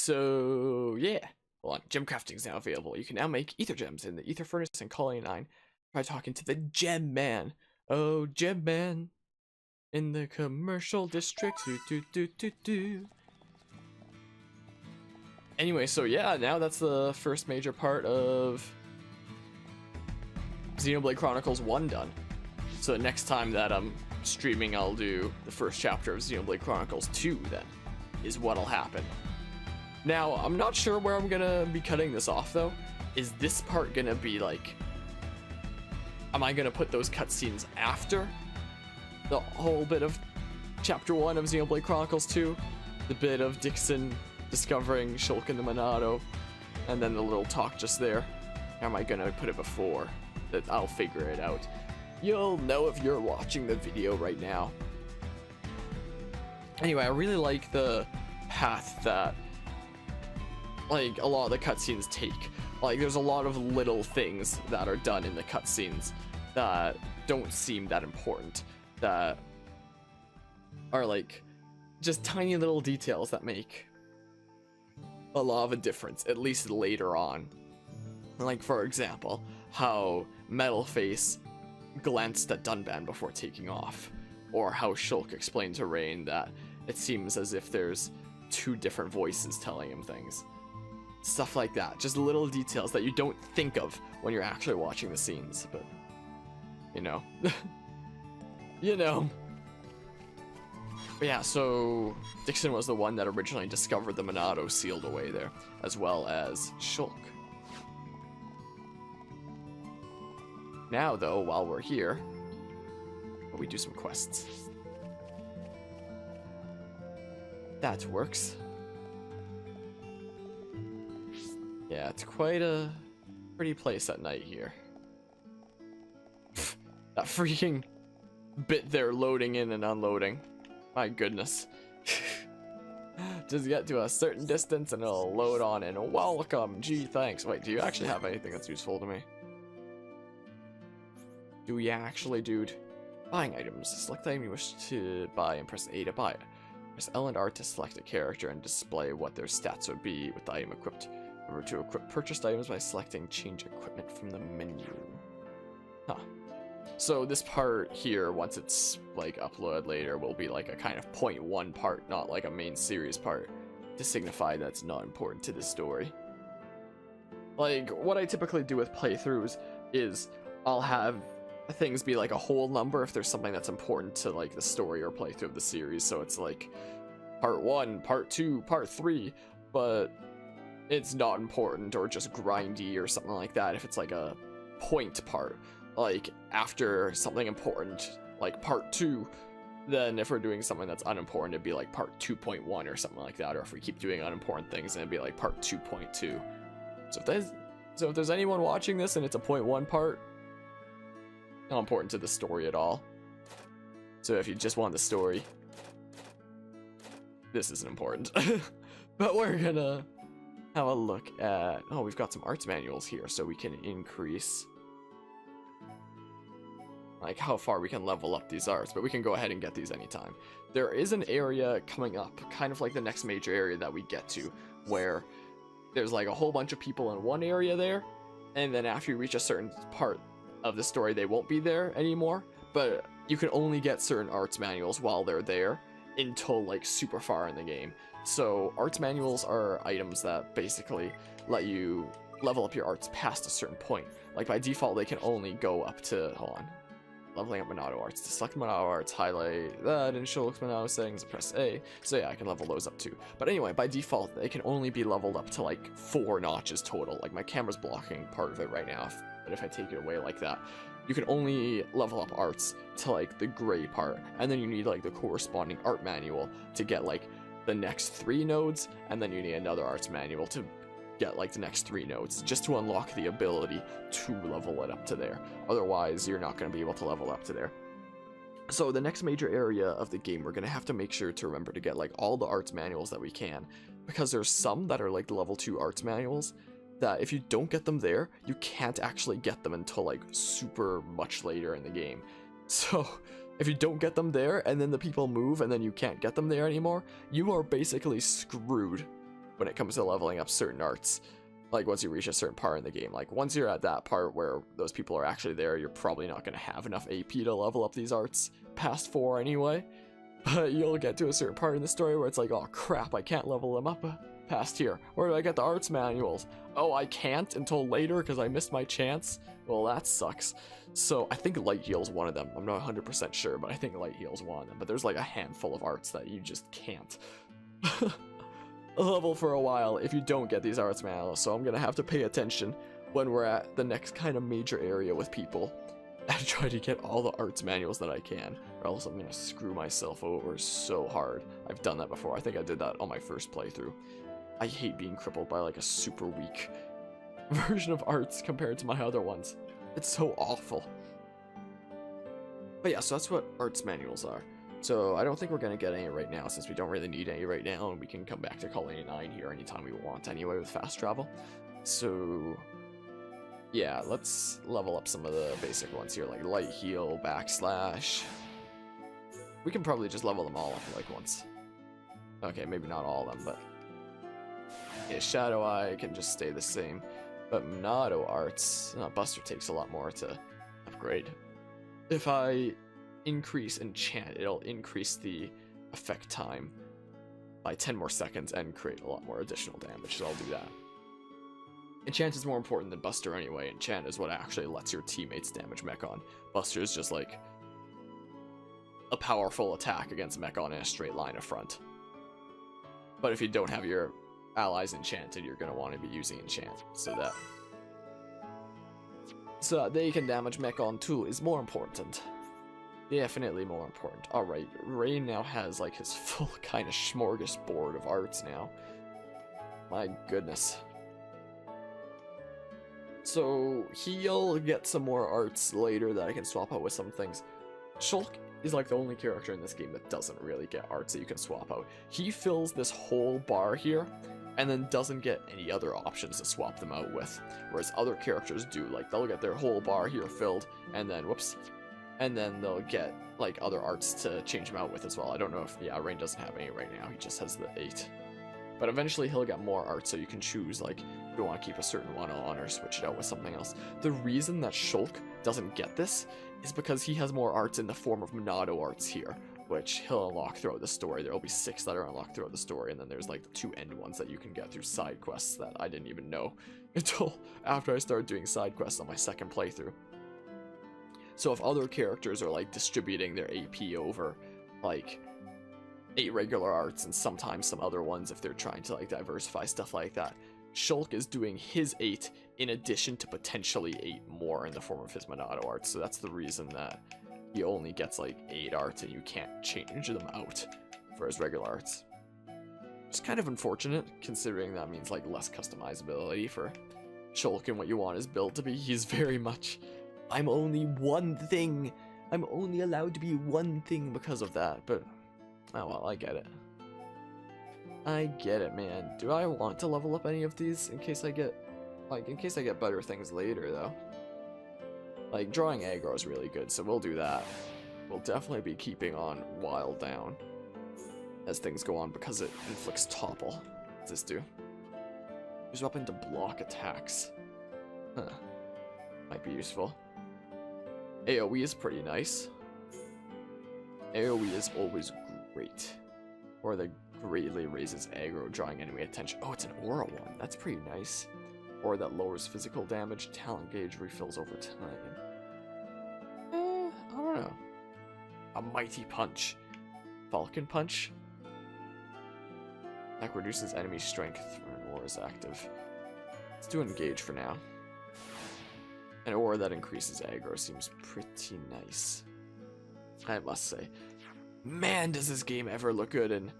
So yeah, hold on. Gem crafting is now available. You can now make ether gems in the ether furnace in Colony 9 by talking to the Gem Man. Oh, Gem Man, in the commercial district. Anyway, so yeah, now that's the first major part of Xenoblade Chronicles 1 done. So next time that I'm streaming, I'll do the first chapter of Xenoblade Chronicles 2 then, is what'll happen. Now, I'm not sure where I'm gonna be cutting this off though. Is this part gonna be like, am I gonna put those cutscenes after the whole bit of chapter 1 of Xenoblade Chronicles 2? The bit of Dixon discovering Shulk and the Monado, and then the little talk just there? Or am I gonna put it before? That I'll figure it out. You'll know if you're watching the video right now. Anyway, I really like the path that like a lot of the cutscenes take. Like there's a lot of little things that are done in the cutscenes that don't seem that important, that are like just tiny little details that make a lot of a difference, at least later on. Like for example, how Metalface glanced at Dunban before taking off, or how Shulk explained to Rain that it seems as if there's two different voices telling him things. Stuff like that, just little details that you don't think of when you're actually watching the scenes, but you know. You know. But yeah, so Dixon was the one that originally discovered the Monado sealed away there, as well as Shulk. Now though, while we're here, we do some quests. That works. Yeah, it's quite a pretty place at night here. That freaking bit there loading in and unloading. My goodness. Just get to a certain distance and it'll load on and welcome. Gee, thanks. Wait, do you actually have anything that's useful to me? Do we actually, dude? Buying items. Select the item you wish to buy and press A to buy it. Press L and R to select a character and display what their stats would be with the item equipped. Remember to equip purchased items by selecting change equipment from the menu. Huh. So this part here, once it's like uploaded later, will be like a kind of 0.1 part, not like a main series part, to signify that it's not important to the story. Like, what I typically do with playthroughs is I'll have things be like a whole number if there's something that's important to like the story or playthrough of the series. So it's like part 1, part 2, part 3, but it's not important or just grindy or something like that if it's like a point part. Like after something important, like part 2, then if we're doing something that's unimportant, it'd be like part 2.1 or something like that. Or if we keep doing unimportant things, then it'd be like part 2.2. So if there's anyone watching this and it's a 0.1 part, not important to the story at all. So if you just want the story, this isn't important. But we're gonna have a look at, oh, we've got some arts manuals here, so we can increase like how far we can level up these arts, but we can go ahead and get these anytime. There is an area coming up, kind of like the next major area that we get to, where there's like a whole bunch of people in one area there, and then after you reach a certain part of the story, they won't be there anymore, but you can only get certain arts manuals while they're there until like super far in the game. So arts manuals are items that basically let you level up your arts past a certain point. Like by default, they can only go up to, hold on, leveling up Monado arts. To select Monado arts, highlight that in Shulk's Monado settings and press A. So yeah, I can level those up too. But anyway, by default, they can only be leveled up to like 4 notches total. Like my camera's blocking part of it right now, but if I take it away like that, you can only level up arts to like the gray part, and then you need like the corresponding art manual to get like the next 3 nodes, and then you need another arts manual to get like the next 3 nodes, just to unlock the ability to level it up to there. Otherwise, you're not going to be able to level up to there. So the next major area of the game, we're going to have to make sure to remember to get like all the arts manuals that we can, because there's some that are like level 2 arts manuals that if you don't get them there, you can't actually get them until like super much later in the game. So if you don't get them there and then the people move and then you can't get them there anymore, you are basically screwed when it comes to leveling up certain arts. Like, once you reach a certain part in the game. Like, once you're at that part where those people are actually there, you're probably not going to have enough AP to level up these arts past 4 anyway. But you'll get to a certain part in the story where it's like, oh crap, I can't level them up past here. Where do I get the arts manuals? Oh, I can't until later because I missed my chance? Well, that sucks. So, I think Light Heal's one of them. I'm not 100% sure, but I think Light Heal's one of them. But there's like a handful of arts that you just can't level for a while if you don't get these arts manuals, so I'm gonna have to pay attention when we're at the next kind of major area with people and try to get all the arts manuals that I can, or else I'm gonna screw myself over so hard. I've done that before. I think I did that on my first playthrough. I hate being crippled by like a super weak version of arts compared to my other ones. It's so awful. But yeah, so that's what arts manuals are. So I don't think we're going to get any right now, since we don't really need any right now, and we can come back to Colony 9 here anytime we want anyway with fast travel. So yeah, let's level up some of the basic ones here, like Light Heal, Backslash. We can probably just level them all up like once. Okay, maybe not all of them, but yeah, Shadow Eye can just stay the same. But Monado Arts, Buster takes a lot more to upgrade. If I increase enchant, it'll increase the effect time by 10 more seconds and create a lot more additional damage, so I'll do that. Enchant is more important than Buster anyway. Enchant is what actually lets your teammates damage Mechon. Buster is just like a powerful attack against Mechon in a straight line of front. But if you don't have your allies enchanted, you're going to want to be using enchant, so that they can damage Mechon too is more important. Definitely more important. Alright, Ray now has like his full kind of smorgasbord of arts now. My goodness. So he'll get some more arts later that I can swap out with some things. Shulk is like the only character in this game that doesn't really get arts that you can swap out. He fills this whole bar here and then doesn't get any other options to swap them out with. Whereas other characters do, like they'll get their whole bar here filled and then, whoops, and then they'll get like other arts to change them out with as well. I don't know if, yeah, Rain doesn't have any right now, he just has the 8. But eventually he'll get more arts, so you can choose like if you want to keep a certain one on or switch it out with something else. The reason that Shulk doesn't get this is because he has more arts in the form of Monado arts here, which he'll unlock throughout the story. There will be 6 that are unlocked throughout the story, and then there's like the 2 end ones that you can get through side quests that I didn't even know until after I started doing side quests on my second playthrough. So if other characters are like distributing their AP over like 8 regular arts and sometimes some other ones if they're trying to like diversify stuff like that, Shulk is doing his 8 in addition to potentially 8 more in the form of his Monado arts. So that's the reason that he only gets like 8 arts and you can't change them out for his regular arts. It's kind of unfortunate considering that means like less customizability for Shulk and what you want his build to be. He's very much, I'm only one thing. I'm only allowed to be one thing because of that, but oh well, I get it. I get it, man. Do I want to level up any of these in case I get, better things later, though? Like, drawing aggro is really good, so we'll do that. We'll definitely be keeping on Wild down as things go on because it inflicts topple. What's this do? Use weapon to block attacks. Huh. Might be useful. AoE is pretty nice. AoE is always great. Or that greatly raises aggro, drawing enemy attention. Oh, it's an aura one. That's pretty nice. Or that lowers physical damage. Talent gauge refills over time. I don't know. A mighty punch. Falcon punch. That reduces enemy strength when an aura is active. Let's do engage for now. An aura that increases aggro seems pretty nice, I must say. Man, does this game ever look good in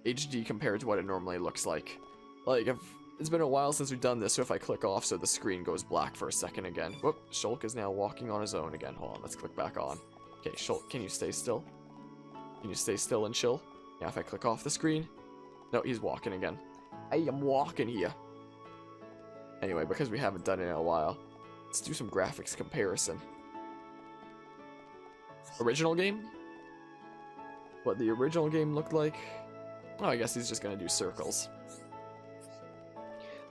HD compared to what it normally looks like. Like, it's been a while since we've done this, so if I click off so the screen goes black for a second again. Whoop, Shulk is now walking on his own again. Hold on, let's click back on. Okay, Shulk, can you stay still? Can you stay still and chill? Yeah, if I click off the screen. No, he's walking again. I am walking here. Anyway, because we haven't done it in a while, let's do some graphics comparison. Original game? What the original game looked like? Oh, I guess he's just gonna do circles.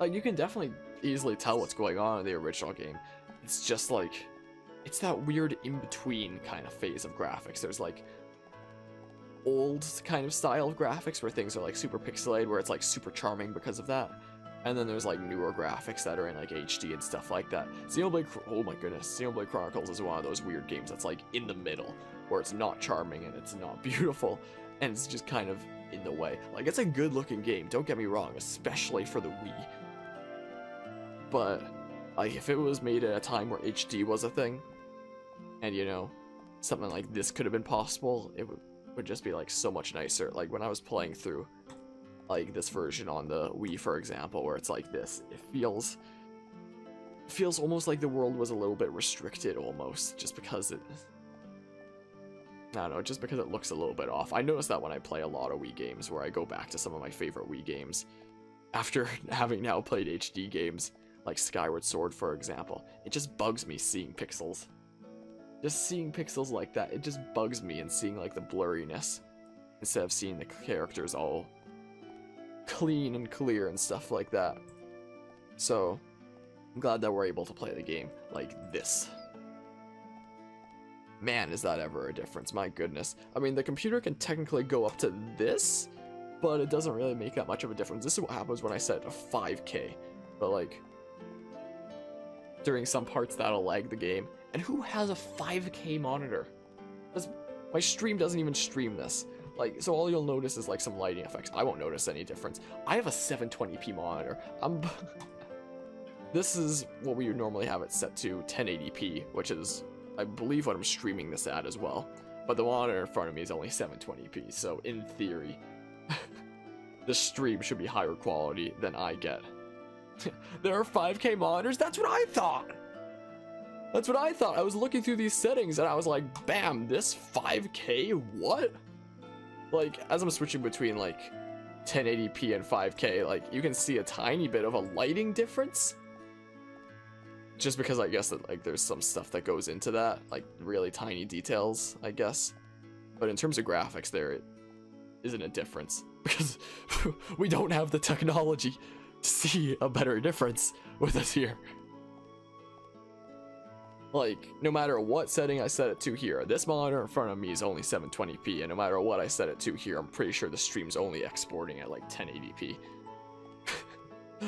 Like, you can definitely easily tell what's going on in the original game. It's just like, it's that weird in-between kind of phase of graphics. There's like old kind of style of graphics where things are like super pixelated, where it's like super charming because of that. And then there's like newer graphics that are in like HD and stuff like that. Oh my goodness, Xenoblade Chronicles is one of those weird games that's like in the middle, where it's not charming and it's not beautiful, and it's just kind of in the way. Like, it's a good looking game, don't get me wrong, especially for the Wii. But like, if it was made at a time where HD was a thing, and you know, something like this could have been possible, it would just be like so much nicer. Like, when I was playing through like this version on the Wii, for example, where it's like this, it feels almost like the world was a little bit restricted, almost, just because it, I don't know, just because it looks a little bit off. I notice that when I play a lot of Wii games, where I go back to some of my favorite Wii games after having now played HD games like Skyward Sword, for example. It just bugs me seeing pixels. Just seeing pixels like that, it just bugs me, and seeing like the blurriness instead of seeing the characters all clean and clear and stuff like that. So I'm glad that we're able to play the game like this. Man, is that ever a difference, my goodness. I mean, the computer can technically go up to this, but it doesn't really make that much of a difference. This is what happens when I set it to 5K, but like, during some parts that'll lag the game. And who has a 5K monitor? My stream doesn't even stream this. Like, so all you'll notice is like some lighting effects. I won't notice any difference. I have a 720p monitor. This is what we would normally have it set to 1080p, which is, I believe, what I'm streaming this at as well. But the monitor in front of me is only 720p, so in theory, the stream should be higher quality than I get. There are 5K monitors? That's what I thought! That's what I thought! I was looking through these settings and I was like, bam, this 5K? What? Like, as I'm switching between like 1080p and 5K, like, you can see a tiny bit of a lighting difference. Just because I guess that like there's some stuff that goes into that, like really tiny details, I guess. But in terms of graphics, there isn't a difference because we don't have the technology to see a better difference with us here. Like, no matter what setting I set it to here, this monitor in front of me is only 720p, and no matter what I set it to here, I'm pretty sure the stream's only exporting at like 1080p.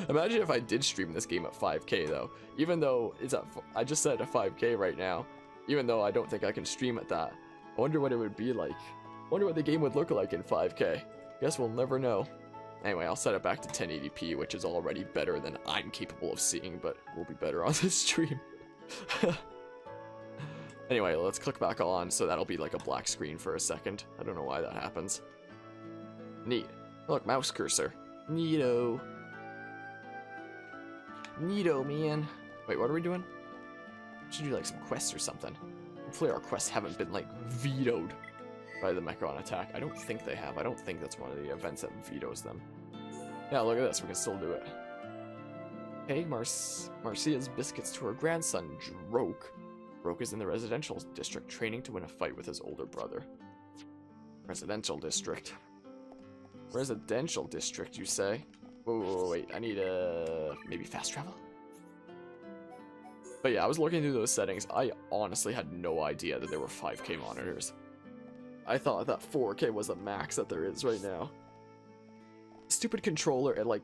Imagine if I did stream this game at 5K though, even though it's at, I just set it to 5K right now, even though I don't think I can stream at that. I wonder what it would be like. I wonder what the game would look like in 5K. Guess we'll never know. Anyway, I'll set it back to 1080p, which is already better than I'm capable of seeing, but will be better on this stream. Anyway, let's click back on, so that'll be like a black screen for a second. I don't know why that happens. Neat. Look, mouse cursor. Neato. Neato, man. Wait, what are we doing? We should do like some quests or something. Hopefully our quests haven't been like vetoed by the Mechron attack. I don't think they have. I don't think that's one of the events that vetoes them. Yeah, look at this. We can still do it. Hey, Marcia's biscuits to her grandson, Droke. Droke is in the residential district, training to win a fight with his older brother. Residential district. Residential district, you say? Whoa, wait, I need maybe fast travel? But yeah, I was looking through those settings. I honestly had no idea that there were 5K monitors. I thought that 4K was the max that there is right now. Stupid controller, it like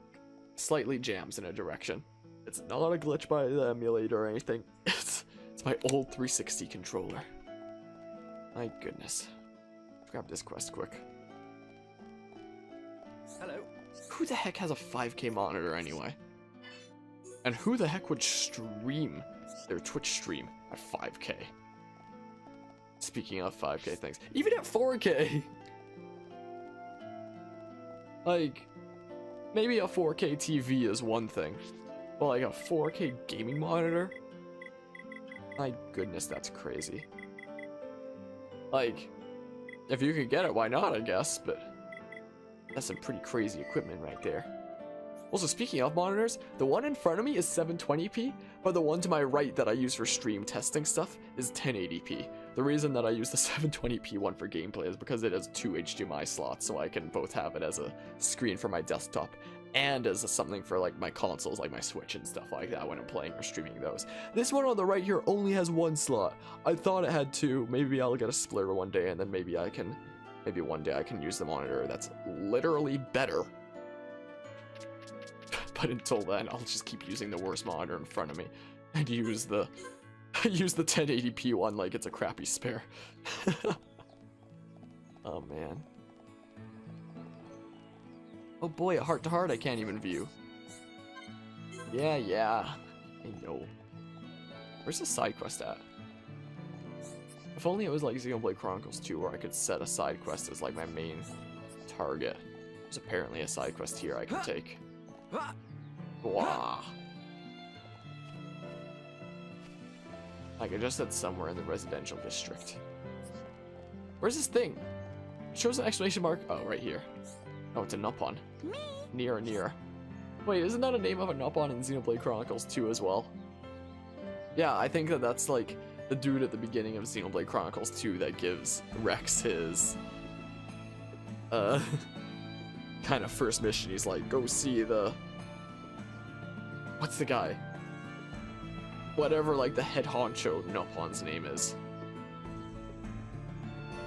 slightly jams in a direction. It's not a glitch by the emulator or anything. It's my old 360 controller. My goodness. Let's grab this quest quick. Hello. Who the heck has a 5K monitor anyway? And who the heck would stream their Twitch stream at 5K? Speaking of 5K things, even at 4K! Like, maybe a 4K TV is one thing, but like a 4K gaming monitor? My goodness, that's crazy. Like, if you could get it, why not, I guess, but that's some pretty crazy equipment right there. Also, speaking of monitors, the one in front of me is 720p, but the one to my right that I use for stream testing stuff is 1080p. The reason that I use the 720p one for gameplay is because it has 2 HDMI slots, so I can both have it as a screen for my desktop and as something for like my consoles, like my Switch and stuff like that when I'm playing or streaming those. This one on the right here only has 1 slot. I thought it had 2. Maybe I'll get a splitter one day, and then maybe one day I can use the monitor that's literally better. But until then, I'll just keep using the worst monitor in front of me and use the 1080p one like it's a crappy spare. Oh man. Oh boy, a heart to heart I can't even view. Yeah, I know. Where's the side quest at? If only it was like Xenoblade Chronicles 2 where I could set a side quest as like my main target. There's apparently a side quest here I can take. Wow. Like I just said, somewhere in the residential district. Where's this thing? It shows an exclamation mark. Oh, right here. Oh, it's a Nopon. Near. Wait, isn't that a name of a Nopon in Xenoblade Chronicles 2 as well? Yeah, I think that's like the dude at the beginning of Xenoblade Chronicles 2 that gives Rex his kind of first mission. He's like, go see the... What's the guy? Whatever, like, the head honcho Nopon's name is.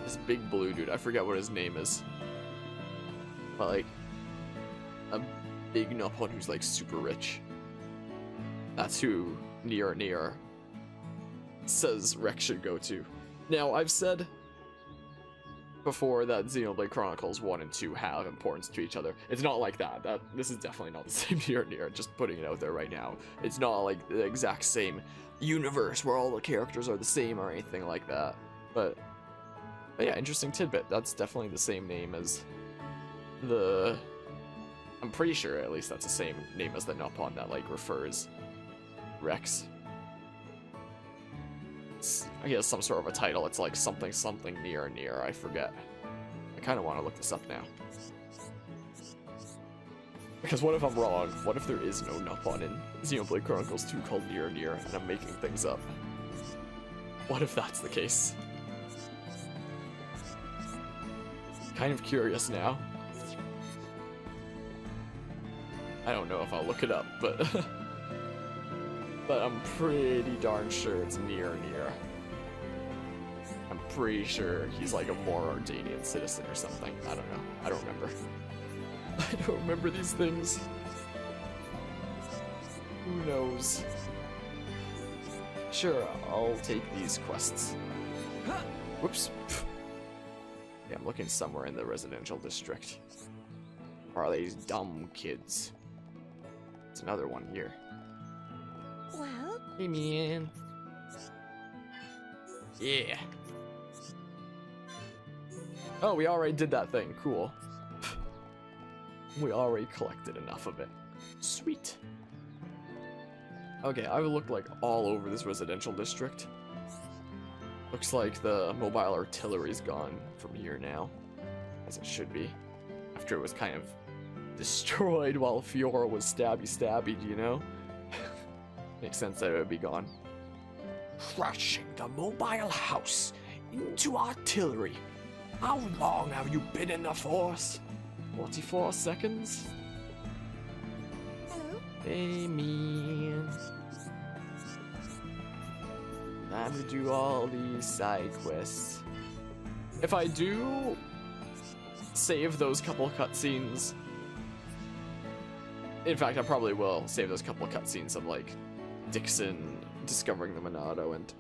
This big blue dude, I forget what his name is. But, like, a big Nopon who's, like, super rich. That's who Near says Rex should go to. Now, I've said before that Xenoblade Chronicles 1 and 2 have importance to each other. It's not like that. This is definitely not the same Near, just putting it out there right now. It's not like the exact same universe where all the characters are the same or anything like that. But yeah, interesting tidbit. That's definitely the same name as the... I'm pretty sure at least that's the same name as the Nopon that like refers Rex. I guess some sort of a title. It's like something near. I forget. I kind of want to look this up now. Because what if I'm wrong? What if there is no Nopon in Xenoblade Chronicles 2 called Near and I'm making things up? What if that's the case? Kind of curious now. I don't know if I'll look it up, but... But I'm pretty darn sure it's Near. I'm pretty sure he's like a Mordanian citizen or something. I don't know. I don't remember. I don't remember these things. Who knows? Sure, I'll take these quests. Whoops. Yeah, I'm looking somewhere in the residential district. Or are these dumb kids? It's another one here. Well? Hey, man. Yeah. Oh, we already did that thing. Cool. We already collected enough of it. Sweet. Okay, I've looked like all over this residential district. Looks like the mobile artillery's gone from here now. As it should be. After it was kind of destroyed while Fiora was stabby, you know? Makes sense that it would be gone. Crushing the mobile house into artillery. How long have you been in the force? 44 seconds? Hello? Hey, man. Time to do all these side quests. If I do save those couple cutscenes... In fact, I probably will save those couple of cutscenes of, like, Dixon discovering the Monado and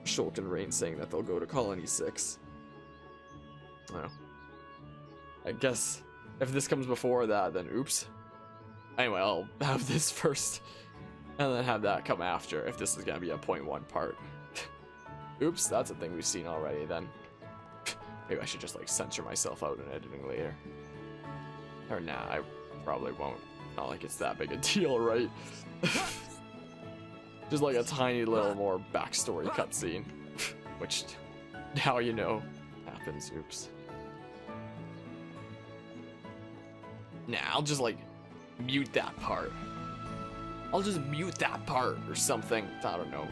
Shulk and Rain saying that they'll go to Colony 6. Well, I guess if this comes before that, then oops. Anyway, I'll have this first, and then have that come after, if this is gonna be a 0.1 part. Oops, that's a thing we've seen already, then. Maybe I should just, like, censor myself out in editing later. Or nah, I probably won't. Not like it's that big a deal, right? Just like a tiny little more backstory cutscene. Which, now you know, happens. Oops. Nah, I'll just, like, mute that part. I'll just mute that part or something. I don't know.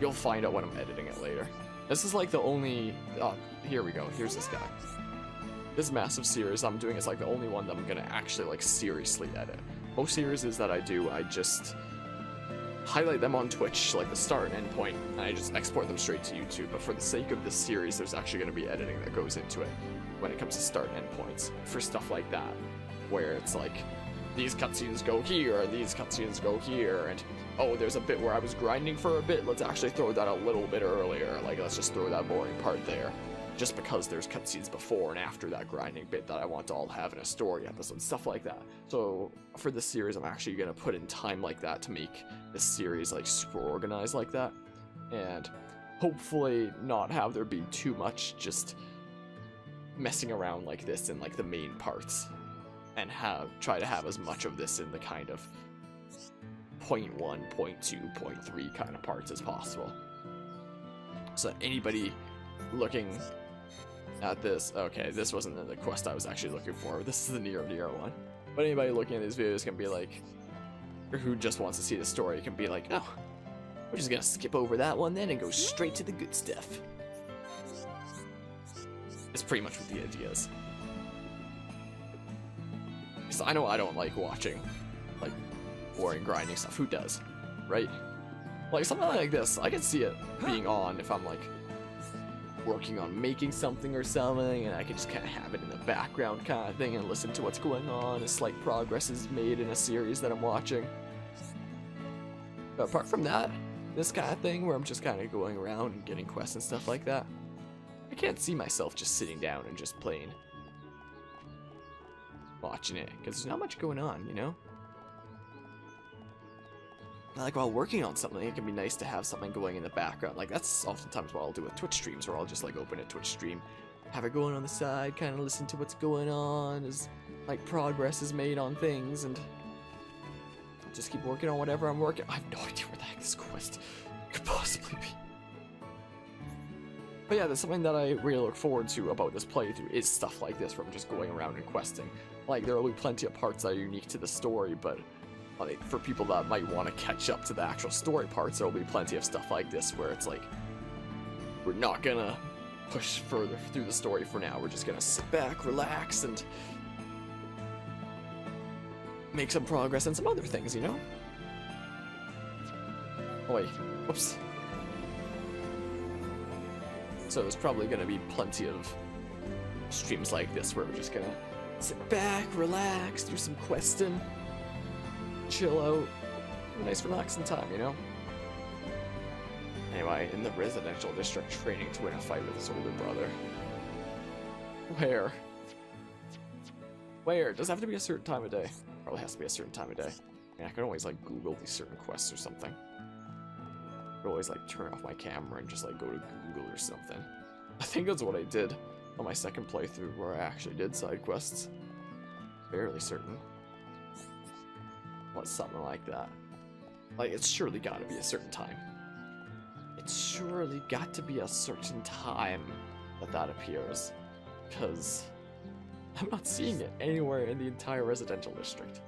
You'll find out when I'm editing it later. This is like the only, oh, here we go, here's this guy. This massive series I'm doing is like the only one that I'm gonna actually like seriously edit. Most series that I do, I just highlight them on Twitch, like the start and end point, and I just export them straight to YouTube. But for the sake of this series, there's actually gonna be editing that goes into it when it comes to start and end points for stuff like that, where it's like, these cutscenes go here, and these cutscenes go here, and oh, there's a bit where I was grinding for a bit, let's actually throw that a little bit earlier, like let's just throw that boring part there, just because there's cutscenes before and after that grinding bit that I want to all have in a story episode, stuff like that. So for this series, I'm actually going to put in time like that to make this series like super organized like that, and hopefully not have there be too much just messing around like this in like the main parts, and try to have as much of this in the kind of point 1, point 2, point 3 kind of parts as possible. So anybody looking at this, okay, this wasn't the quest I was actually looking for, this is the near one. But anybody looking at these videos can be like, or who just wants to see the story can be like, oh, we're just gonna skip over that one then and go straight to the good stuff. It's pretty much what the idea is. Because I know I don't like watching, like, boring grinding stuff. Who does? Right? Like, something like this, I can see it being on if I'm, like, working on making something or something, and I can just kind of have it in the background kind of thing and listen to what's going on as slight progress is made in a series that I'm watching. But apart from that, this kind of thing where I'm just kind of going around and getting quests and stuff like that, I can't see myself just sitting down and just playing. Watching it, because there's not much going on, you know? Like, while working on something, it can be nice to have something going in the background. Like, that's oftentimes what I'll do with Twitch streams, where I'll just, like, open a Twitch stream, have it going on the side, kind of listen to what's going on as, like, progress is made on things, and just keep working on whatever I'm working. I have no idea where the heck this quest could possibly be. But yeah, there's something that I really look forward to about this playthrough is stuff like this, where I'm just going around and questing. Like, there will be plenty of parts that are unique to the story, but like, for people that might want to catch up to the actual story parts, there will be plenty of stuff like this where it's like, we're not gonna push further through the story for now, we're just gonna sit back, relax, and make some progress and some other things, you know? Oh wait, whoops. So there's probably gonna be plenty of streams like this where we're just gonna sit back, relax, do some questing, chill out, a nice relaxing time, you know? Anyway, in the residential district, training to win a fight with his older brother. Where? Where? Does it have to be a certain time of day? Probably has to be a certain time of day. I mean, I could always, like, Google these certain quests or something. I could always, like, turn off my camera and just, like, go to Google or something. I think that's what I did on my second playthrough, where I actually did side quests. Fairly certain. What, something like that. Like, it's surely gotta be a certain time. It's surely got to be a certain time that appears. Because I'm not seeing it anywhere in the entire residential district.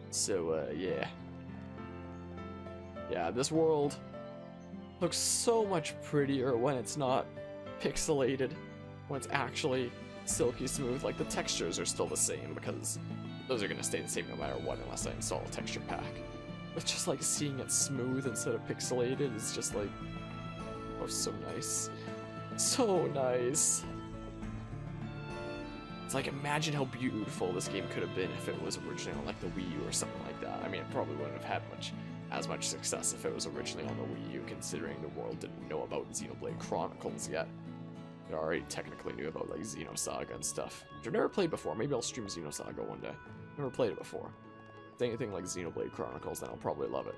So, yeah. Yeah, this world looks so much prettier when it's not pixelated, when it's actually silky smooth. Like, the textures are still the same, because those are going to stay the same no matter what, unless I install a texture pack. But just, like, seeing it smooth instead of pixelated is just, like, oh, so nice. So nice. It's like, imagine how beautiful this game could have been if it was originally on, like, the Wii U or something like that. I mean, it probably wouldn't have had as much success if it was originally on the Wii U, considering the world didn't know about Xenoblade Chronicles yet. It already technically knew about, like, Xenosaga and stuff, which I've never played before. Maybe I'll stream Xenosaga one day. Never played it before. If it's anything like Xenoblade Chronicles, then I'll probably love it.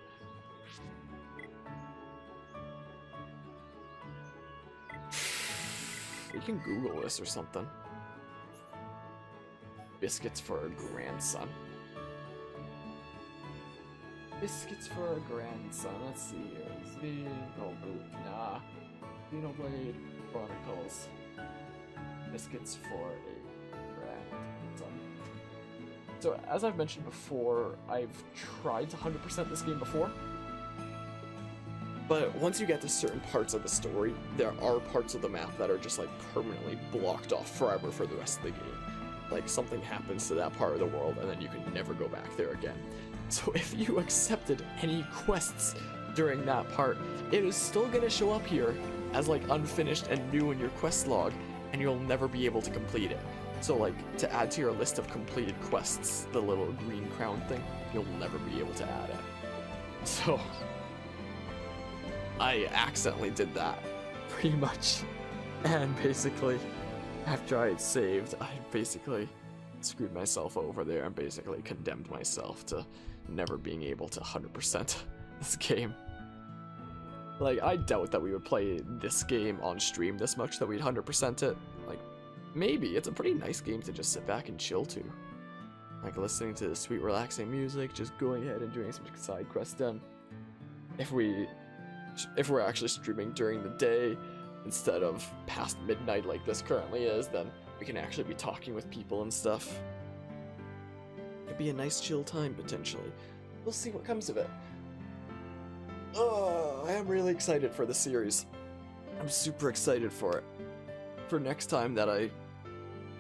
We can Google this or something. Biscuits for a grandson. Biscuits for a grandson. Let's see here. Xenoblade Chronicles. Biscuits for a grandson. So, as I've mentioned before, I've tried to 100% this game before, But once you get to certain parts of the story, there are parts of the map that are just like permanently blocked off forever for the rest of the game. Like something happens to that part of the world and then you can never go back there again. So if you accepted any quests during that part, it is still gonna show up here as like unfinished and new in your quest log, and you'll never be able to complete it. So like to add to your list of completed quests, the little green crown thing, you'll never be able to add it. So I accidentally did that, pretty much. And basically, after I had saved, I basically screwed myself over there and basically condemned myself to never being able to 100% this game. Like, I doubt that we would play this game on stream this much that we'd 100% it. Like, maybe. It's a pretty nice game to just sit back and chill to. Like, listening to the sweet, relaxing music, just going ahead and doing some side quests done. If we're actually streaming during the day instead of past midnight like this currently is, then we can actually be talking with people and stuff. It'd be a nice chill time, potentially. We'll see what comes of it. Oh, I am really excited for the series. I'm super excited for it. For next time that I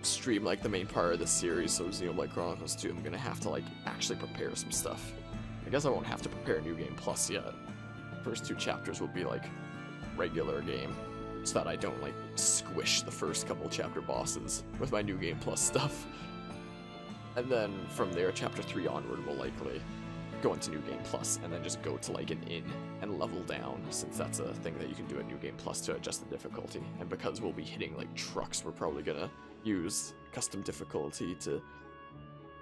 stream like the main part of the series, so Xenoblade Chronicles 2, I'm gonna have to like actually prepare some stuff. I guess I won't have to prepare New Game Plus yet. First 2 chapters will be like regular game, so that I don't like squish the first couple chapter bosses with my New Game Plus stuff. And then from there, chapter 3 onward will likely go into New Game Plus and then just go to like an inn and level down, since that's a thing that you can do at New Game Plus to adjust the difficulty. And because we'll be hitting like trucks, we're probably gonna use custom difficulty to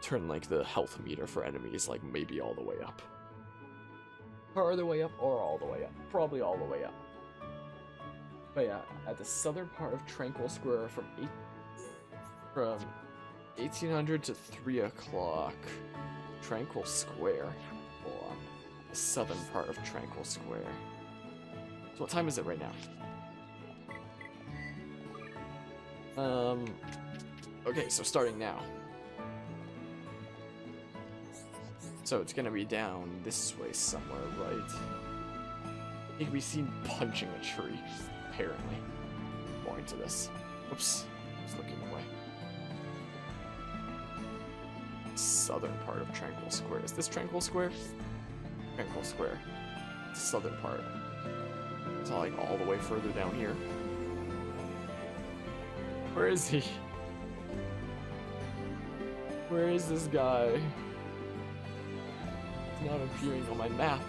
turn like the health meter for enemies like maybe all the way up. Part of the way up or all the way up. Probably all the way up. But yeah, at the southern part of Tranquil Square from 1800 to 3 o'clock. Tranquil Square. Hold on. The southern part of Tranquil Square. So what time is it right now? Okay, so starting now. So it's gonna be down this way somewhere, right? He can be seen punching a tree, apparently. More into this. Oops, I was looking away. Southern part of Tranquil Square. Is this Tranquil Square? Tranquil Square. It's the southern part. It's all, like all the way further down here. Where is he? Where is this guy? He's not appearing on my map.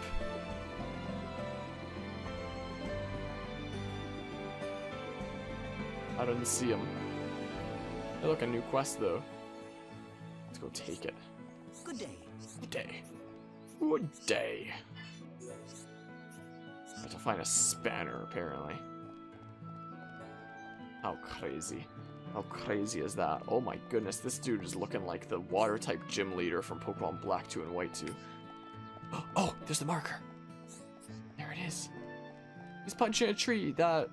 I didn't see him. Hey, look, a new quest though. Let's go take it. Good day. Good day. Good day. I have to find a spanner, apparently. How crazy. How crazy is that? Oh my goodness, this dude is looking like the water-type gym leader from Pokemon Black 2 and White 2. Oh, there's the marker. There it is. He's punching a tree. That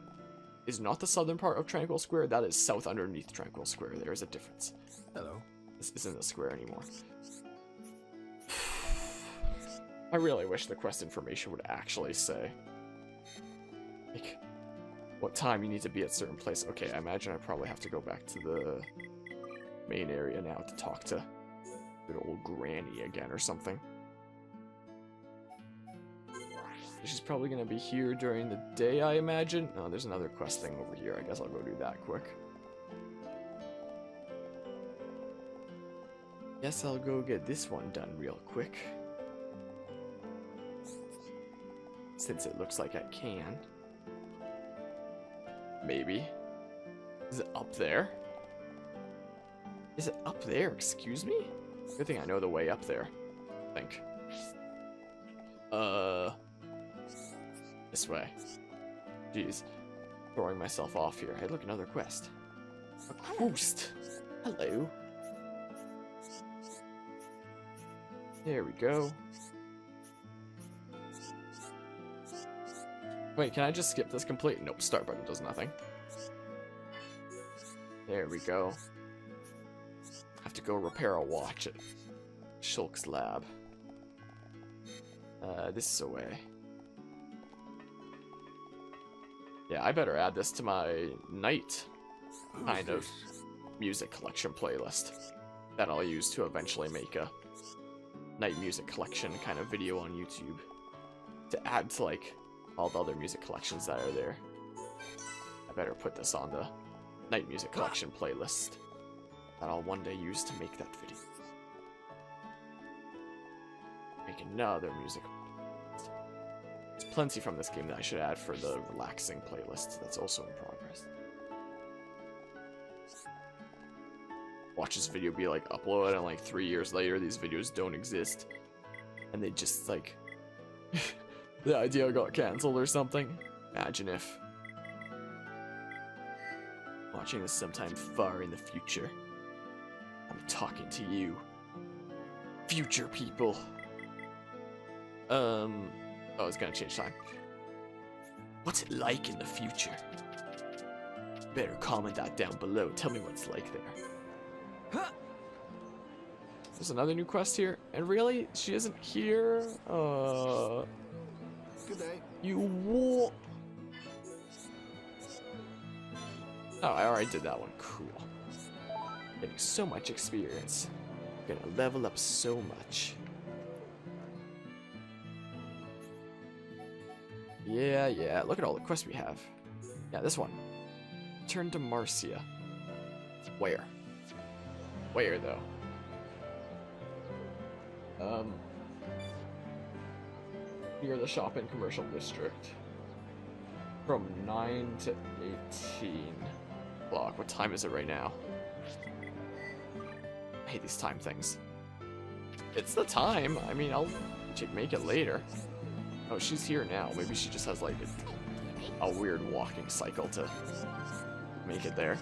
is not the southern part of Tranquil Square. That is south underneath Tranquil Square. There is a difference. Hello. This isn't a square anymore. I really wish the quest information would actually say, like, what time you need to be at certain place. Okay, I imagine I probably have to go back to the main area now to talk to good old Granny again or something. She's probably gonna be here during the day, I imagine. Oh, there's another quest thing over here. I guess I'll go do that quick. Guess I'll go get this one done real quick. Since it looks like I can. Maybe. Is it up there? Is it up there? Excuse me? Good thing I know the way up there. I think. This way. Jeez. Throwing myself off here. Hey, look, another quest. A quest. Hello. There we go. Wait, can I just skip this complete? Nope, start button does nothing. There we go. Have to go repair a watch at Shulk's lab. This is away. Yeah, I better add this to my night kind of music collection playlist that I'll use to eventually make a night music collection kind of video on YouTube to add to like all the other music collections that are there. I better put this on the night music collection playlist that I'll one day use to make that video. Make another music. There's plenty from this game that I should add for the relaxing playlist that's also in progress. Watch this video be like uploaded and like 3 years later these videos don't exist. And they just like the idea got cancelled or something. Imagine if. Watching this sometime far in the future. I'm talking to you. Future people. Oh, it's gonna change time. What's it like in the future? Better comment that down below. Tell me what it's like there. There's another new quest here, and really, she isn't here. Good day. You what? Oh, I already did that one. Cool. Getting so much experience. Gonna level up so much. Yeah. Look at all the quests we have. Yeah, this one. Turn to Marcia. Where? Where though? Near the shopping commercial district. From 9 to 18 o'clock. What time is it right now? I hate these time things. It's the time. I mean, I'll make it later. Oh, she's here now. Maybe she just has like a weird walking cycle to make it there.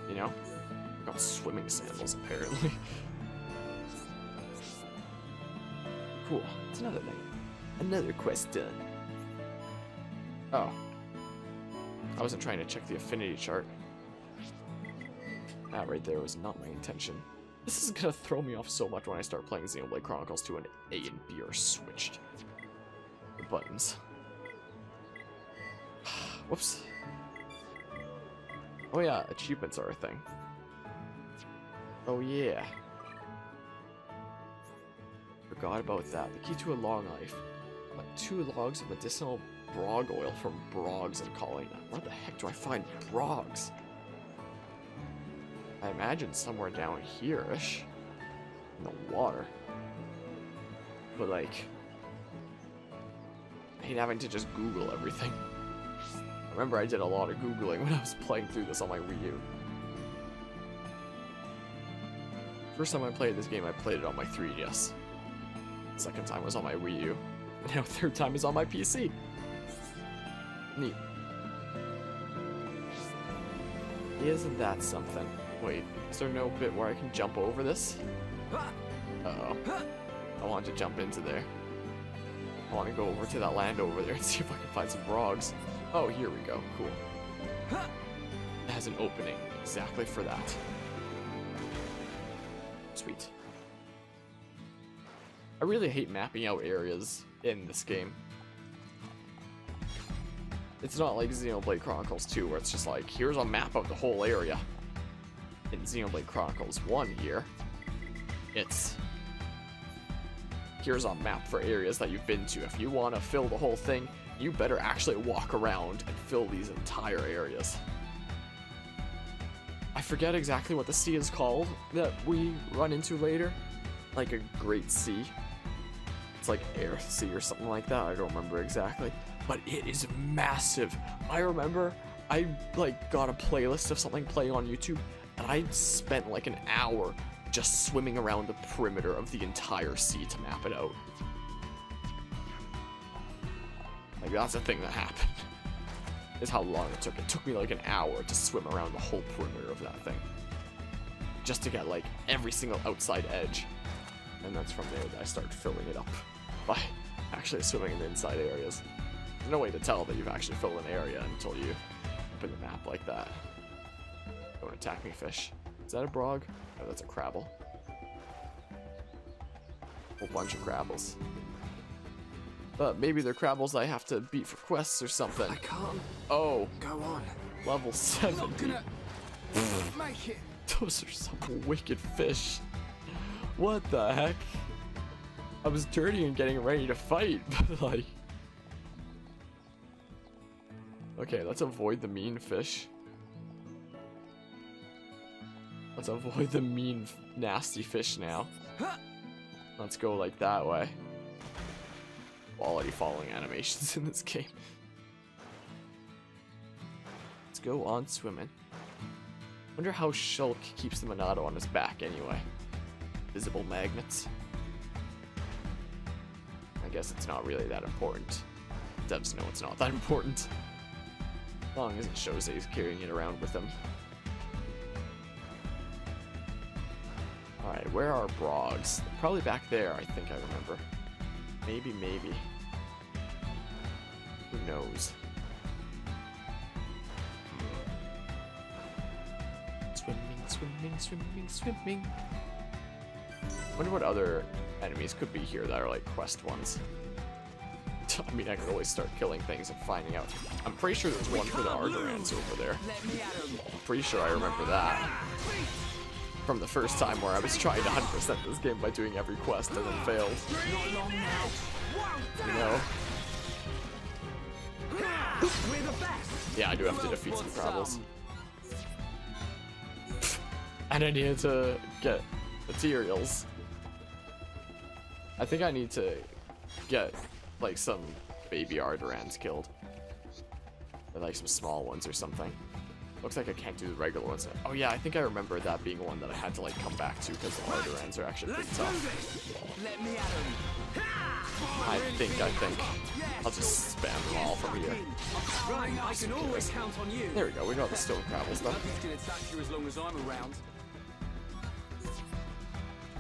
You know? Got swimming sandals apparently. Cool. It's another night. Another quest done. Oh. I wasn't trying to check the affinity chart. That right there was not my intention. This is gonna throw me off so much when I start playing Xenoblade Chronicles 2 and A and B are switched. The buttons. Whoops. Oh yeah, achievements are a thing. Oh yeah. Forgot about that. The key to a long life. Like 2 logs of medicinal brog oil from Brogs in Colina. Where the heck do I find Brogs? I imagine somewhere down here-ish. In the water. But like... I hate having to just Google everything. Remember I did a lot of Googling when I was playing through this on my Wii U. First time I played this game, I played it on my 3DS. Second time was on my Wii U. And now third time is on my PC. Neat. Isn't that something? Wait, is there no bit where I can jump over this? Uh-oh. I want to jump into there. I want to go over to that land over there and see if I can find some frogs. Oh, here we go. Cool. It has an opening exactly for that. Sweet. I really hate mapping out areas in this game. It's not like Xenoblade Chronicles 2 where it's just like, here's a map of the whole area. In Xenoblade Chronicles 1 here, it's here's a map for areas that you've been to. If you want to fill the whole thing, you better actually walk around and fill these entire areas. I forget exactly what the sea is called that we run into later. Like a Great Sea. It's like Earth Sea or something like that. I don't remember exactly. But it is massive. I remember I like got a playlist of something playing on YouTube and I spent like an hour just swimming around the perimeter of the entire sea to map it out. Like that's a thing that happened. Is how long it took. It took me like an hour to swim around the whole perimeter of that thing. Just to get like every single outside edge. And that's from there that I started filling it up by actually swimming in the inside areas. There's no way to tell that you've actually filled an area until you open the map like that. Don't attack me, fish. Is that a brog? No, that's a crabble. Whole bunch of crabbles. But maybe they're Crabbles I have to beat for quests or something. I can't Oh, go on. level 70. Not gonna make it. Those are some wicked fish. What the heck? I was dirty and getting ready to fight, but like... Okay, let's avoid the mean fish. Let's avoid the mean, nasty fish now. Let's go like that way. Quality falling animations in this game. Let's go on swimming. Wonder how Shulk keeps the Monado on his back anyway. Visible magnets. I guess it's not really that important. Devs know it's not that important. As long as it shows that he's carrying it around with him. Alright, where are Brogs? Probably back there, I think I remember. Maybe, maybe. Who knows? Swimming, swimming, swimming, swimming. Wonder what other enemies could be here that are like quest ones. I mean, I could always start killing things and finding out. I'm pretty sure there's one for the Argorans over there. I'm pretty sure I remember that. From the first time where I was trying to 100% this game by doing every quest and then failed. You know? Yeah, I do have to defeat some Crabbles. And I needed to get materials. I think I need to get like some baby Ardorans killed. Or like some small ones or something. Looks like I can't do the regular ones. Oh yeah, I think I remember that being one that I had to like come back to because the Ardorans are actually pretty tough. I think. I'll just spam them all from here. I can always count on you. There we go, we got the stone Crabbles though. Nothing's gonna attack you as long as I'm around.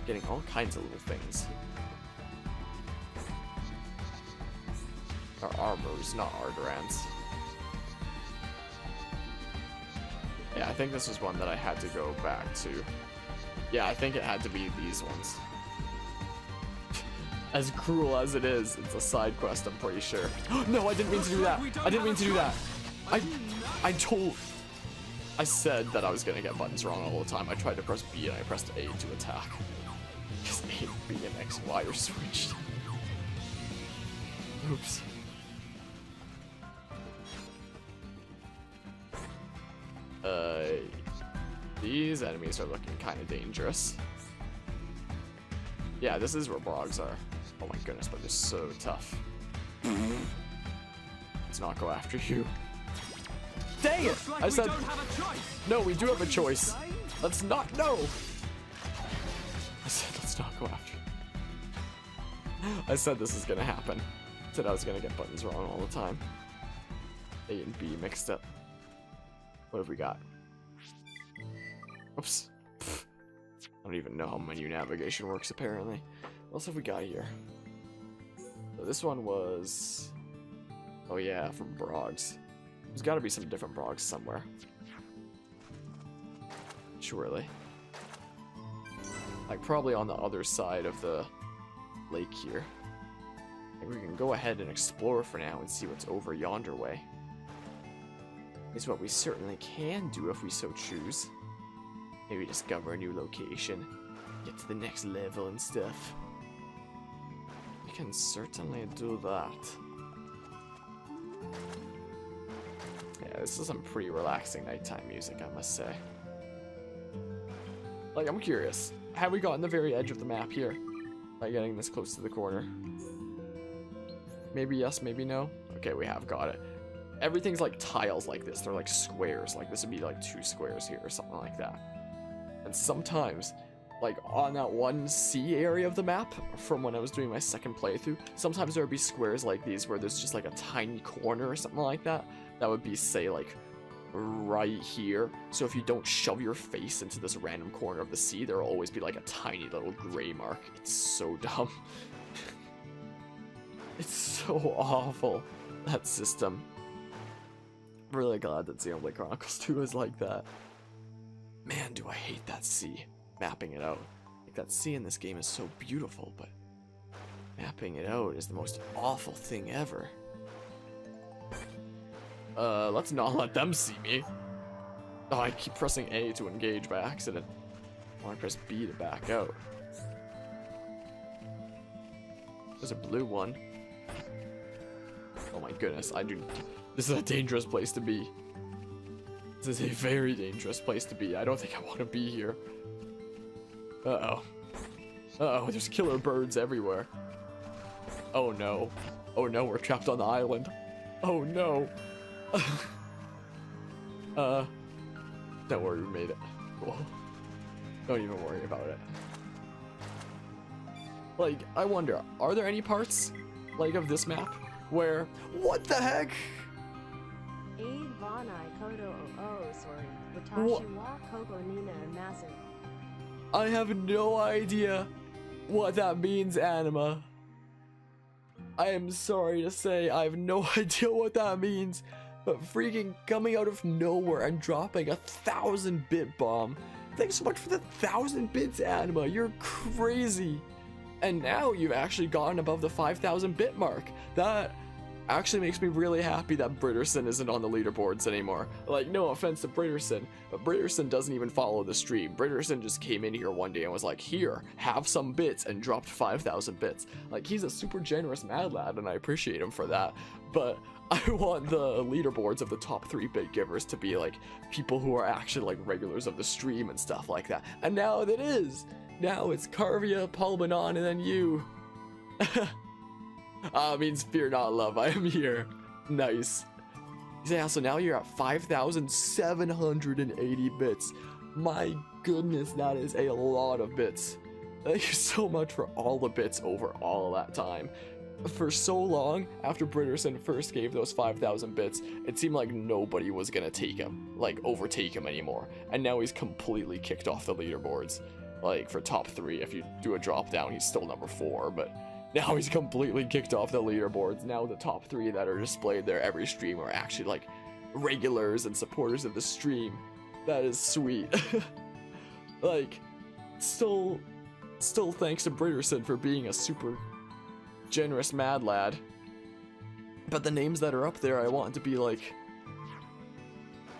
Getting all kinds of little things. Our armors, not Ardorans. Yeah, I think this was one that I had to go back to. Yeah, I think it had to be these ones. As cruel as it is, it's a side quest, I'm pretty sure. No, I didn't mean to do that. I didn't mean to do that. I said that I was gonna get buttons wrong all the time. I tried to press B and I pressed A to attack. Because A, B, and X, Y are switched. Oops. These enemies are looking kind of dangerous. Yeah, this is where Brogs are. Oh my goodness, but they're so tough. Let's not go after you. Dang it! Like I said, we don't have a choice. no, we do have a choice. Let's not, no! I said, let's not go after you. I said this is gonna happen. I said I was gonna get buttons wrong all the time. A and B mixed up. What have we got? Oops. Pfft. I don't even know how menu navigation works apparently. What else have we got here? So this one was... Oh yeah, from Brogs. There's gotta be some different Brogs somewhere. Surely. Like probably on the other side of the lake here. I think we can go ahead and explore for now and see what's over yonder way. Is what we certainly can do if we so choose. Maybe discover a new location, get to the next level and stuff. We can certainly do that. Yeah, this is some pretty relaxing nighttime music, I must say. Like, I'm curious. Have we gotten the very edge of the map here? By getting this close to the corner? Maybe yes, maybe no? Okay, we have got it. Everything's like tiles like this. They're like squares. Like this would be like 2 squares here or something like that. And sometimes, like on that one C area of the map, from when I was doing my second playthrough, sometimes there would be squares like these where there's just like a tiny corner or something like that. That would be, say, like right here. So if you don't shove your face into this random corner of the sea, there will always be like a tiny little gray mark. It's so dumb. It's so awful, that system. Really glad that Xenoblade Chronicles 2 is like that. Man, do I hate that sea, mapping it out. Like, that sea in this game is so beautiful, but Mapping it out is the most awful thing ever. Let's not let them see me. Oh, I keep pressing A to engage by accident. I want to press B to back out. There's a blue one. Oh my goodness, this is a dangerous place to be. This is a very dangerous place to be. I don't think I want to be here. Uh-oh. Uh-oh, there's killer birds everywhere. Oh no. Oh no, we're trapped on the island. Oh no. Don't worry, we made it. Cool. Don't even worry about it. Like, I wonder, are there any parts, like, of this map where... What the heck? I have no idea what that means, Anima. I am sorry to say, I have no idea what that means, but freaking coming out of nowhere and dropping a 1000-bit bomb. Thanks so much for the 1000 bits, Anima. You're crazy. And now you've actually gotten above the 5,000-bit mark. That actually makes me really happy that Britterson isn't on the leaderboards anymore. Like, no offense to Britterson, but Britterson doesn't even follow the stream. Britterson just came in here one day and was like, here, have some bits, and dropped 5,000 bits. Like, he's a super generous mad lad, and I appreciate him for that. But I want the leaderboards of the top 3 bit givers to be like people who are actually like regulars of the stream and stuff like that. And now it is. Now it's Carvia, Palmanon, and then you. Means fear not love, I am here. Nice. Yeah, so now you're at 5,780 bits. My goodness, that is a lot of bits. Thank you so much for all the bits over all that time. For so long, after Britterson first gave those 5,000 bits, it seemed like nobody was gonna take him, like overtake him anymore. And now he's completely kicked off the leaderboards. Like, for top 3, if you do a drop down, he's still number 4, but now he's completely kicked off the leaderboards. Now the top 3 that are displayed there every stream are actually, like, regulars and supporters of the stream. That is sweet. Like, still thanks to Britterson for being a super generous mad lad. But the names that are up there, I want to be, like,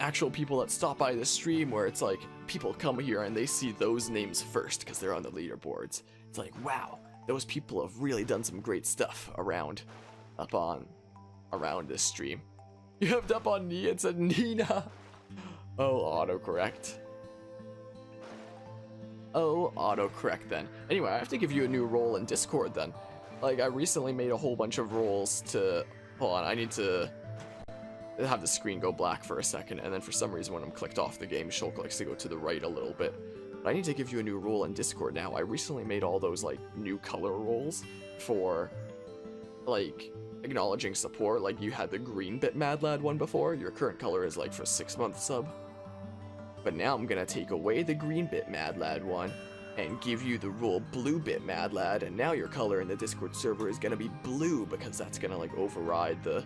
actual people that stop by the stream, where it's like people come here and they see those names first because they're on the leaderboards. It's like, wow, those people have really done some great stuff around this stream. You have up on me and said Nina. Oh, autocorrect. Oh, autocorrect then. Anyway, I have to give you a new role in Discord then. Like, I recently made a whole bunch of roles to... Hold on, I need to have the screen go black for a second, and then for some reason when I'm clicked off the game, Shulk likes to go to the right a little bit. But I need to give you a new role in Discord now. I recently made all those, like, new color roles for, like, acknowledging support. Like, you had the green bit mad lad one before. Your current color is, like, for 6-month sub. But now I'm gonna take away the green bit mad lad one and give you the role blue bit mad lad, and now your color in the Discord server is gonna be blue, because that's gonna, like, override the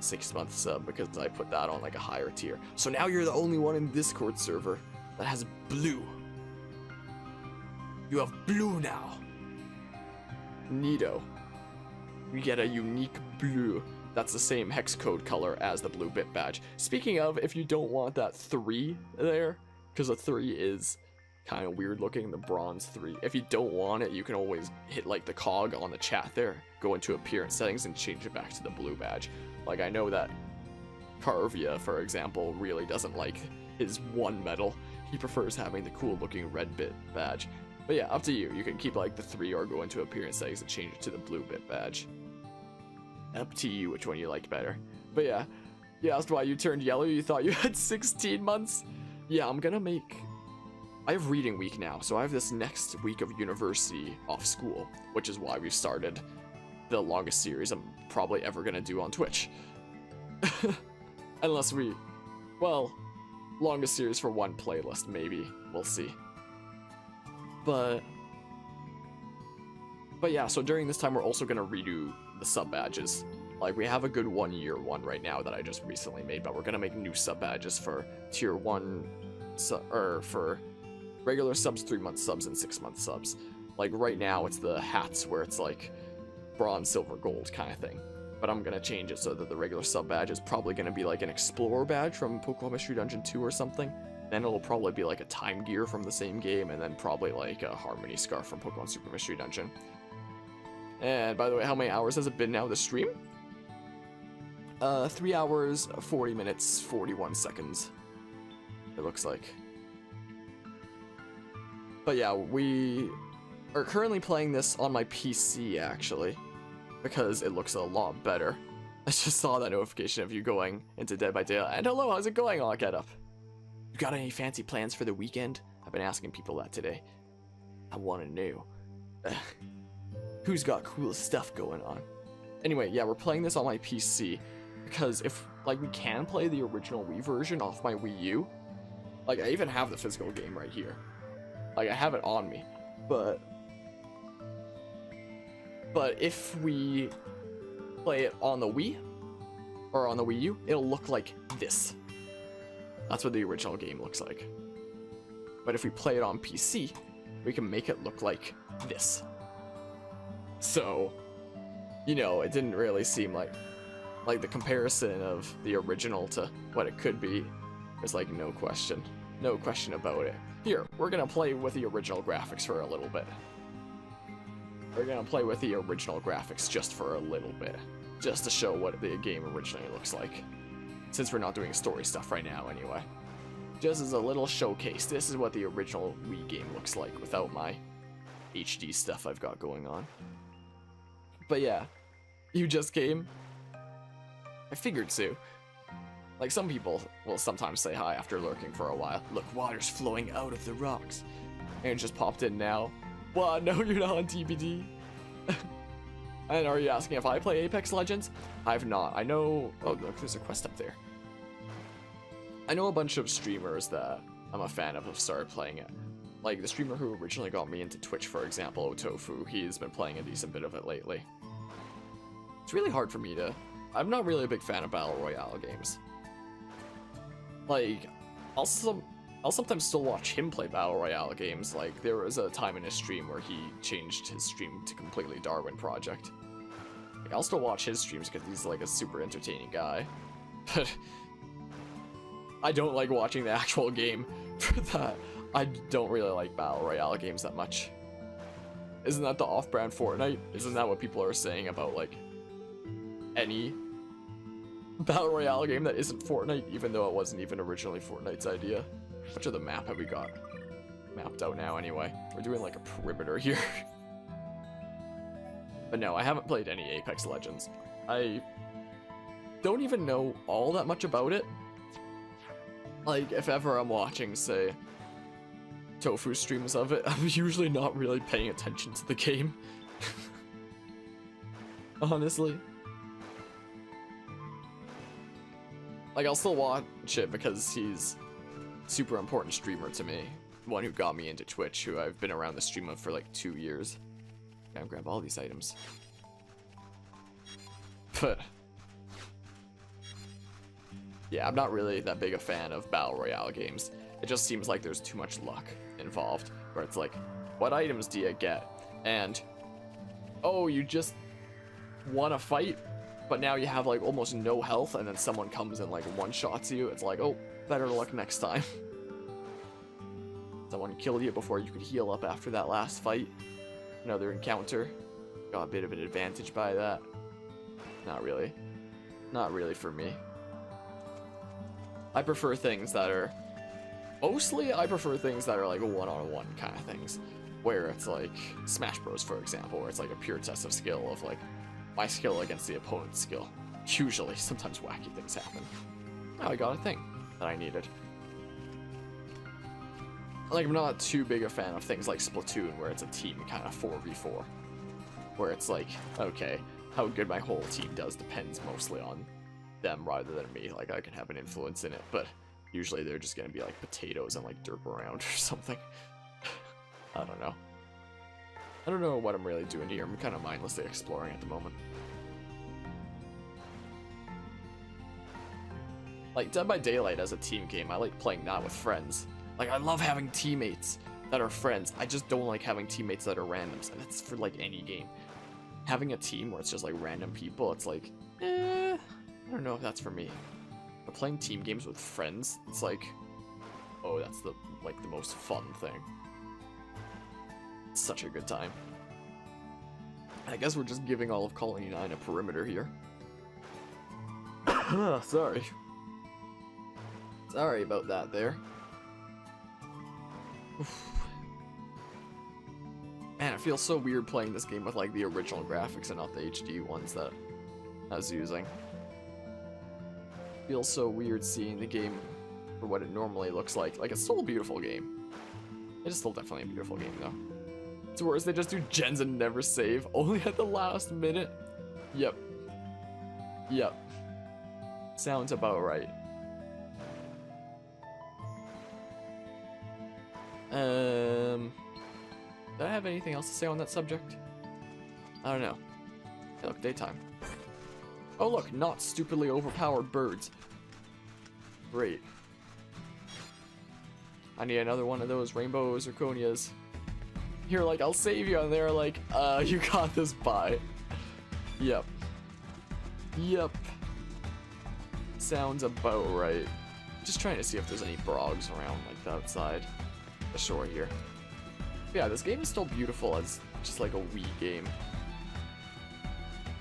6-month sub, because I put that on like a higher tier. So now you're the only one in the Discord server that has blue. You have blue now. Neato. You get a unique blue. That's the same hex code color as the blue bit badge. Speaking of, if you don't want that 3 there, because a 3 is kind of weird looking, the bronze 3. If you don't want it, you can always hit like the cog on the chat there, go into appearance settings and change it back to the blue badge. Like, I know that Carvia, for example, really doesn't like his 1 medal. He prefers having the cool looking red bit badge. But yeah, up to you. You can keep like the 3 or go into appearance settings and change it to the blue bit badge. Up to you which one you like better. But yeah, you asked why you turned yellow. You thought you had 16 months? Yeah, I'm gonna make... I have reading week now, so I have this next week of university off school, which is why we've started the longest series I'm probably ever gonna do on Twitch. Unless we... Well, longest series for one playlist, maybe. We'll see. But yeah, so during this time we're also gonna redo the sub badges. Like, we have a good 1-year one right now that I just recently made, but we're gonna make new sub badges for tier 1, for regular subs, 3-month subs, and 6-month subs. Like, right now it's the hats where it's like bronze, silver, gold kind of thing. But I'm gonna change it so that the regular sub badge is probably gonna be like an explorer badge from Pokemon Mystery Dungeon 2 or something. Then it'll probably be like a time gear from the same game, and then probably like a Harmony scarf from Pokemon Super Mystery Dungeon. And by the way, how many hours has it been now, the stream? 3 hours, 40 minutes, 41 seconds. It looks like. But yeah, we are currently playing this on my PC, actually, because it looks a lot better. I just saw that notification of you going into Dead by Daylight. And hello, how's it going, I'll get up. You got any fancy plans for the weekend? I've been asking people that today. I want to know. Who's got cool stuff going on? Anyway, yeah, we're playing this on my PC, because if, like, we can play the original Wii version off my Wii U, like, I even have the physical game right here. Like, I have it on me, but if we play it on the Wii, or on the Wii U, it'll look like this. That's what the original game looks like. But if we play it on PC, we can make it look like this. So, you know, it didn't really seem like the comparison of the original to what it could be is like no question about it. Here, we're gonna play with the original graphics for a little bit. We're gonna play with the original graphics just for a little bit, just to show what the game originally looks like. Since we're not doing story stuff right now anyway. Just as a little showcase, this is what the original Wii game looks like without my HD stuff I've got going on. But yeah, you just came? I figured so. Like, some people will sometimes say hi after lurking for a while. Look, water's flowing out of the rocks. And it just popped in now. What? No, you're not on TBD. And are you asking if I play Apex Legends? I've not. I know... Oh, look, there's a quest up there. I know a bunch of streamers that I'm a fan of have started playing it. Like, the streamer who originally got me into Twitch, for example, Otofu, he's been playing a decent bit of it lately. It's really hard for me to... I'm not really a big fan of Battle Royale games. Like, I'll sometimes still watch him play Battle Royale games. Like, there was a time in his stream where he changed his stream to completely Darwin Project. Like, I'll still watch his streams because he's, like, a super entertaining guy. But I don't like watching the actual game for that. I don't really like Battle Royale games that much. Isn't that the off-brand Fortnite? Isn't that what people are saying about, like, any Battle Royale game that isn't Fortnite, even though it wasn't even originally Fortnite's idea? How much of the map have we got mapped out now anyway? We're doing like a perimeter here. But no, I haven't played any Apex Legends. I don't even know all that much about it. Like, if ever I'm watching, say, Tofu streams of it, I'm usually not really paying attention to the game. Honestly. Like, I'll still watch it because he's a super important streamer to me. One who got me into Twitch, who I've been around the stream of for like 2 years. Gotta grab all these items. But yeah, I'm not really that big a fan of Battle Royale games. It just seems like there's too much luck involved, where it's like, what items do you get? And, oh, you just want to fight, but now you have like almost no health, and then someone comes and like one-shots you. It's like, oh, better luck next time. Someone killed you before you could heal up after that last fight. Another encounter. Got a bit of an advantage by that. Not really. Not really for me. I prefer things that are... Mostly, I prefer things that are like one-on-one kind of things. Where it's like Smash Bros, for example, where it's like a pure test of skill of like my skill against the opponent's skill. Usually, sometimes wacky things happen. Oh, I got a thing that I needed. Like, I'm not too big a fan of things like Splatoon, where it's a team kind of 4v4. Where it's like, okay, how good my whole team does depends mostly on them rather than me. Like, I can have an influence in it, but usually they're just gonna be like potatoes and like derp around or something. I don't know. I don't know what I'm really doing here. I'm kind of mindlessly exploring at the moment. Like, Dead by Daylight as a team game, I like playing that with friends. Like, I love having teammates that are friends. I just don't like having teammates that are randoms, and that's for like any game. having a team where it's just like random people, it's like, I don't know if that's for me. But playing team games with friends, it's like, oh, that's the most fun thing. It's such a good time. I guess we're just giving all of Colony 9 a perimeter here. Sorry. Sorry about that there. Oof. Man, it feels so weird playing this game with like the original graphics and not the HD ones that I was using. Feels so weird seeing the game for what it normally looks like. Like, it's still a beautiful game. It is still definitely a beautiful game though. It's worse, they just do gens and never save, only at the last minute. Yep. Yep. Sounds about right. Did I have anything else to say on that subject? I don't know. Hey, look, daytime. Oh look, not stupidly overpowered birds. Great. I need another one of those rainbow zirconias. You're like, I'll save you, and they're like, you got this, bye. Yep. Yep. Sounds about right. Just trying to see if there's any brogs around, like, outside the shore here. But yeah, this game is still beautiful as just like a Wii game.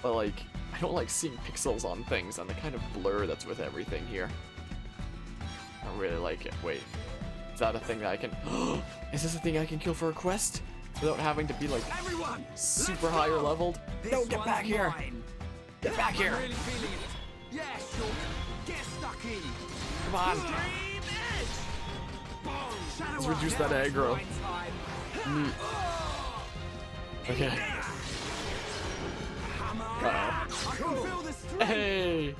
But like, I don't like seeing pixels on things and the kind of blur that's with everything here. I don't really like it. Wait, is that a thing that I can... Is this a thing I can kill for a quest? Without having to be like super higher leveled? No, get back here! Get back here! Really feeling it. Yeah, sure. Get stuck in. Come on! Let's reduce that aggro. Neat. Okay. Uh-oh. Hey!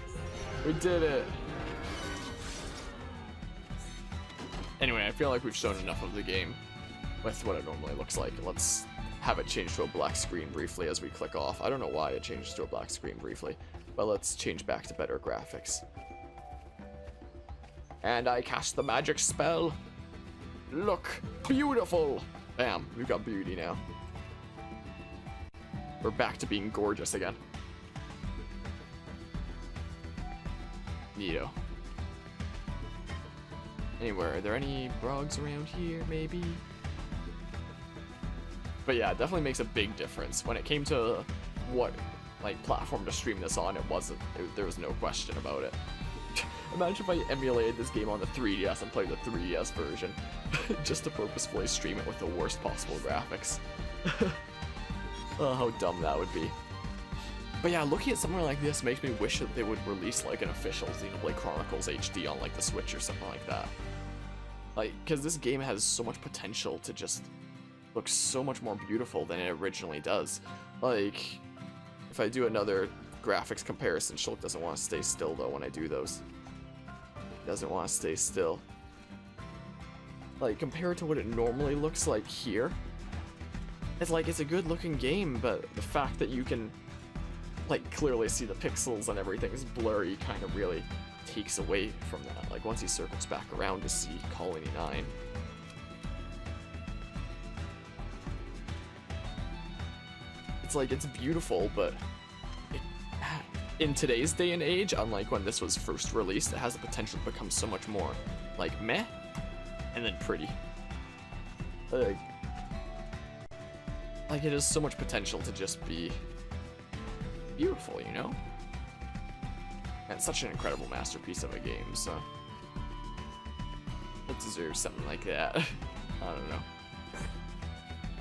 We did it! Anyway, I feel like we've shown enough of the game with what it normally looks like. Let's have it change to a black screen briefly as we click off. I don't know why it changes to a black screen briefly, but let's change back to better graphics. And I cast the magic spell. Look, beautiful! Bam, we've got beauty now. We're back to being gorgeous again. Neato. Anywhere, are there any brogs around here, maybe? But yeah, it definitely makes a big difference. When it came to what, like, platform to stream this on, there was no question about it. Imagine if I emulated this game on the 3DS and played the 3DS version, just to purposefully stream it with the worst possible graphics. Oh, how dumb that would be. But yeah, looking at somewhere like this makes me wish that they would release like an official Xenoblade Chronicles HD on like the Switch or something like that. Like, because this game has so much potential to just look so much more beautiful than it originally does. Like, if I do another graphics comparison, Shulk doesn't want to stay still though when I do those. He doesn't want to stay still. Like, compared to what it normally looks like here, it's like, it's a good looking game, but the fact that you can like clearly see the pixels and everything's blurry kind of really takes away from that. Like, once he circles back around to see Colony 9. It's like, it's beautiful, but in today's day and age, unlike when this was first released, it has the potential to become so much more like meh and then pretty. Like, it has so much potential to just be beautiful, you know? And it's such an incredible masterpiece of a game, so it deserves something like that. I don't know.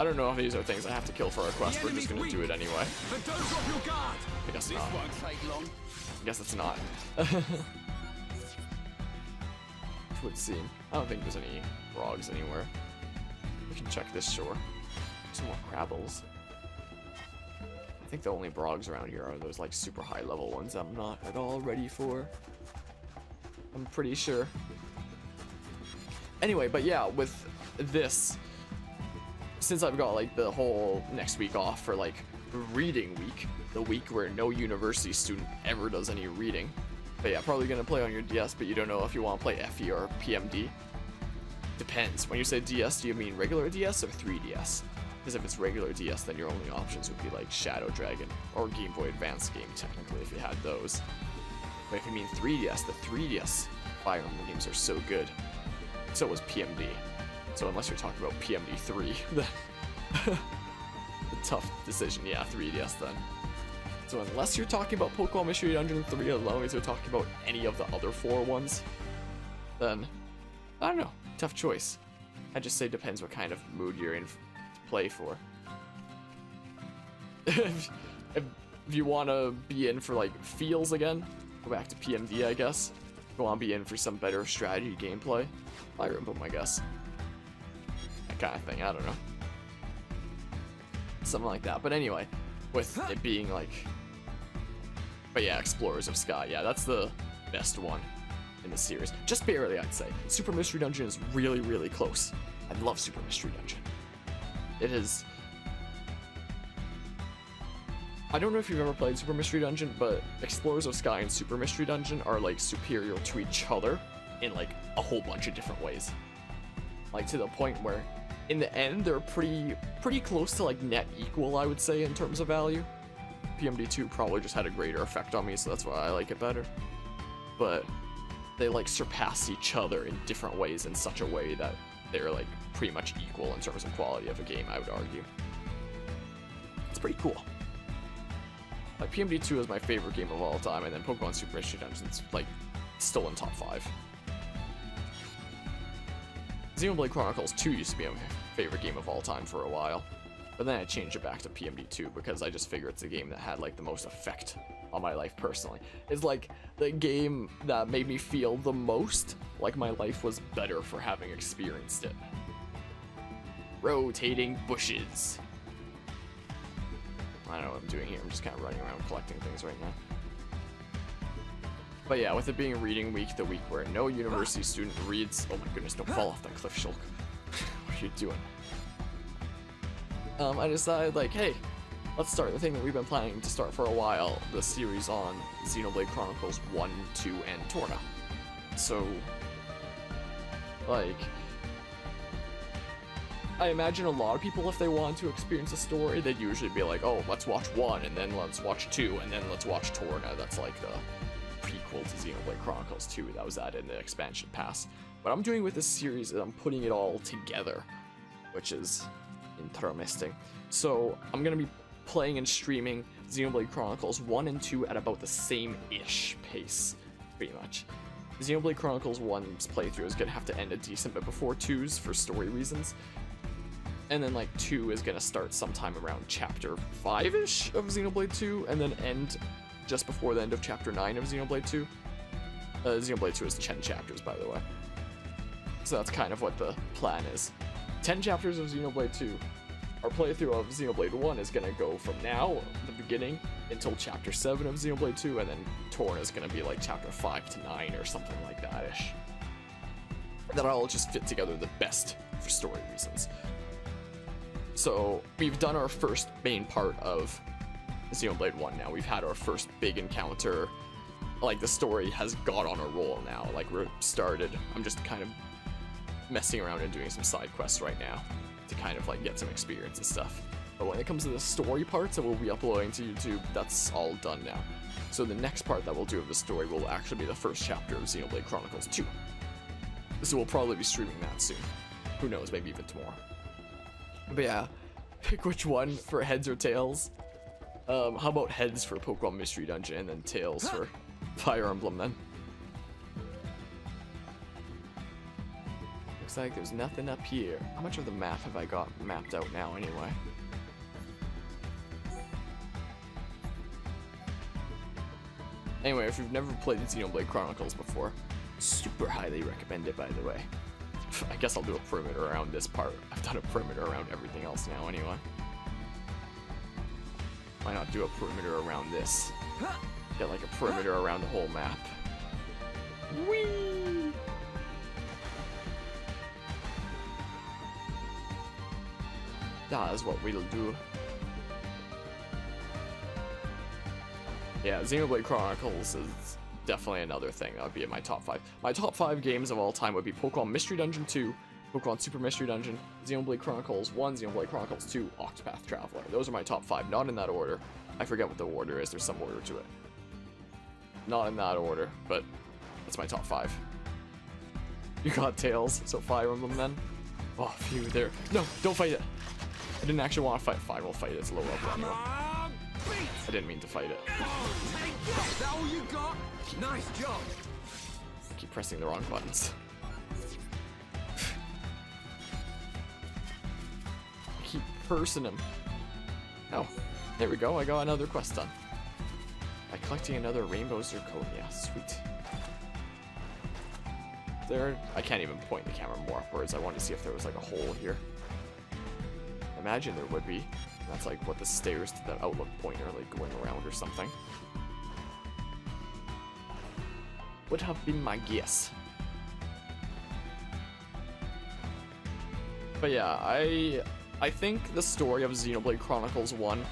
I don't know if these are things I have to kill for a quest. We're just gonna do it anyway. But don't drop your guard. I guess This not. won't take long. I guess it's not. It would seem. I don't think there's any frogs anywhere. We can check this shore. Some more crabbles. I think the only brogs around here are those like super high level ones I'm not at all ready for. I'm pretty sure. Anyway, but yeah, with this, since I've got like the whole next week off for like reading week, the week where no university student ever does any reading. But yeah, probably gonna play on your DS, but you don't know if you want to play FE or PMD. Depends. When you say DS, do you mean regular DS or 3DS? Because if it's regular DS, then your only options would be like Shadow Dragon or Game Boy Advance game, technically, if you had those. But if you mean 3DS, the 3DS Fire Emblem games are so good. So was PMD. So unless you're talking about PMD 3, then the tough decision, yeah, 3DS then. So unless you're talking about Pokemon Mystery Dungeon 3 as long as you're talking about any of the other 4 ones, then, I don't know, tough choice. I just say depends what kind of mood you're in to play for. if you want to be in for like feels again, go back to PMD, I guess. If you want to be in for some better strategy gameplay, Fire Emblem, I guess. That kind of thing, I don't know. Something like that. But anyway, with it being like... But yeah, Explorers of Sky, yeah, that's the best one in the series. Just barely, I'd say. Super Mystery Dungeon is really, really close. I love Super Mystery Dungeon. It is... I don't know if you've ever played Super Mystery Dungeon, but Explorers of Sky and Super Mystery Dungeon are like superior to each other in like a whole bunch of different ways. Like to the point where in the end they're pretty close to like net equal, I would say, in terms of value. PMD2 probably just had a greater effect on me, so that's why I like it better. But they like surpass each other in different ways in such a way that they're like pretty much equal in terms of quality of a game, I would argue. It's pretty cool. Like PMD2 is my favorite game of all time, and then Pokemon Super Mystery Dungeon's like still in top 5. Xenoblade Chronicles 2 used to be my favorite game of all time for a while, but then I changed it back to PMD2 because I just figured it's a game that had like the most effect on my life personally. It's like the game that made me feel the most like my life was better for having experienced it. Rotating bushes. I don't know what I'm doing here, I'm just kind of running around collecting things right now. But yeah, with it being reading week, the week where no university student reads... Oh my goodness, don't fall off that cliff, Shulk. What are you doing? I decided, like, hey, let's start the thing that we've been planning to start for a while, the series on Xenoblade Chronicles 1, 2, and Torna. So, like... I imagine a lot of people, if they want to experience a story, they'd usually be like, oh, let's watch 1, and then let's watch 2, and then let's watch Torna. That's like the prequel to Xenoblade Chronicles 2 that was added in the expansion pass. What I'm doing with this series is I'm putting it all together, which is interesting. So I'm going to be playing and streaming Xenoblade Chronicles 1 and 2 at about the same-ish pace, pretty much. Xenoblade Chronicles 1's playthrough is going to have to end a decent bit before 2's for story reasons. And then, like, 2 is gonna start sometime around chapter 5-ish of Xenoblade 2, and then end just before the end of chapter 9 of Xenoblade 2. Xenoblade 2 is 10 chapters, by the way. So that's kind of what the plan is. 10 chapters of Xenoblade 2. Our playthrough of Xenoblade 1 is gonna go from now, the beginning, until chapter 7 of Xenoblade 2, and then Torna is gonna be like chapter 5 to 9 or something like that-ish. That'll all just fit together the best for story reasons. So, we've done our first main part of Xenoblade 1 now. We've had our first big encounter. Like, the story has got on a roll now. Like, we're started. I'm just kind of messing around and doing some side quests right now to kind of, like, get some experience and stuff. But when it comes to the story parts that we'll be uploading to YouTube, that's all done now. So the next part that we'll do of the story will actually be the first chapter of Xenoblade Chronicles 2. So we'll probably be streaming that soon. Who knows, maybe even tomorrow. But yeah, pick which one for heads or tails. How about heads for Pokemon Mystery Dungeon and then tails for Fire Emblem then? Looks like there's nothing up here. How much of the map have I got mapped out now anyway? Anyway, if you've never played Xenoblade Chronicles before, super highly recommend it, by the way. I guess I'll do a perimeter around this part. I've done a perimeter around everything else now anyway. Why not do a perimeter around this? Get like a perimeter around the whole map. Whee! That is what we'll do. Yeah, Xenoblade Chronicles is definitely another thing that would be in my top 5. My top 5 games of all time would be Pokemon Mystery Dungeon 2, Pokemon Super Mystery Dungeon, Xenoblade Chronicles 1, Xenoblade Chronicles 2, Octopath Traveler. Those are my top 5, not in that order. I forget what the order is, there's some order to it. Not in that order, but that's my top 5. You got Tails, so Fire Emblem then. Oh, phew, there. No, don't fight it. I didn't actually want to fight. Fine, we'll fight it. It's low level anyway. I didn't mean to fight it. Is that all you got? Nice job. I keep pressing the wrong buttons. I keep cursing him. Oh, there we go. I got another quest done. By collecting another Rainbow Zirconia. Sweet. There, I can't even point the camera more upwards. I wanted to see if there was like a hole here. Imagine there would be. That's like what the stairs to the outlook point are like going around or something. Would have been my guess. But yeah, I think the story of Xenoblade Chronicles 1,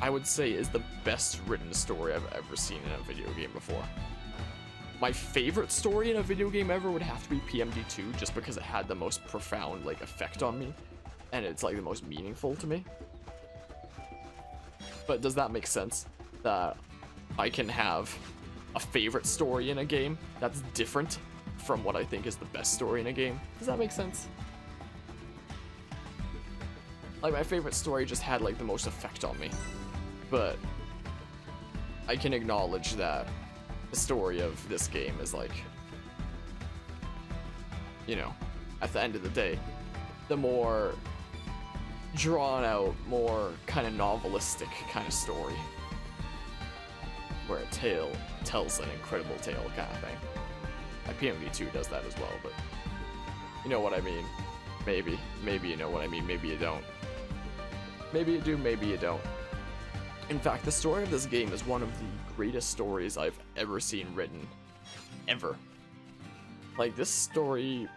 I would say, is the best written story I've ever seen in a video game before. My favorite story in a video game ever would have to be PMD2, just because it had the most profound like effect on me, and it's like the most meaningful to me. But does that make sense? That I can have a favorite story in a game that's different from what I think is the best story in a game? Does that make sense? Like, my favorite story just had like the most effect on me, but I can acknowledge that the story of this game is like, you know, at the end of the day, the more drawn out, more kind of novelistic kind of story, where a tale tells an incredible tale kind of thing. Like PMV2 does that as well, but you know what I mean. Maybe you know what I mean, maybe you don't. Maybe you do, maybe you don't. In fact, the story of this game is one of the greatest stories I've ever seen written. Ever. Like, this story...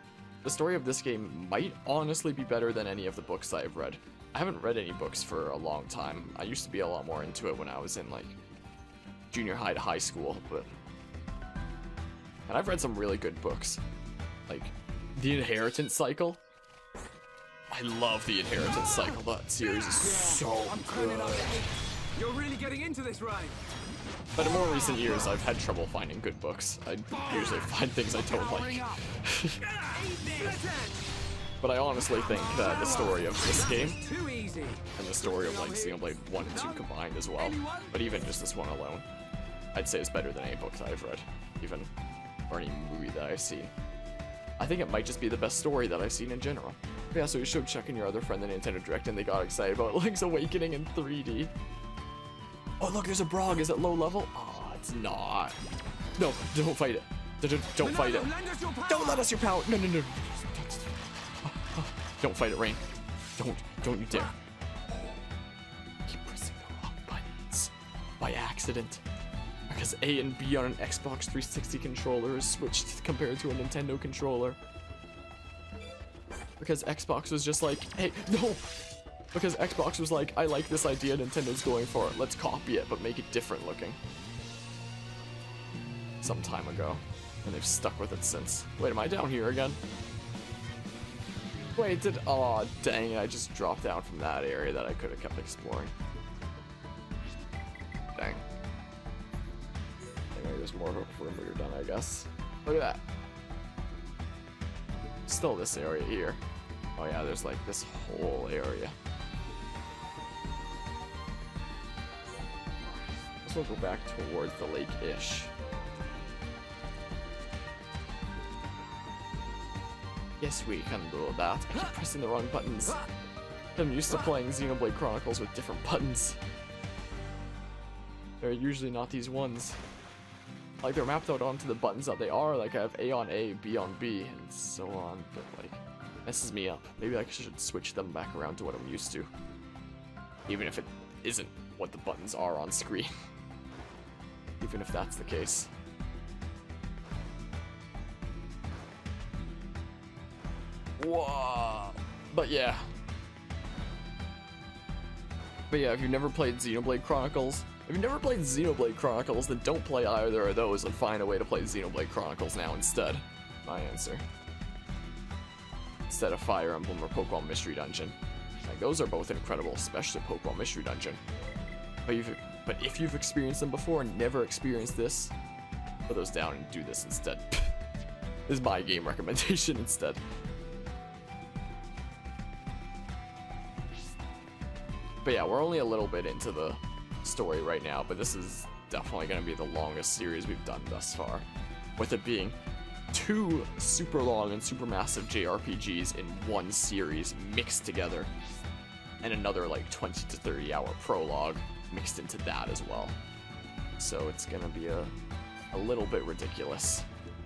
The story of this game might honestly be better than any of the books I've read. I haven't read any books for a long time. I used to be a lot more into it when I was in, like, junior high to high school, but... And I've read some really good books. Like, The Inheritance Cycle. I love The Inheritance Cycle. That series is so good. You're really getting into this, right? But in more recent years, I've had trouble finding good books. I usually find things I don't like. But I honestly think that the story of this game, and the story of like Xenoblade 1 and 2 combined as well, but even just this one alone, I'd say is better than any book that I've read, even, or any movie that I've seen. I think it might just be the best story that I've seen in general. Yeah, so you showed Chuck and your other friend the Nintendo Direct and they got excited about Link's Awakening in 3D. Oh look, there's a Brog. Is it low level? Oh, it's not. No, don't fight it. Don't fight it. Don't let us your power. No. Don't fight it, Rain. Don't you dare. Keep pressing the wrong buttons by accident. Because A and B on an Xbox 360 controller is switched compared to a Nintendo controller. Because Xbox was just like, hey, no! Because Xbox was like, I like this idea Nintendo's going for it, let's copy it, but make it different looking. Some time ago, and they've stuck with it since. Wait, am I down here again? Wait, aw, dang it, I just dropped down from that area that I could have kept exploring. Dang. Anyway, there's more hope when we're done, I guess. Look at that. Still this area here. Oh yeah, there's like this whole area. We'll go back towards the lake-ish. Yes, we can do that. I keep pressing the wrong buttons. I'm used to playing Xenoblade Chronicles with different buttons. They're usually not these ones. Like, they're mapped out onto the buttons that they are. Like, I have A on A, B on B, and so on. But, like, messes me up. Maybe I should switch them back around to what I'm used to. Even if it isn't what the buttons are on screen. Even if that's the case. Whoa. But yeah, if you've never played Xenoblade Chronicles, then don't play either of those and find a way to play Xenoblade Chronicles now instead. My answer. instead of Fire Emblem or Pokemon Mystery Dungeon. Like, those are both incredible, especially Pokemon Mystery Dungeon. But if you've experienced them before and never experienced this, put those down and do this instead. This is my game recommendation instead. But yeah, we're only a little bit into the story right now, but this is definitely going to be the longest series we've done thus far. With it being 2 super long and super massive JRPGs in one series mixed together, and another like 20 to 30 hour prologue mixed into that as well. So it's gonna be a little bit ridiculous,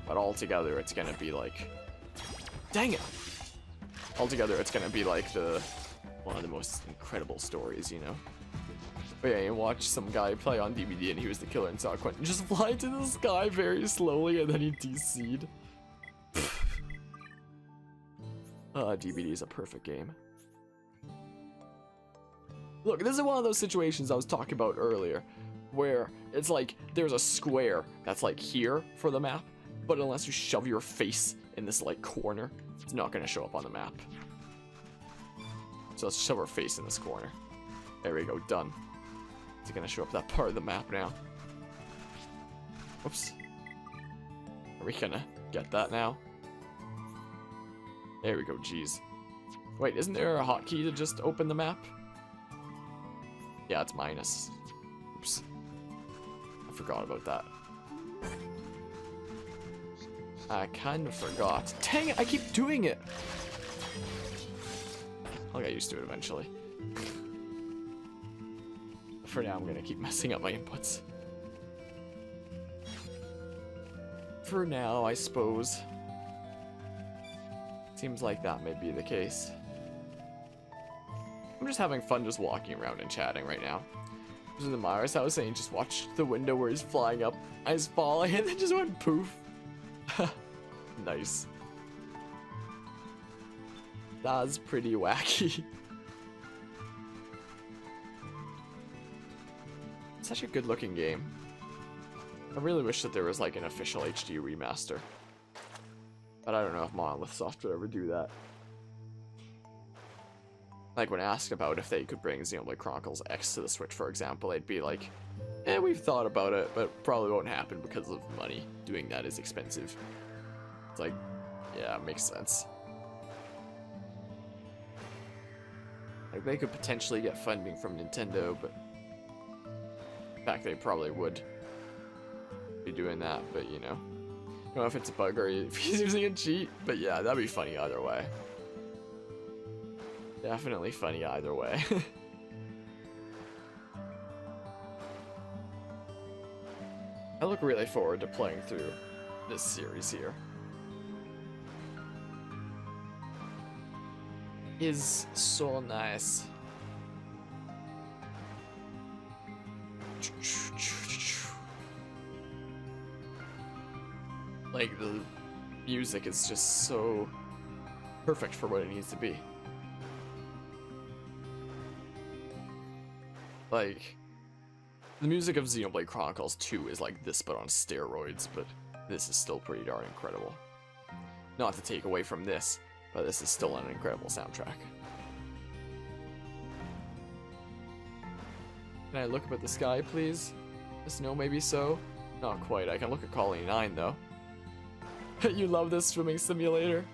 but altogether it's gonna be like, dang it! Altogether it's gonna be like one of the most incredible stories, you know? But yeah, you watch some guy play on DVD and he was the killer and saw Quentin just fly to the sky very slowly and then he DC'd. DVD is a perfect game. Look, this is one of those situations I was talking about earlier, where it's like there's a square that's like here for the map, but unless you shove your face in this like corner, it's not gonna show up on the map. So let's shove our face in this corner. There we go, done. It's gonna show up that part of the map now. Oops. Are we gonna get that now? There we go, jeez. Wait, isn't there a hotkey to just open the map? Yeah, it's minus. Oops. I forgot about that. I kind of forgot. Dang it, I keep doing it! I'll get used to it eventually. For now, I'm gonna keep messing up my inputs. For now, I suppose. Seems like that may be the case. I'm just having fun just walking around and chatting right now. I was in the Myers house and he just watched the window where he's flying up. I was falling and then just went poof. Nice. That's pretty wacky. Such a good looking game. I really wish that there was like an official HD remaster. But I don't know if Monolith Soft would ever do that. Like when asked about if they could bring Xenoblade Chronicles X to the Switch, for example, they'd be like, we've thought about it, but probably won't happen because of money. Doing that is expensive. It's like, yeah, it makes sense. Like they could potentially get funding from Nintendo, but in fact they probably would be doing that, but you know. I don't know if it's a bug or if he's using a cheat, but yeah, that'd be funny either way. Definitely funny either way. I look really forward to playing through this series here. Is so nice. Like the music is just so perfect for what it needs to be. Like, the music of Xenoblade Chronicles 2 is like this but on steroids, but this is still pretty darn incredible. Not to take away from this, but this is still an incredible soundtrack. Can I look up at the sky, please? The snow maybe so? Not quite. I can look at Colony 9, though. You love this swimming simulator?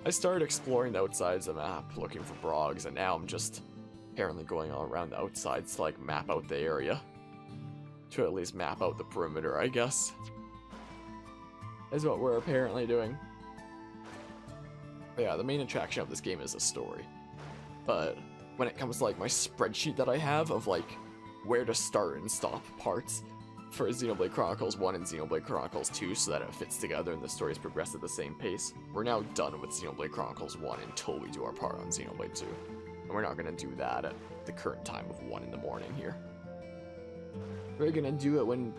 I started exploring the outsides of the map, looking for brogs, and now I'm just apparently going all around the outsides to like map out the area. To at least map out the perimeter, I guess. Is what we're apparently doing. But yeah, the main attraction of this game is the story. But when it comes to like my spreadsheet that I have of like where to start and stop parts for Xenoblade Chronicles 1 and Xenoblade Chronicles 2 so that it fits together and the stories progress at the same pace, we're now done with Xenoblade Chronicles 1 until we do our part on Xenoblade 2. And we're not going to do that at the current time of 1 in the morning here. We're going to do it when,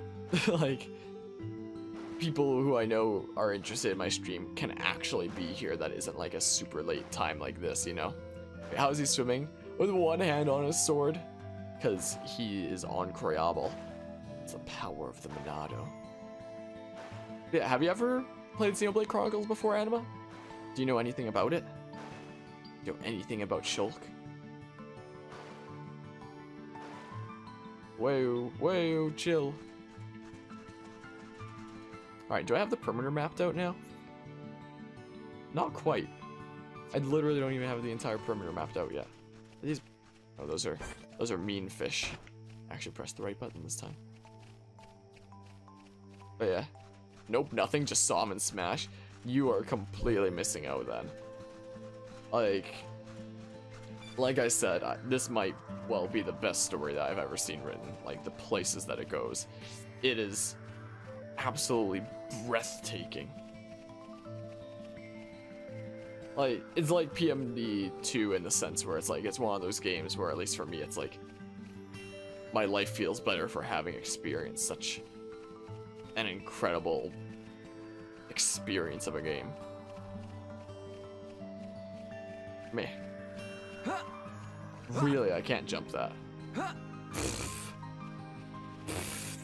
like, people who I know are interested in my stream can actually be here that isn't, like, a super late time like this, you know? Wait, how is he swimming? With one hand on his sword? Because he is on Koreabel. It's the power of the Monado. Yeah, have you ever played Xenoblade Chronicles before, Anima? Do you know anything about it? Know anything about Shulk? Whoa, chill. Alright, do I have the perimeter mapped out now? Not quite. I literally don't even have the entire perimeter mapped out yet. Are these... Oh, those are mean fish. Actually pressed the right button this time. But yeah. Nope, nothing, just saw him and smash. You are completely missing out then. Like I said, this might well be the best story that I've ever seen written. Like, the places that it goes. It is absolutely breathtaking. Like, it's like PMD 2 in the sense where it's like, it's one of those games where, at least for me, it's like, my life feels better for having experienced such an incredible experience of a game. Meh. Really, I can't jump that.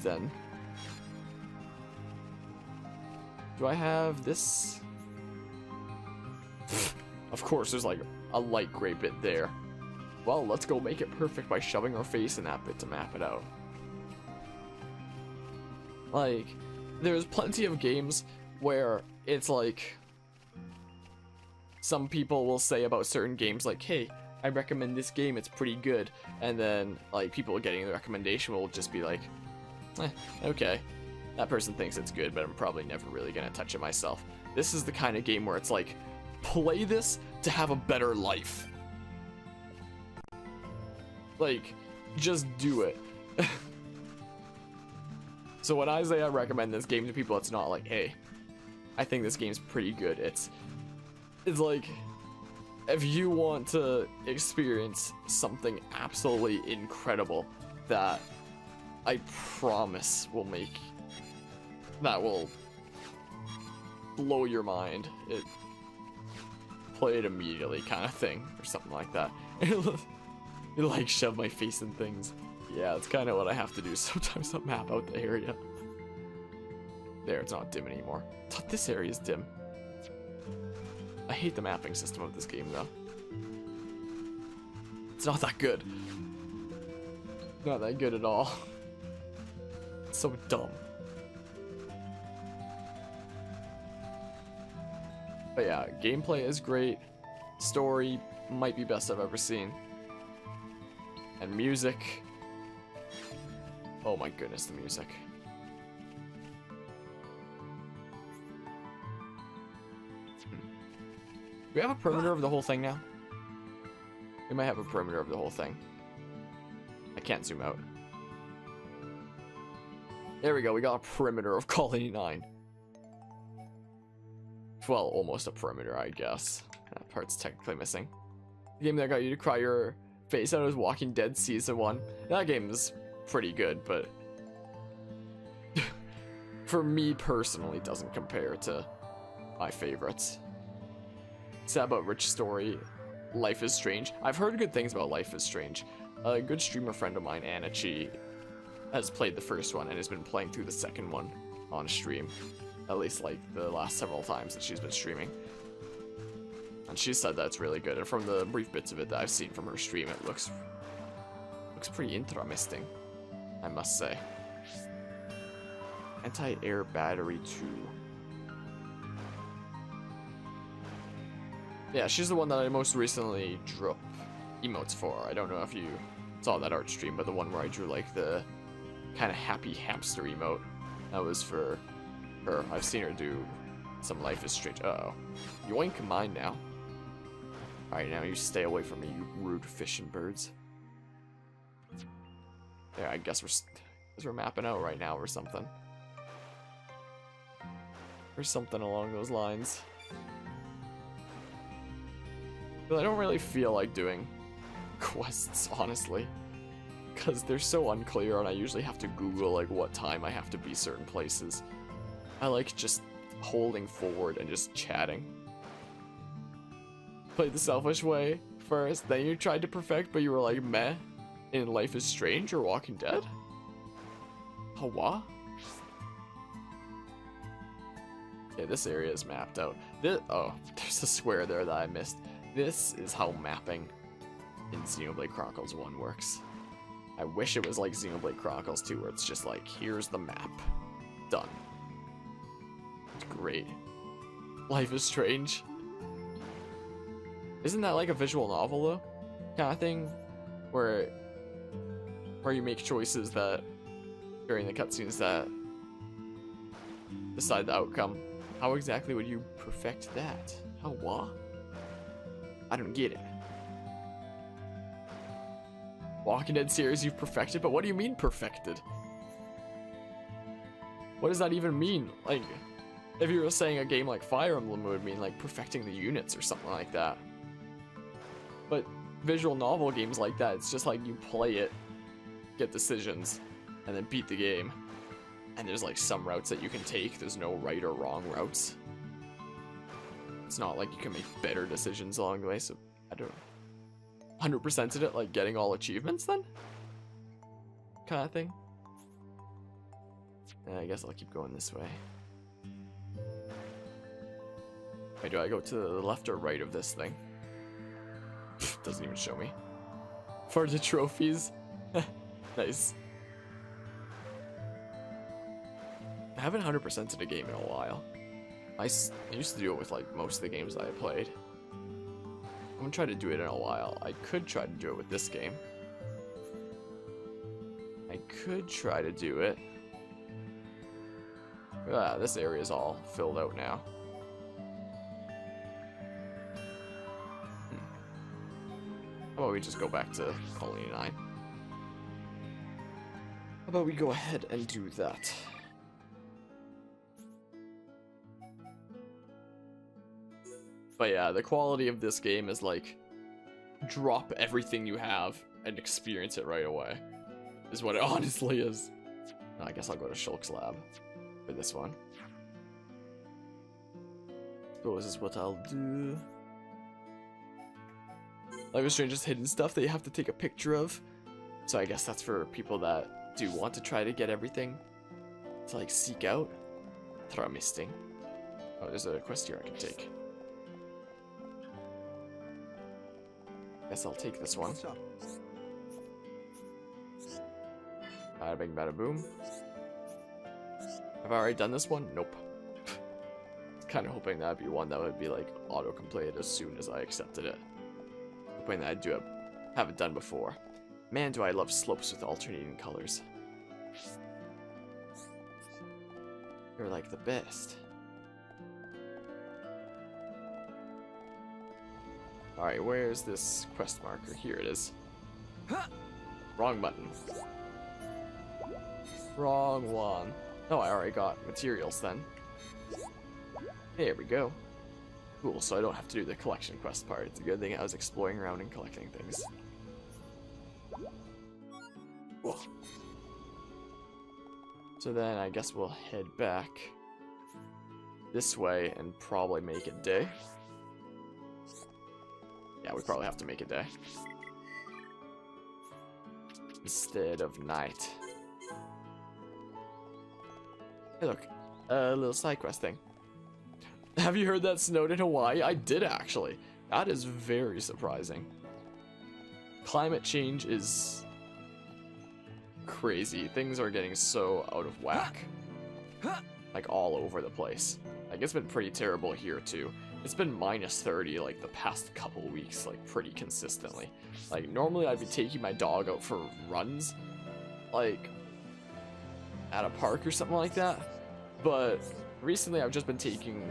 Then. Do I have this? Of course, there's like a light gray bit there. Well, let's go make it perfect by shoving our face in that bit to map it out. Like, there's plenty of games where it's like, some people will say about certain games like, hey, I recommend this game, it's pretty good. And then, like, people getting the recommendation will just be like, okay. That person thinks it's good, but I'm probably never really gonna touch it myself. This is the kind of game where it's like, play this to have a better life. Like, just do it. So when I say I recommend this game to people, it's not like, hey, I think this game's pretty good. It's like, if you want to experience something absolutely incredible that I promise will blow your mind, play it immediately kind of thing, or something like that. It like shove my face in things. Yeah, that's kind of what I have to do sometimes. I map out the area. There, it's not dim anymore. I thought this area is dim. I hate the mapping system of this game, though. It's not that good. Not that good at all. It's so dumb. But yeah, gameplay is great. Story might be best I've ever seen. And music. Oh my goodness, the music. Do we have a perimeter of the whole thing now? We might have a perimeter of the whole thing. I can't zoom out. There we go, we got a perimeter of Colony 9. Well, almost a perimeter, I guess. That part's technically missing. The game that got you to cry your face out was Walking Dead Season 1. That game is pretty good, but for me personally, it doesn't compare to my favorites. Sad about Rich Story, Life is Strange. I've heard good things about Life is Strange. A good streamer friend of mine, Anichi, has played the first one and has been playing through the second one on stream. At least like the last several times that she's been streaming. And she said that's really good, and from the brief bits of it that I've seen from her stream, it looks pretty interesting, I must say. Anti-air battery 2. Yeah, she's the one that I most recently drew emotes for. I don't know if you saw that art stream, but the one where I drew like the kind of happy hamster emote, that was for her. I've seen her do some Life is Strange. Uh-oh. Yoink, mine now. Alright, now you stay away from me, you rude fish and birds. There, I guess we're mapping out right now or something. Or something along those lines. But I don't really feel like doing quests, honestly. Because they're so unclear, and I usually have to Google like what time I have to be certain places. I like just holding forward and just chatting. Played the selfish way first, then you tried to perfect, but you were like meh in Life is Strange or Walking Dead? What? Okay, this area is mapped out. Oh, there's a square there that I missed. This is how mapping in Xenoblade Chronicles 1 works. I wish it was like Xenoblade Chronicles 2, where it's just like, here's the map. Done. It's great. Life is Strange. Isn't that like a visual novel, though? Kind of thing? Where you make choices that, during the cutscenes, that decide the outcome. How exactly would you perfect that? How what? I don't get it. Walking Dead series you've perfected, but what do you mean perfected? What does that even mean? Like, if you were saying a game like Fire Emblem would mean like perfecting the units or something like that. But visual novel games like that, it's just like you play it, get decisions, and then beat the game. And there's like some routes that you can take, there's no right or wrong routes. It's not like you can make better decisions along the way, so I don't know. 100%ed it, like getting all achievements then? Kind of thing. I guess I'll keep going this way. Wait, do I go to the left or right of this thing? Doesn't even show me. For the trophies. Nice. I haven't 100%ed a game in a while. I used to do it with like most of the games that I played. I'm gonna try to do it in a while. I could try to do it with this game. I could try to do it. Ah, this area is all filled out now. How about we just go back to Colony 9? How about we go ahead and do that? But yeah, the quality of this game is like, drop everything you have and experience it right away. Is what it honestly is. I guess I'll go to Shulk's lab for this one. Suppose is what I'll do. Life is Strange is hidden stuff that you have to take a picture of. So I guess that's for people that do want to try to get everything to like seek out. Throw a misting. Oh, there's a quest here I can take. Guess I'll take this one. Bada bing, bada boom. Have I already done this one? Nope. Kind of hoping that'd be one that would be like auto-completed as soon as I accepted it. Hoping that I'd have it done before. Man, do I love slopes with alternating colors. They're like the best. Alright, where's this quest marker? Here it is. Wrong button. Wrong one. Oh, I already got materials then. There we go. Cool, so I don't have to do the collection quest part. It's a good thing I was exploring around and collecting things. Cool. So then I guess we'll head back this way and probably make it day. Yeah, we probably have to make it day. Instead of night. Hey look, a little side quest thing. Have you heard that it snowed in Hawaii? I did actually. That is very surprising. Climate change is crazy. Things are getting so out of whack. Like all over the place. Like it's been pretty terrible here too. It's been minus 30 like the past couple weeks, like pretty consistently. Like normally I'd be taking my dog out for runs, like at a park or something like that. But recently I've just been taking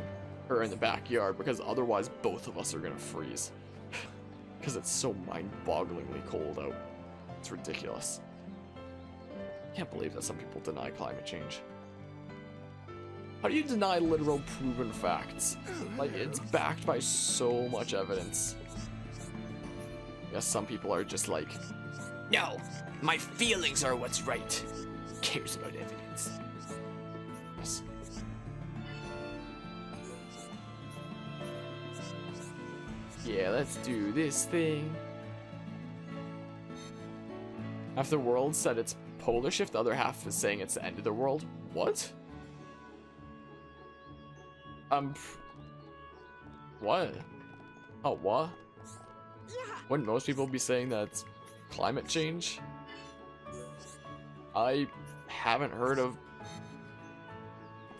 her in the backyard because otherwise both of us are gonna freeze. Because it's so mind-bogglingly cold out. It's ridiculous. Can't believe that some people deny climate change. How do you deny literal proven facts? Like, it's backed by so much evidence. I guess some people are just like, no, my feelings are what's right. Who cares about evidence? Yes. Yeah, let's do this thing. Half the world said it's polar shift, the other half is saying it's the end of the world. What? What? Oh, what? Wouldn't most people be saying that it's climate change? I haven't heard of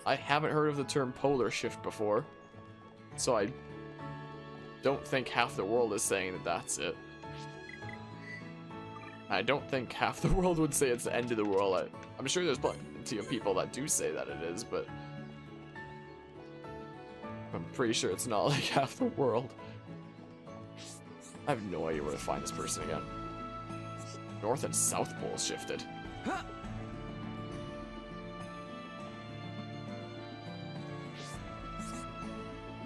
the term polar shift before, so I don't think half the world is saying that that's it. I don't think half the world would say it's the end of the world. I'm sure there's plenty of people that do say that it is, but I'm pretty sure it's not like half the world. I have no idea where to find this person again. North and South poles shifted.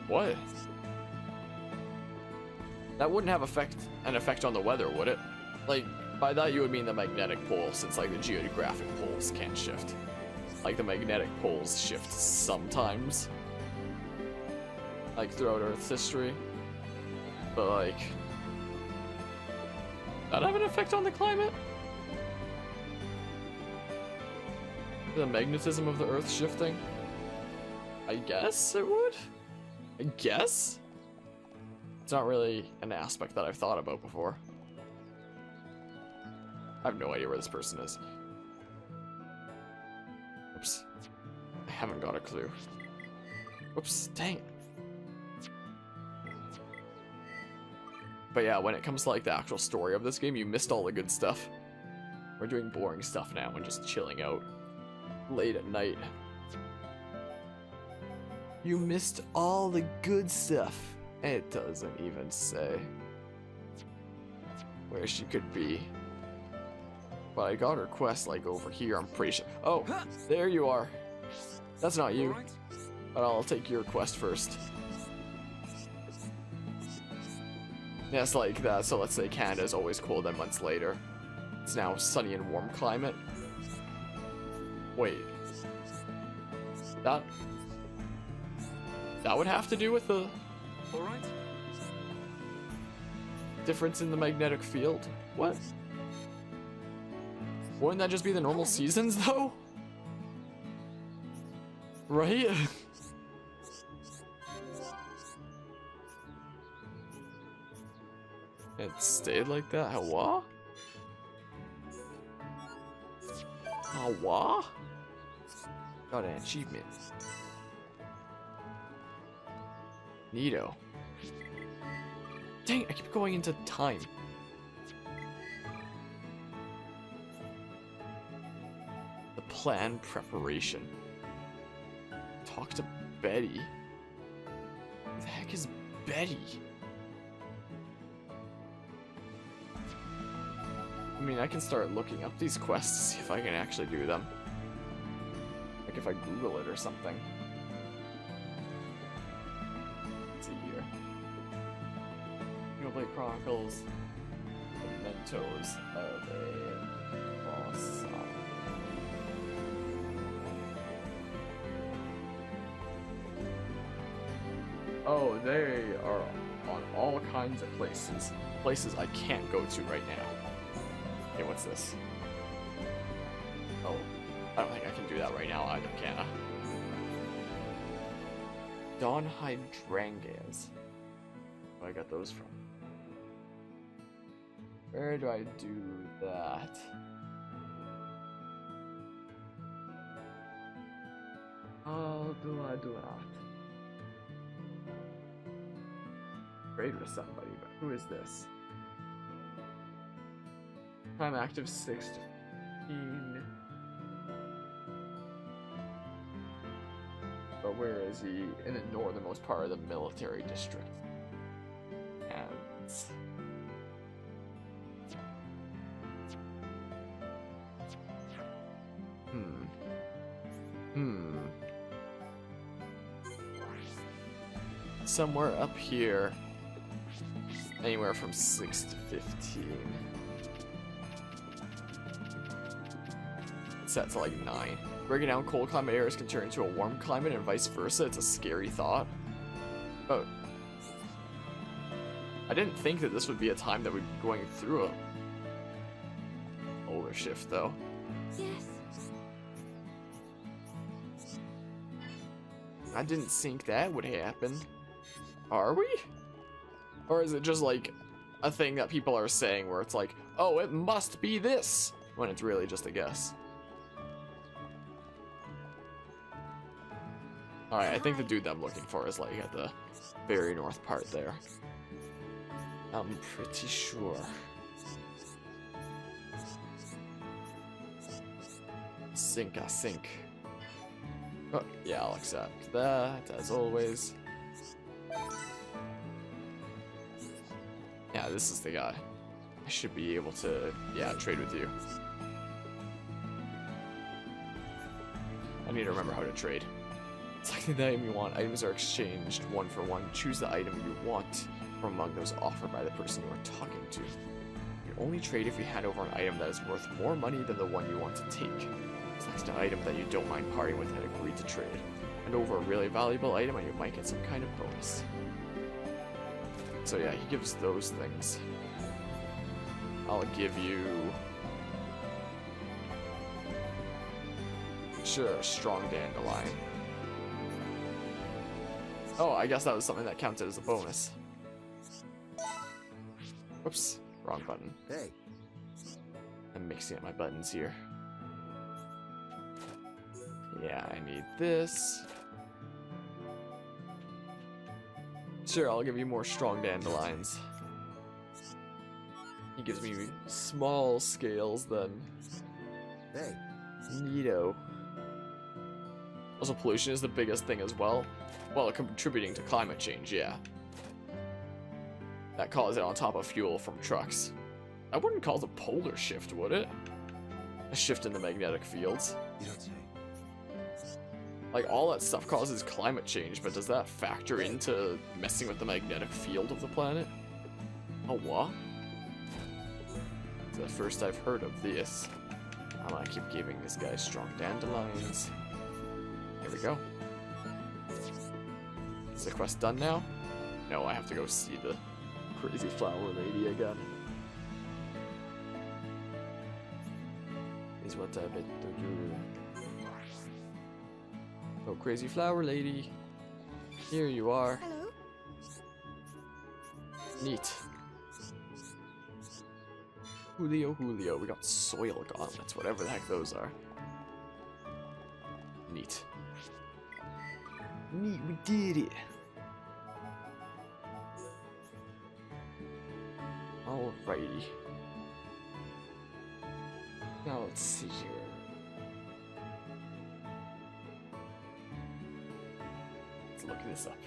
What? That wouldn't have an effect on the weather, would it? Like, by that you would mean the magnetic pole, since like the geographic poles can't shift. Like the magnetic poles shift sometimes, like throughout Earth's history. But like, does that have an effect on the climate? The magnetism of the Earth shifting? I guess it would? I guess? It's not really an aspect that I've thought about before. I have no idea where this person is. Oops. I haven't got a clue. Whoops, dang. But yeah, when it comes to like the actual story of this game, you missed all the good stuff. We're doing boring stuff now and just chilling out late at night. You missed all the good stuff. It doesn't even say where she could be. But I got her quest like over here, I'm pretty sure. Oh, there you are. That's not you. But I'll take your quest first. Yes, like that. So let's say Canada's always cold, then months later it's now sunny and warm climate. Wait. That would have to do with the difference in the magnetic field? What? Wouldn't that just be the normal seasons, though? Right? It stayed like that? What? What? Got an achievement. Neato. Dang, I keep going into time. The plan preparation. Talk to Betty. Who the heck is Betty? I mean, I can start looking up these quests to see if I can actually do them. Like if I Google it or something. Let's see here. Xenoblade Chronicles. Mementos of a Lost Song. Oh, they are on all kinds of places. Places I can't go to right now. Okay, what's this? Oh, I don't think I can do that right now either, can I? Dawn Hydrangas. Where I got those from? Where do I do that? How do I do that? Trade with somebody, but who is this? Time active 6 to 15. But where is he? In the northernmost part of the military district. And somewhere up here. Anywhere from 6 to 15. It's set to like 9. Breaking down cold climate areas can turn into a warm climate and vice versa. It's a scary thought. Oh. I didn't think that this would be a time that we'd be going through a polar shift though. Yes. I didn't think that would happen. Are we? Or is it just like a thing that people are saying where it's like, oh, it must be this, when it's really just a guess. Alright, I think the dude that I'm looking for is like at the very north part there. I'm pretty sure. Sink, I sink. Oh, yeah, I'll accept that, as always. Yeah, this is the guy. I should be able to, yeah, trade with you. I need to remember how to trade. Select the item you want. Items are exchanged one for one. Choose the item you want from among those offered by the person you are talking to. You only trade if you hand over an item that is worth more money than the one you want to take. Select an item that you don't mind parting with and agree to trade. Hand over a really valuable item and you might get some kind of bonus. So yeah, he gives those things. I'll give you... Sure, strong dandelion. Oh, I guess that was something that counted as a bonus. Whoops, wrong button. Hey. I'm mixing up my buttons here. Yeah, I need this. Sure, I'll give you more strong dandelions. He gives me small scales then. Hey. Neato. Also, pollution is the biggest thing as well. Well, contributing to climate change, yeah. That causes it on top of fuel from trucks. I wouldn't call it a polar shift, would it? A shift in the magnetic fields. You don't say. Like, all that stuff causes climate change, but does that factor into messing with the magnetic field of the planet? Oh, what? It's the first I've heard of this. I'm gonna keep giving this guy strong dandelions. Here we go. Is the quest done now? No, I have to go see the crazy flower lady again. Is what I bet to do. Oh, crazy flower lady. Here you are. Hello? Neat. Julio, Julio. We got soil gauntlets, whatever the heck those are. Neat. Neat, we did it. Alrighty. Now let's see here. Let's look this up.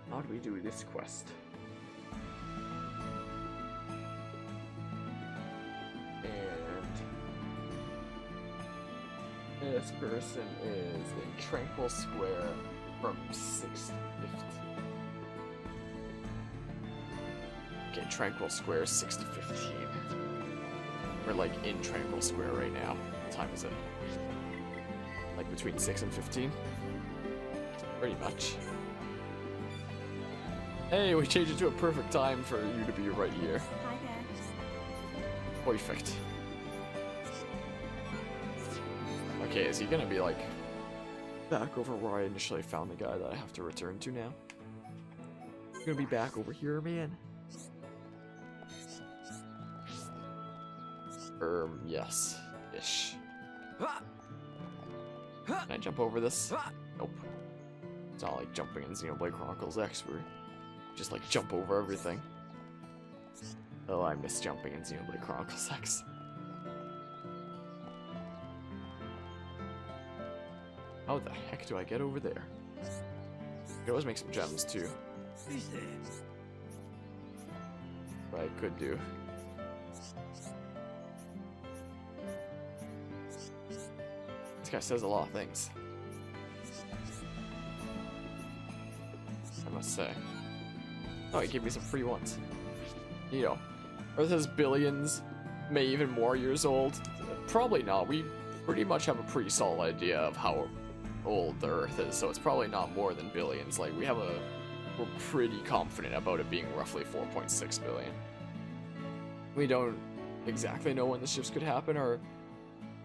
How do we do this quest? And this person is in Tranquil Square from 6 to 15. Okay, Tranquil Square 6 to 15. We're like in Tranquil Square right now. What time is it? Like between 6 and 15? Pretty much. Hey, we changed it to a perfect time for you to be right here. Hi there. Perfect. Okay, is he gonna be like back over where I initially found the guy that I have to return to now? He's gonna be back over here, man. Yes. Ish. Can I jump over this? Nope. It's not like jumping in Xenoblade Chronicles X where you just like jump over everything. Oh, I miss jumping in Xenoblade Chronicles X. How the heck do I get over there? I could always make some gems too. Who's there? What I could do. This guy says a lot of things, I must say. Oh, he gave me some free ones. You know, Earth is billions, maybe even more years old. Probably not. We pretty much have a pretty solid idea of how old the Earth is, so it's probably not more than billions. Like, we're pretty confident about it being roughly 4.6 billion. We don't exactly know when the shifts could happen, or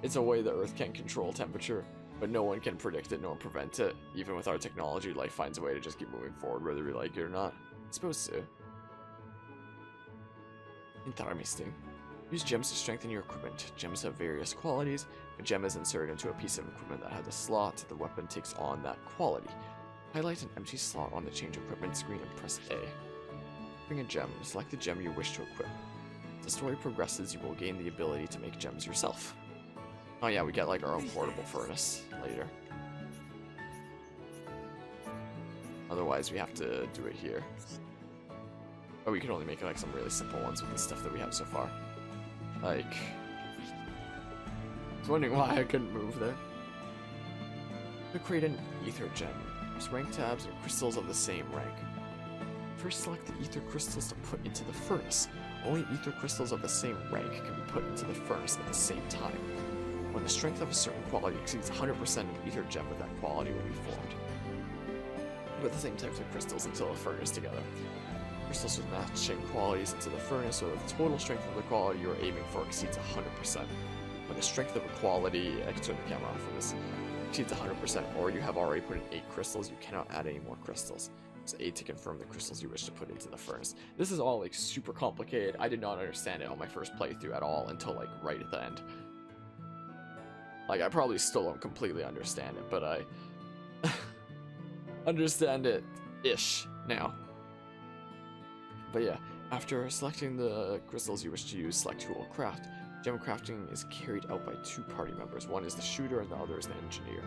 it's a way the Earth can control temperature. but no one can predict it, no one prevent it. Even with our technology, life finds a way to just keep moving forward, whether we like it or not. It's supposed to. Intermisting. Use gems to strengthen your equipment. Gems have various qualities. A gem is inserted into a piece of equipment that has a slot. The weapon takes on that quality. Highlight an empty slot on the change equipment screen and press A. Bring a gem. Select the gem you wish to equip. As the story progresses, you will gain the ability to make gems yourself. Oh yeah, we get like our own portable furnace later. Otherwise, we have to do it here. But we can only make like some really simple ones with the stuff that we have so far. Like, I was wondering why I couldn't move there. To create an ether gem, use rank tabs and crystals of the same rank. First, select the ether crystals to put into the furnace. Only ether crystals of the same rank can be put into the furnace at the same time. When the strength of a certain quality exceeds 100%, an ether gem with that quality will be formed. Put the same types of crystals into the furnace together. Crystals with matching qualities into the furnace, so that the total strength of the quality you are aiming for exceeds 100%. When the strength of a quality, I can turn the camera on for this, exceeds 100%, or you have already put in 8 crystals, you cannot add any more crystals. It's 8 to confirm the crystals you wish to put into the furnace. This is all like super complicated. I did not understand it on my first playthrough at all until like right at the end. Like, I probably still don't completely understand it, but I understand it-ish now. But yeah, after selecting the crystals you wish to use, select who will craft. Gem crafting is carried out by 2 party members. One is the shooter and the other is the engineer.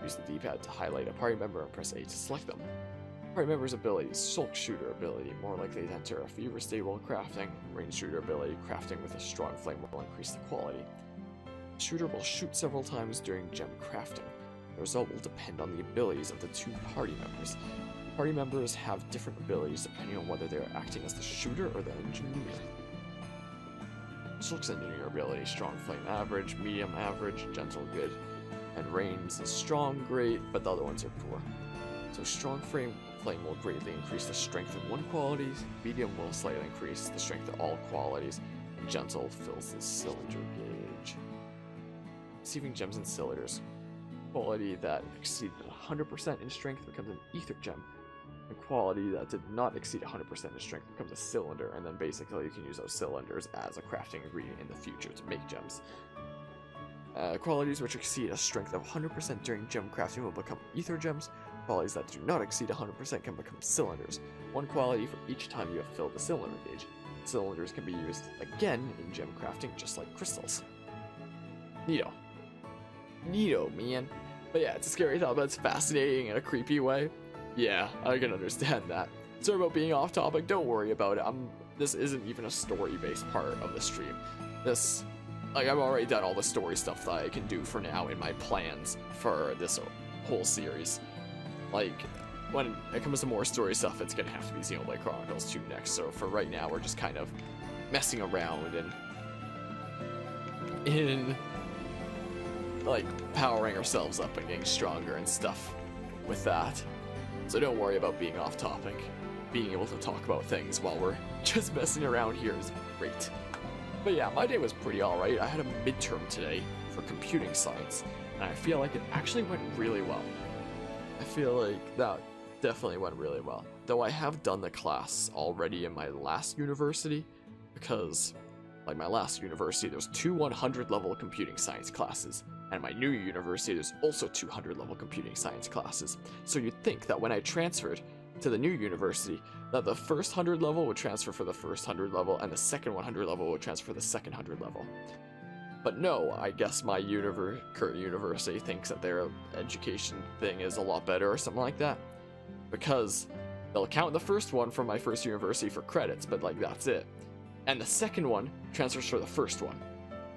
Use the D-pad to highlight a party member and press A to select them. Party member's abilities: Sulk Shooter ability, more likely to enter a fever state while crafting. Range Shooter ability, crafting with a strong flame will increase the quality. The shooter will shoot several times during gem crafting. The result will depend on the abilities of the 2 party members. Party members have different abilities depending on whether they are acting as the shooter or the engineer. Sulk's engineer ability: strong flame average, medium average, gentle good, and range is strong great, but the other ones are poor. So strong flame will greatly increase the strength of one quality, medium will slightly increase the strength of all qualities, and gentle fills the cylinder gauge. Receiving gems and cylinders. Quality that exceeded 100% in strength becomes an ether gem. A quality that did not exceed 100% in strength becomes a cylinder, and then basically you can use those cylinders as a crafting ingredient in the future to make gems. Qualities which exceed a strength of 100% during gem crafting will become ether gems. Qualities that do not exceed 100% can become cylinders. One quality for each time you have filled the cylinder gauge. Cylinders can be used again in gem crafting, just like crystals. Neato. Neato, man. But yeah, it's a scary thought, but it's fascinating in a creepy way. Yeah, I can understand that. Sorry about being off topic, don't worry about it. This isn't even a story-based part of the stream. This, like, I've already done all the story stuff that I can do for now in my plans for this whole series. Like, when it comes to more story stuff, it's gonna have to be Xenoblade Chronicles 2 next, so for right now, we're just kind of messing around and in like powering ourselves up and getting stronger and stuff with that. So don't worry about being off topic. Being able to talk about things while we're just messing around here is great. But yeah, my day was pretty alright. I had a midterm today for computing science, and I feel like it actually went really well. I feel like that definitely went really well. Though I have done the class already in my last university, because like my last university, there's 2 100 level computing science classes. And my new university, there's also 200 level computing science classes. So you'd think that when I transferred to the new university, that the first 100 level would transfer for the first 100 level, and the second 100 level would transfer for the second 100 level. But no, I guess my current university thinks that their education thing is a lot better or something like that. Because they'll count the first one from my first university for credits, but like that's it. And the second one transfers for the first one.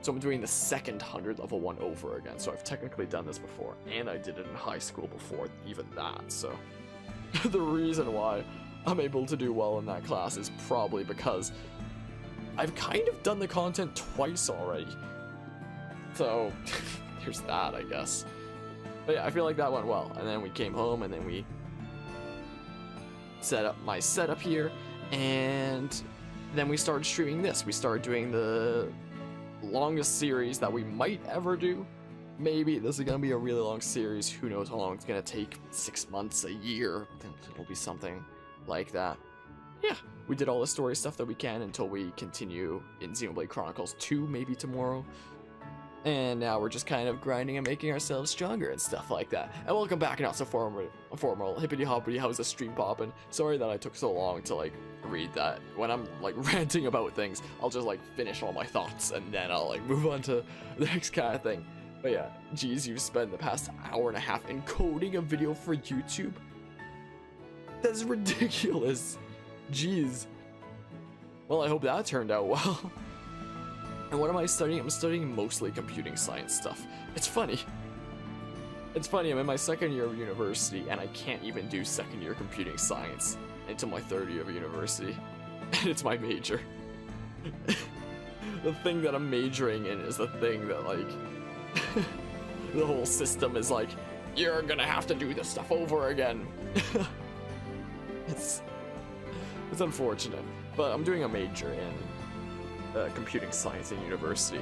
So I'm doing the second 100 level one over again, so I've technically done this before, and I did it in high school before even that, so the reason why I'm able to do well in that class is probably because I've kind of done the content twice already. So there's that, I guess. But yeah, I feel like that went well, and then we came home, and then we set up my setup here, and then we started streaming this. We started doing the longest series that we might ever do, maybe this is gonna be a really long series. Who knows how long it's gonna take? 6 months, a year. It'll be something like that. Yeah, we did all the story stuff that we can until we continue in Xenoblade Chronicles 2, maybe tomorrow. And now we're just kind of grinding and making ourselves stronger and stuff like that. And welcome back, not so formal. Hippity hoppity, how's the stream poppin'? Sorry that I took so long to like read that. When I'm like ranting about things, I'll just like finish all my thoughts and then I'll like move on to the next kind of thing. But yeah, geez, you've spent the past hour and a half encoding a video for YouTube? That's ridiculous. Jeez. Well, I hope that turned out well. And what am I studying? I'm studying mostly computing science stuff. It's funny. It's funny, I'm in my 2nd year of university, and I can't even do 2nd year computing science until my 3rd year of university. And it's my major. The thing that I'm majoring in is the thing that, like, the whole system is like, you're gonna have to do this stuff over again. It's unfortunate, but I'm doing a major in computing science in university,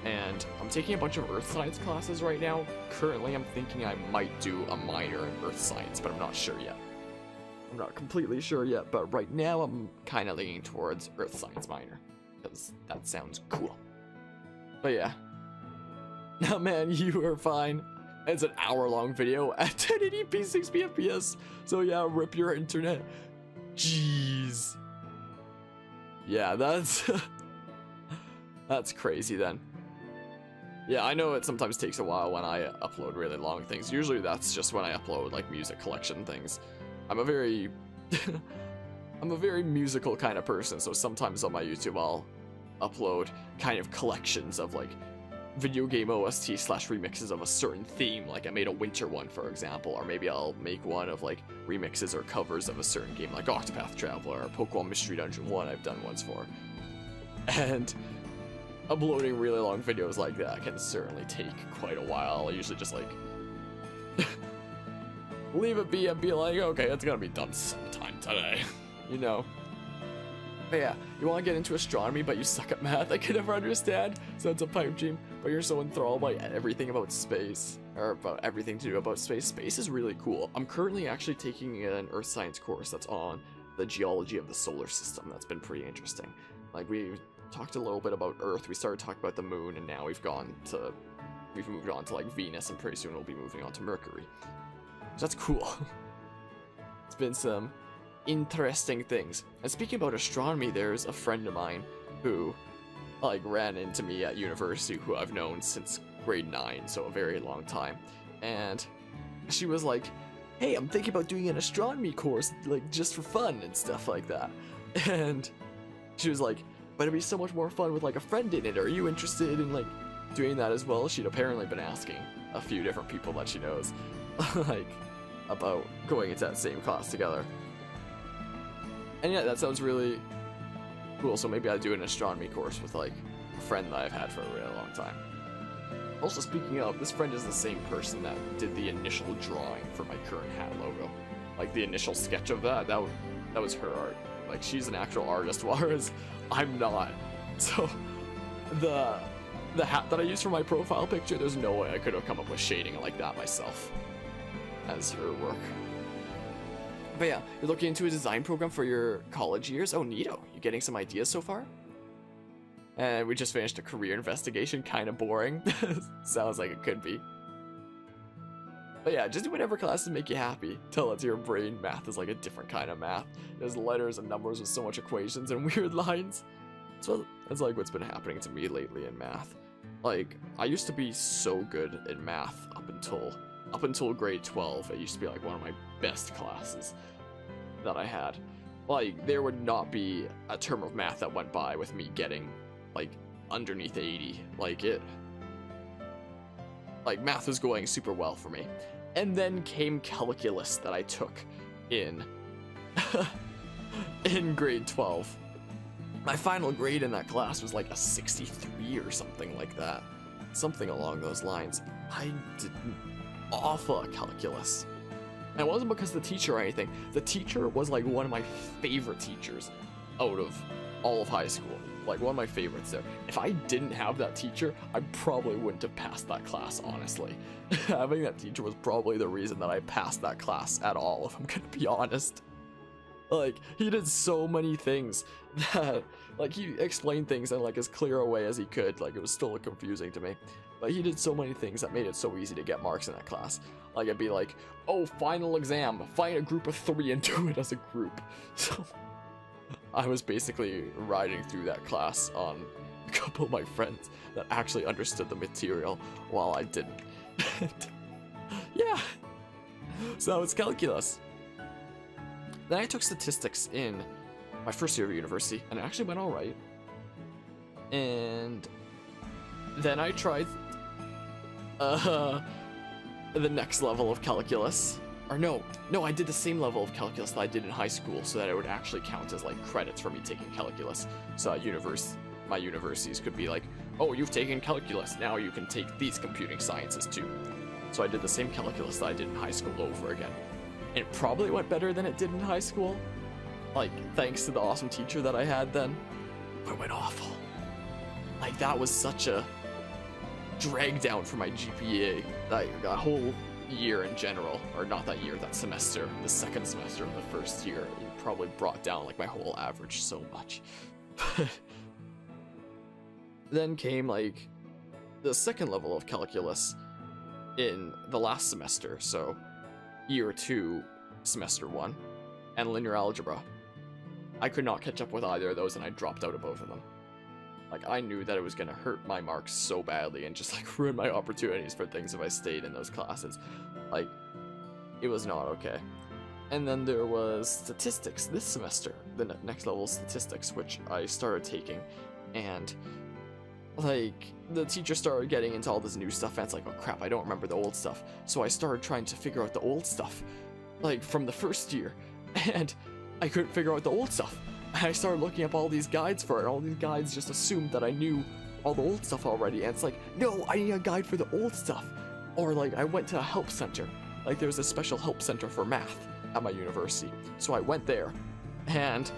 and I'm taking a bunch of earth science classes right now. Currently, I'm thinking I might do a minor in earth science, but I'm not sure yet. I'm not completely sure yet, but right now I'm kind of leaning towards earth science minor, because that sounds cool. But yeah. Now, man, you are fine. It's an hour-long video at 1080p 60 FPS, so yeah, rip your internet. Jeez. Yeah, that's... That's crazy then. Yeah, I know it sometimes takes a while when I upload really long things. Usually that's just when I upload like music collection things. I'm a very musical kind of person, so sometimes on my YouTube I'll upload kind of collections of like video game OST / remixes of a certain theme. Like I made a winter one, for example, or maybe I'll make one of like remixes or covers of a certain game like Octopath Traveler or Pokemon Mystery Dungeon 1 I've done ones for. And uploading really long videos like that can certainly take quite a while. I usually just like leave it be and be like, okay, it's gonna be done sometime today, you know. But yeah, you want to get into astronomy but you suck at math, I can never understand, so it's a pipe dream, but you're so enthralled by everything about space, or about everything to do about space. Space is really cool. I'm currently actually taking an earth science course that's on the geology of the solar system. That's been pretty interesting. Like we talked a little bit about Earth, we started talking about the moon, and now we've moved on to like Venus, and pretty soon we'll be moving on to Mercury. So that's cool. It's been some interesting things. And speaking about astronomy, there's a friend of mine who like ran into me at university, who I've known since grade 9, so a very long time. And she was like, hey, I'm thinking about doing an astronomy course, like just for fun and stuff like that. And she was like, but it'd be so much more fun with like a friend in it. Are you interested in like doing that as well? She'd apparently been asking a few different people that she knows like about going into that same class together. And yeah, that sounds really cool. So maybe I'd do an astronomy course with like a friend that I've had for a really long time. Also, speaking of, this friend is the same person that did the initial drawing for my current hat logo. Like the initial sketch of that was her art. Like she's an actual artist, whereas I'm not. So the hat that I used for my profile picture, there's no way I could have come up with shading like that myself as her work. But yeah, you're looking into a design program for your college years? Oh, neato. You getting some ideas so far? And we just finished a career investigation, kind of boring. Sounds like it could be. But yeah, just do whatever classes make you happy. Tell it to your brain, math is like a different kind of math. There's letters and numbers with so much equations and weird lines. So that's like what's been happening to me lately in math. Like, I used to be so good in math up until grade 12. It used to be like one of my best classes that I had. Like, there would not be a term of math that went by with me getting like underneath 80. Like math was going super well for me. And then came calculus that I took in in grade 12. My final grade in that class was like a 63 or something like that. Something along those lines. I did awful at calculus. And it wasn't because of the teacher or anything. The teacher was like one of my favorite teachers out of all of high school. Like, one of my favorites there. If I didn't have that teacher, I probably wouldn't have passed that class, honestly. Having that teacher was probably the reason that I passed that class at all, if I'm gonna be honest. Like, he did so many things that, like, he explained things in, like, as clear a way as he could. Like, it was still confusing to me. But he did so many things that made it so easy to get marks in that class. Like, it'd be like, oh, final exam, find a group of 3 and do it as a group. So, I was basically riding through that class on a couple of my friends that actually understood the material while I didn't. Yeah. So that was calculus. Then I took statistics in my first year of university, and it actually went all right. And then I tried the next level of calculus. Or no, I did the same level of calculus that I did in high school, so that it would actually count as like credits for me taking calculus. So at my universities could be like, oh, you've taken calculus, now you can take these computing sciences too. So I did the same calculus that I did in high school over again. And it probably went better than it did in high school. Like, thanks to the awesome teacher that I had then. But it went awful. Like, that was such a drag down for my GPA. That whole year in general, or not that year, that semester, the second semester of the first year, it probably brought down like my whole average so much. Then came like the second level of calculus in the last semester, so year 2, semester 1, and linear algebra. I could not catch up with either of those, and I dropped out of both of them. Like, I knew that it was gonna hurt my marks so badly and just like ruin my opportunities for things if I stayed in those classes. Like, it was not okay. And then there was statistics this semester, the next level of statistics, which I started taking, and like, the teacher started getting into all this new stuff, and it's like, oh crap, I don't remember the old stuff. So I started trying to figure out the old stuff, like, from the first year, and I couldn't figure out the old stuff. And I started looking up all these guides for it, and all these guides just assumed that I knew all the old stuff already, and it's like, no, I need a guide for the old stuff. Or like, I went to a help center. Like, there's a special help center for math at my university. So I went there, and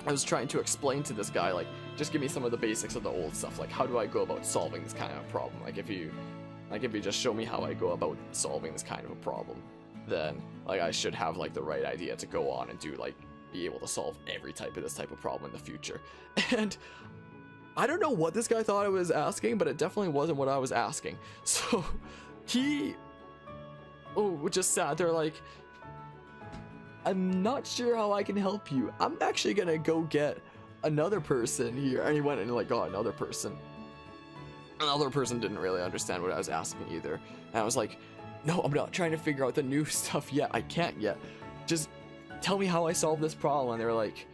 I was trying to explain to this guy, like, just give me some of the basics of the old stuff. Like, how do I go about solving this kind of problem? Like, if you just show me how I go about solving this kind of a problem, then, like, I should have, like, the right idea to go on and do, like, be able to solve every type of this type of problem in the future. And I don't know what this guy thought I was asking, but it definitely wasn't what I was asking. So he just sat there like, I'm not sure how I can help you. I'm actually gonna go get another person here. And he went and like got another person. Another person didn't really understand what I was asking either. And I was like, no, I'm not trying to figure out the new stuff yet. I can't yet. Just tell me how I solve this problem. And they were like,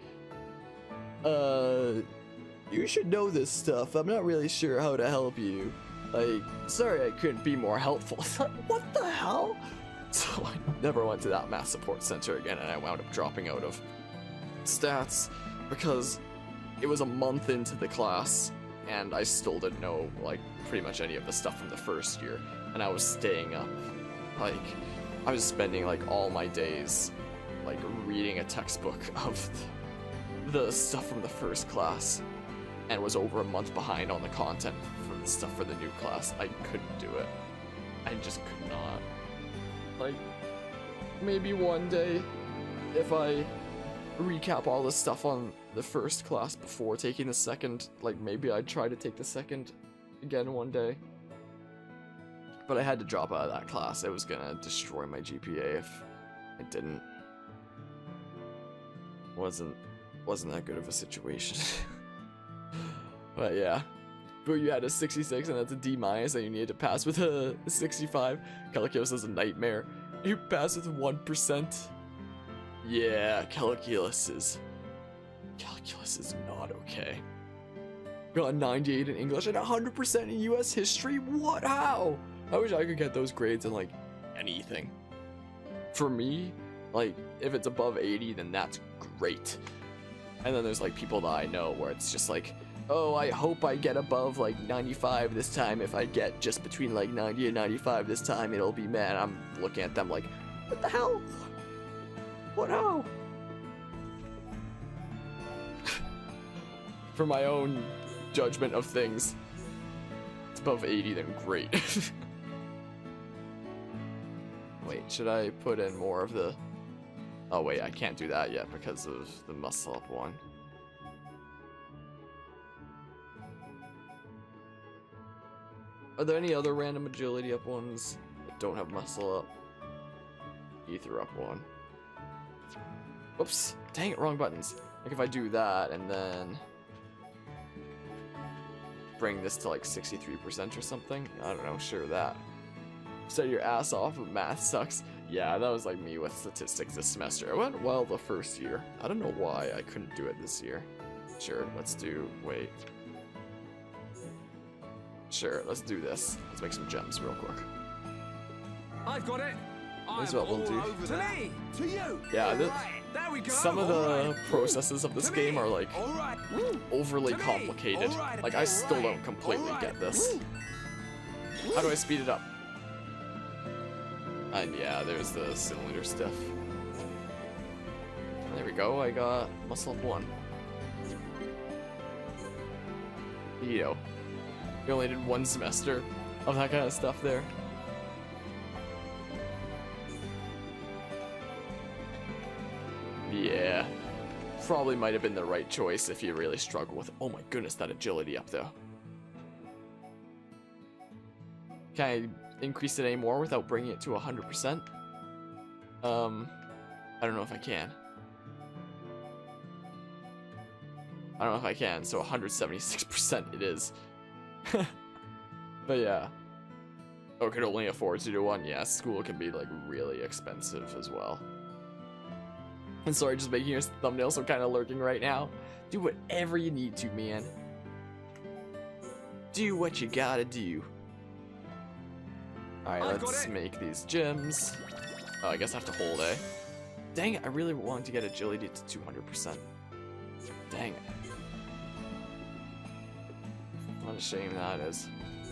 you should know this stuff. I'm not really sure how to help you. Like, sorry I couldn't be more helpful. It's like, what the hell? So I never went to that math support center again, and I wound up dropping out of stats because it was a month into the class and I still didn't know like pretty much any of the stuff from the first year, and I was staying up. Like, I was spending like all my days like reading a textbook of the stuff from the first class, and was over a month behind on the content for the stuff for the new class. I couldn't do it. I just could not. Like, maybe one day, if I recap all this stuff on the first class before taking the second, like, maybe I'd try to take the second again one day. But I had to drop out of that class. It was gonna destroy my GPA if I didn't. Wasn't that good of a situation. But yeah. But you had a 66 and that's a D minus, and you needed to pass with a 65. Calculus is a nightmare. You pass with 1%. Yeah, calculus is not okay. Got a 98 in English and 100% in US history. What? How? I wish I could get those grades in like anything. For me, like, if it's above 80, then that's great. And then there's like people that I know where it's just like, oh, I hope I get above like 95 this time. If I get just between like 90 and 95 this time, it'll be mad. I'm looking at them like, what the hell? What? How? For my own judgment of things. It's above 80, then great. Wait, should I put in more of the... Oh wait, I can't do that yet because of the muscle up one. Are there any other random agility up ones that don't have muscle up? Ether up one. Whoops. Dang it, wrong buttons. Like if I do that and then bring this to like 63% or something. I don't know, sure that. Set your ass off, but math sucks. Yeah, that was like me with statistics this semester. It went well the first year. I don't know why I couldn't do it this year. Sure, let's do, wait. Sure, let's do this. Let's make some gems real quick. I've got it. This is what we'll do. To me, to you. Yeah, there we go. some of the processes of this game are like overly complicated. Like I still don't completely get this. How do I speed it up? And yeah, there's the cylinder stuff. There we go, I got muscle up 1. Yo. We only did 1 semester of that kind of stuff there. Yeah. Probably might have been the right choice if you really struggle with... Oh my goodness, that agility up though. Can I increase it anymore without bringing it to 100%? I don't know if I can. I don't know if I can, so 176% it is. But yeah. Oh, could only afford to do 1? Yeah, school can be like really expensive as well. And sorry, just making your thumbnail, so I'm kind of lurking right now. Do whatever you need to, man. Do what you gotta do. Alright, let's make these gems. Oh, I guess I have to hold, eh? Dang it, I really wanted to get agility to 200%. Dang it. What a shame that is.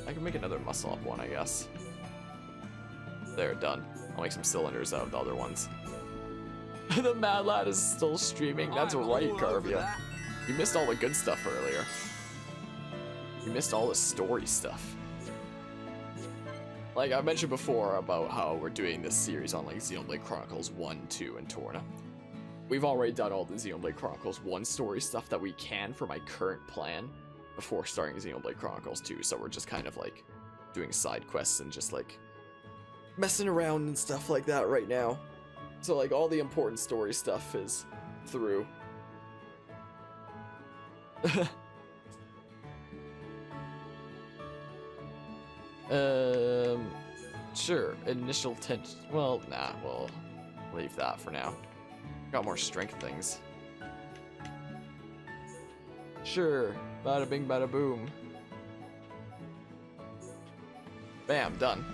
I can make another muscle up 1, I guess. There, done. I'll make some cylinders out of the other ones. The Mad Lad is still streaming. That's right, Carvia. You missed all the good stuff earlier. You missed all the story stuff. Like I mentioned before about how we're doing this series on like Xenoblade Chronicles 1, 2, and Torna. We've already done all the Xenoblade Chronicles 1 story stuff that we can for my current plan before starting Xenoblade Chronicles 2, so we're just kind of like doing side quests and just like messing around and stuff like that right now. So like all the important story stuff is through. Sure, initial tension. Well, nah, we'll leave that for now. Got more strength things. Sure, bada bing, bada boom. Bam, done.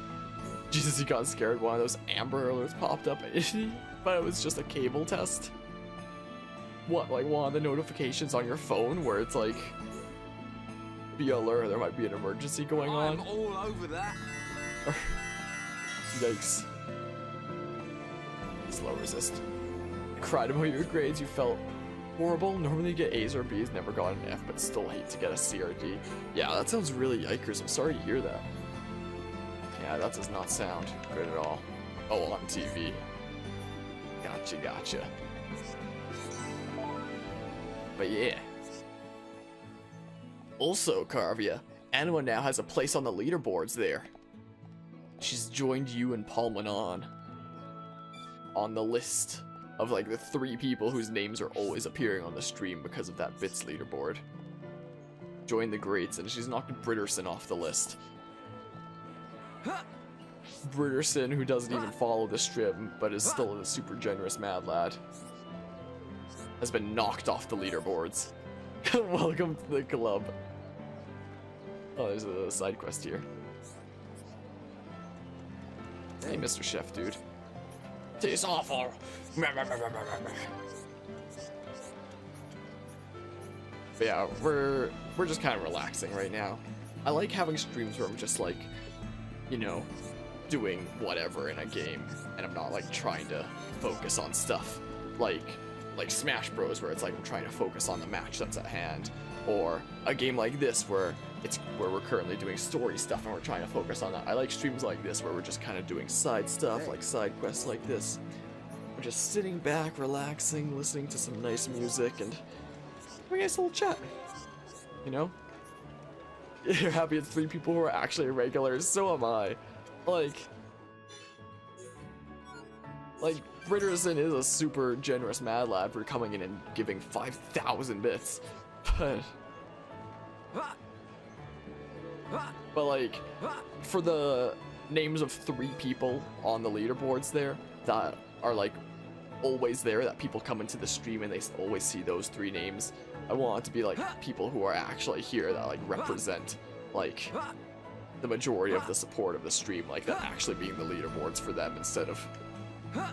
Jesus, he got scared. One of those Amber alerts popped up, but it was just a cable test. What, like one of the notifications on your phone where it's like, be alert, there might be an emergency going on. I'm all over that. Yikes. Slow resist. Cried about your grades, you felt horrible. Normally you get A's or B's, never got an F, but still hate to get a C or D. Yeah, that sounds really yikers. I'm sorry to hear that. Yeah, that does not sound good at all. Oh, on TV. Gotcha, gotcha. But yeah. Also, Carvia, Anima now has a place on the leaderboards there. She's joined you and Palmanon on the list of like the 3 people whose names are always appearing on the stream because of that Bits leaderboard. Joined the greats, and she's knocked Britterson off the list. Britterson, who doesn't even follow the stream, but is still a super generous Mad Lad, has been knocked off the leaderboards. Welcome to the club. Oh, there's a side quest here. Hey, Mr. Chef, dude. Tastes awful. But yeah, we're just kind of relaxing right now. I like having streams where I'm just like, you know, doing whatever in a game, and I'm not like trying to focus on stuff like Smash Bros, where it's like I'm trying to focus on the match that's at hand, or a game like this where we're currently doing story stuff and we're trying to focus on that. I like streams like this where we're just kind of doing side stuff, like side quests like this. We're just sitting back, relaxing, listening to some nice music, and having a nice little chat. You know? You're happy it's 3 people who are actually regulars, so am I. Like, Ritterson is a super generous Mad Lad for coming in and giving 5,000 bits. But like, for the names of 3 people on the leaderboards there that are like always there, that people come into the stream and they always see those 3 names, I want it to be like people who are actually here that like represent like the majority of the support of the stream, like that actually being the leaderboards for them instead of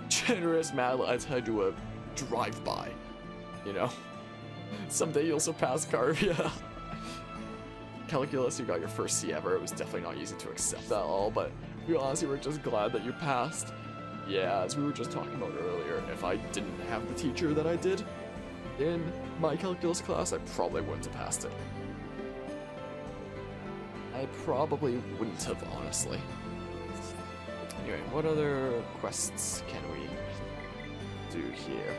generous Mad Lads who do a drive-by, you know? Someday you'll surpass Carvia. Calculus, you got your first C ever. It was definitely not easy to accept that all, but to be honest, we're just glad that you passed. Yeah, as we were just talking about earlier, if I didn't have the teacher that I did in my calculus class, I probably wouldn't have passed it. I probably wouldn't have, honestly. Anyway, what other quests can we do here?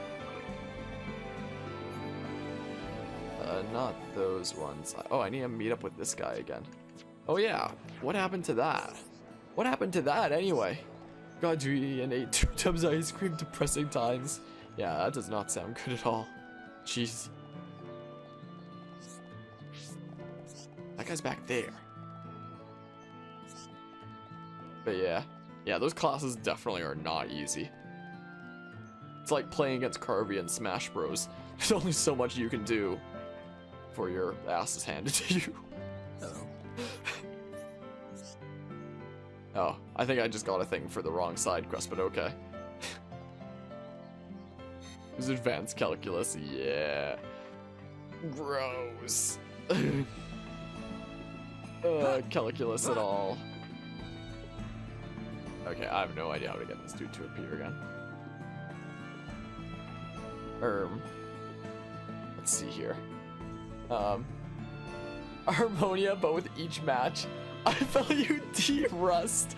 Not those ones. Oh, I need to meet up with this guy again. Oh yeah, what happened to that? What happened to that anyway? Got to eat and ate 2 tubs of ice cream, depressing times. Yeah, that does not sound good at all. Jeez. That guy's back there. But yeah, those classes definitely are not easy. It's like playing against Carvey and Smash Bros. There's only so much you can do before your ass is handed to you. Oh, I think I just got a thing for the wrong side quest, but okay. It was advanced calculus, yeah. Gross. Calculus at all. Okay, I have no idea how to get this dude to appear again. Let's see here. Harmonia, but with each match, I value D-Rust.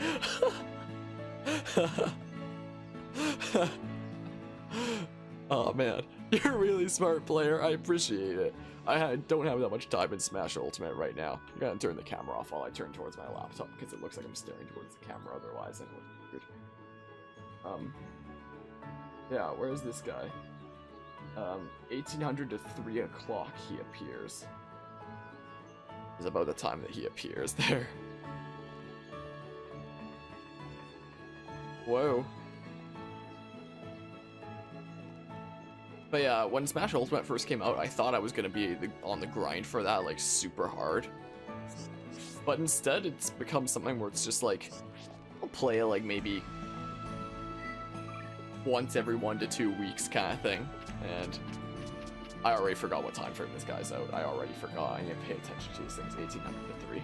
Oh man, you're a really smart player. I appreciate it. I don't have that much time in Smash Ultimate right now. I'm gonna turn the camera off while I turn towards my laptop because it looks like I'm staring towards the camera. Otherwise, it would be weird. Yeah, where's this guy? 1800 to 3 o'clock he appears. Is about the time that he appears there. Whoa. But yeah, when Smash Ultimate first came out, I thought I was gonna be on the grind for that, like, super hard. But instead, it's become something where it's just like, I'll play like maybe once every 1 to 2 weeks kind of thing. And I already forgot what time frame this guy's out. I already forgot. I need to pay attention to these things. 1800 to 3.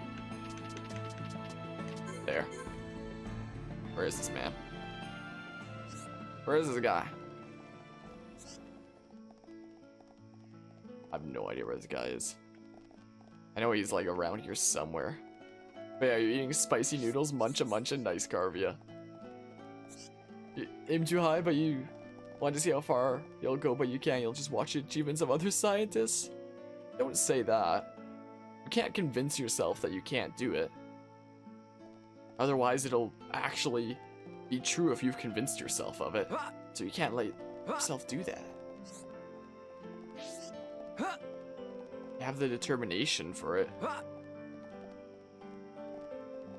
There. Where is this man? Where is this guy? I have no idea where this guy is. I know he's like around here somewhere. But yeah, you're eating spicy noodles, muncha, nice Carvia. You aim too high, but you want to see how far you'll go, but you can't. You'll just watch the achievements of other scientists. Don't say that. You can't convince yourself that you can't do it. Otherwise, it'll actually be true if you've convinced yourself of it. So you can't let yourself do that. You have the determination for it.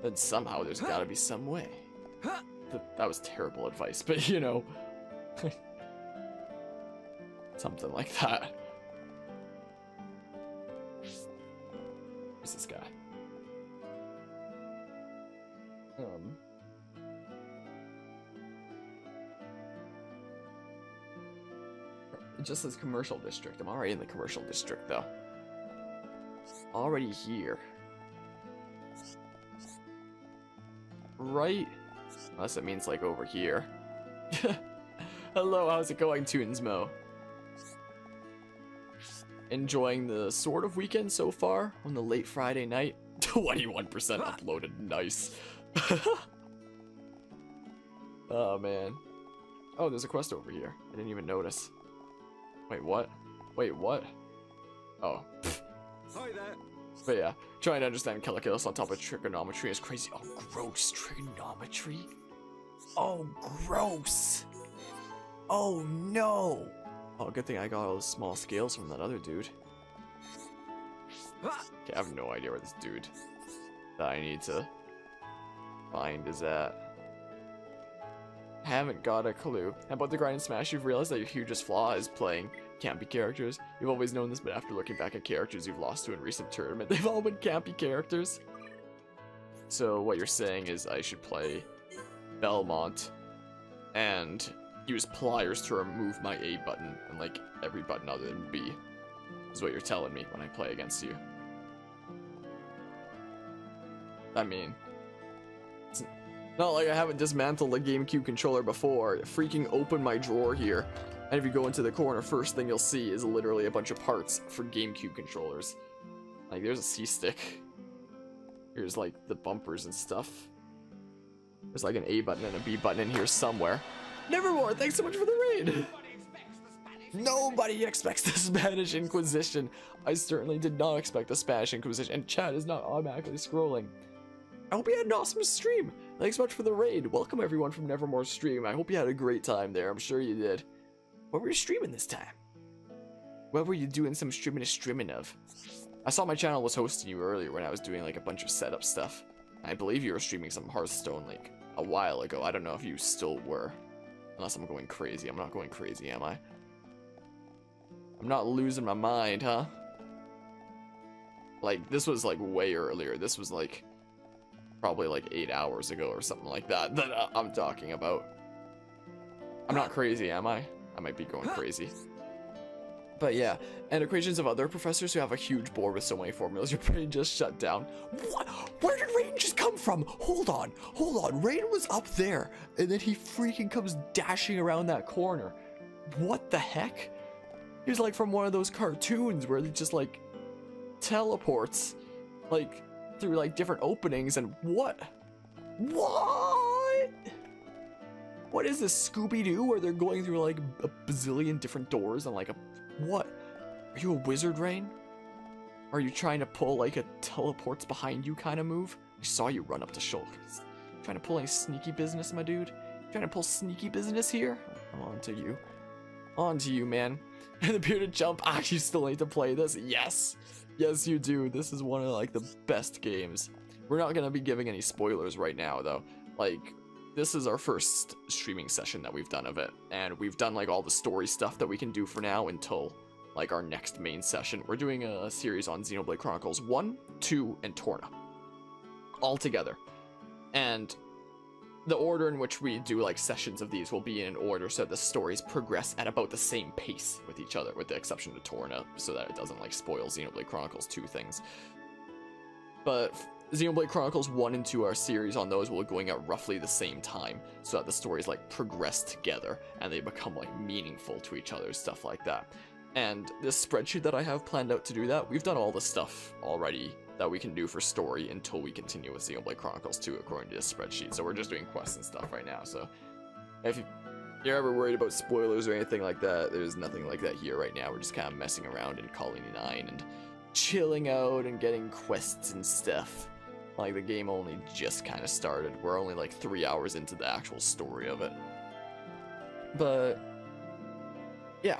Then somehow there's gotta be some way. That was terrible advice, but you know. Something like that. Where's this guy? It just says commercial district. I'm already in the commercial district though. Already here. Right? Unless it means like over here. Hello, how's it going, Tunesmo? enjoying the sort of weekend so far on the late Friday night. 21% uploaded, nice. Oh man. Oh, there's a quest over here. I didn't even notice. Wait, what? Wait, what? Oh. Hi there. But yeah, trying to understand calculus on top of trigonometry is crazy. Oh, gross. Trigonometry? Oh, gross. Oh, no. Oh, good thing I got all the small scales from that other dude. Okay, I have no idea where this dude that I need to find is at. Haven't got a clue. How about the grind and smash? You've realized that your hugest flaw is playing campy characters. You've always known this, but after looking back at characters you've lost to in recent tournament, they've all been campy characters. So what you're saying is I should play Belmont and use pliers to remove my A button and like every button other than B. Is what you're telling me when I play against you. I mean, it's not like I haven't dismantled a GameCube controller before. Freaking open my drawer here, and if you go into the corner, first thing you'll see is literally a bunch of parts for GameCube controllers. Like, there's a C-stick. Here's, like, the bumpers and stuff. There's, like, an A button and a B button in here somewhere. Nevermore, thanks so much for the raid! Nobody expects the Spanish Inquisition. I certainly did not expect the Spanish Inquisition, and chat is not automatically scrolling. I hope you had an awesome stream. Thanks so much for the raid. Welcome everyone from Nevermore's stream. I hope you had a great time there. I'm sure you did. What were you streaming this time? What were you doing some streaming of? I saw my channel was hosting you earlier when I was doing like a bunch of setup stuff. I believe you were streaming some Hearthstone like a while ago. I don't know if you still were. Unless I'm going crazy. I'm not going crazy, am I? I'm not losing my mind, huh? Like, this was like way earlier. This was like probably like 8 hours ago or something like that I'm talking about. I'm not crazy, am I? I might be going crazy. But yeah, and equations of other professors who have a huge board with so many formulas, your brain just shut down. What? Where did Raiden just come from? Hold on. Raiden was up there, and then he freaking comes dashing around that corner. What the heck? He was like from one of those cartoons where he just like teleports like through like different openings, and what? What is this, Scooby-Doo, where they're going through like a bazillion different doors and like a what? Are you a wizard, Rain? Are you trying to pull like a teleports behind you kind of move? I saw you run up the shoulders. Trying to pull any sneaky business, my dude? Trying to pull sneaky business here? On to you. On to you, man. And the bearded jump. Ah, you still need to play this? Yes. Yes, you do. This is one of like the best games. We're not gonna be giving any spoilers right now, though. Like, this is our first streaming session that we've done of it, and we've done like all the story stuff that we can do for now until like our next main session. We're doing a series on Xenoblade Chronicles 1, 2, and Torna all together, and the order in which we do like sessions of these will be in an order so the stories progress at about the same pace with each other, with the exception of Torna, so that it doesn't like spoil Xenoblade Chronicles 2 things. But Xenoblade Chronicles 1 and 2, our series on those, will be going at roughly the same time, so that the stories like progress together and they become like meaningful to each other, stuff like that. And this spreadsheet that I have planned out to do that, we've done all the stuff already that we can do for story until we continue with Xenoblade Chronicles 2 according to this spreadsheet. So we're just doing quests and stuff right now. So if you're ever worried about spoilers or anything like that, there's nothing like that here right now. We're just kind of messing around in Colony 9 and chilling out and getting quests and stuff. Like, the game only just kind of started. We're only like 3 hours into the actual story of it. But yeah.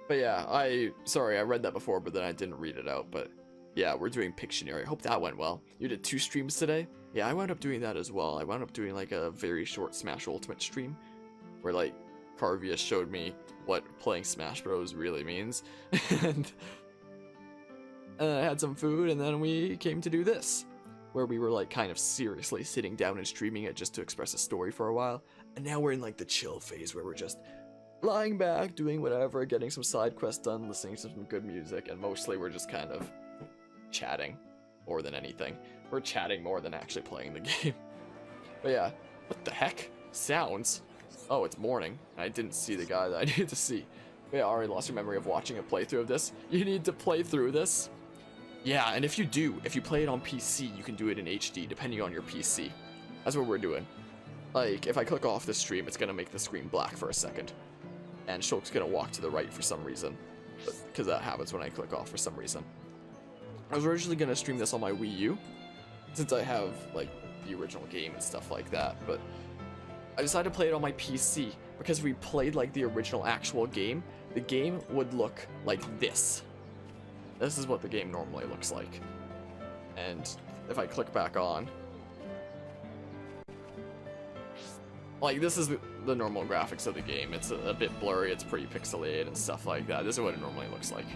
But yeah, sorry, I read that before, but then I didn't read it out. But yeah, we're doing Pictionary. I hope that went well. You did 2 streams today? Yeah, I wound up doing that as well. I wound up doing like a very short Smash Ultimate stream, where like Carvia showed me what playing Smash Bros really means. And I had some food, and then we came to do this, where we were like kind of seriously sitting down and streaming it just to express a story for a while. And now we're in like the chill phase where we're just lying back, doing whatever, getting some side quests done, listening to some good music, and mostly we're just kind of chatting more than anything. We're chatting more than actually playing the game. But yeah, what the heck? Sounds? Oh, it's morning. I didn't see the guy that I needed to see. Yeah, already lost your memory of watching a playthrough of this. You need to play through this. Yeah, and if you play it on PC, you can do it in HD, depending on your PC. That's what we're doing. Like, if I click off the stream, it's gonna make the screen black for a second. And Shulk's gonna walk to the right for some reason. Because that happens when I click off for some reason. I was originally gonna stream this on my Wii U, since I have, like, the original game and stuff like that, but I decided to play it on my PC, because if we played, like, the original actual game, the game would look like this. This is what the game normally looks like. And if I click back on, like, this is the normal graphics of the game. It's a bit blurry, it's pretty pixelated and stuff like that. This is what it normally looks like.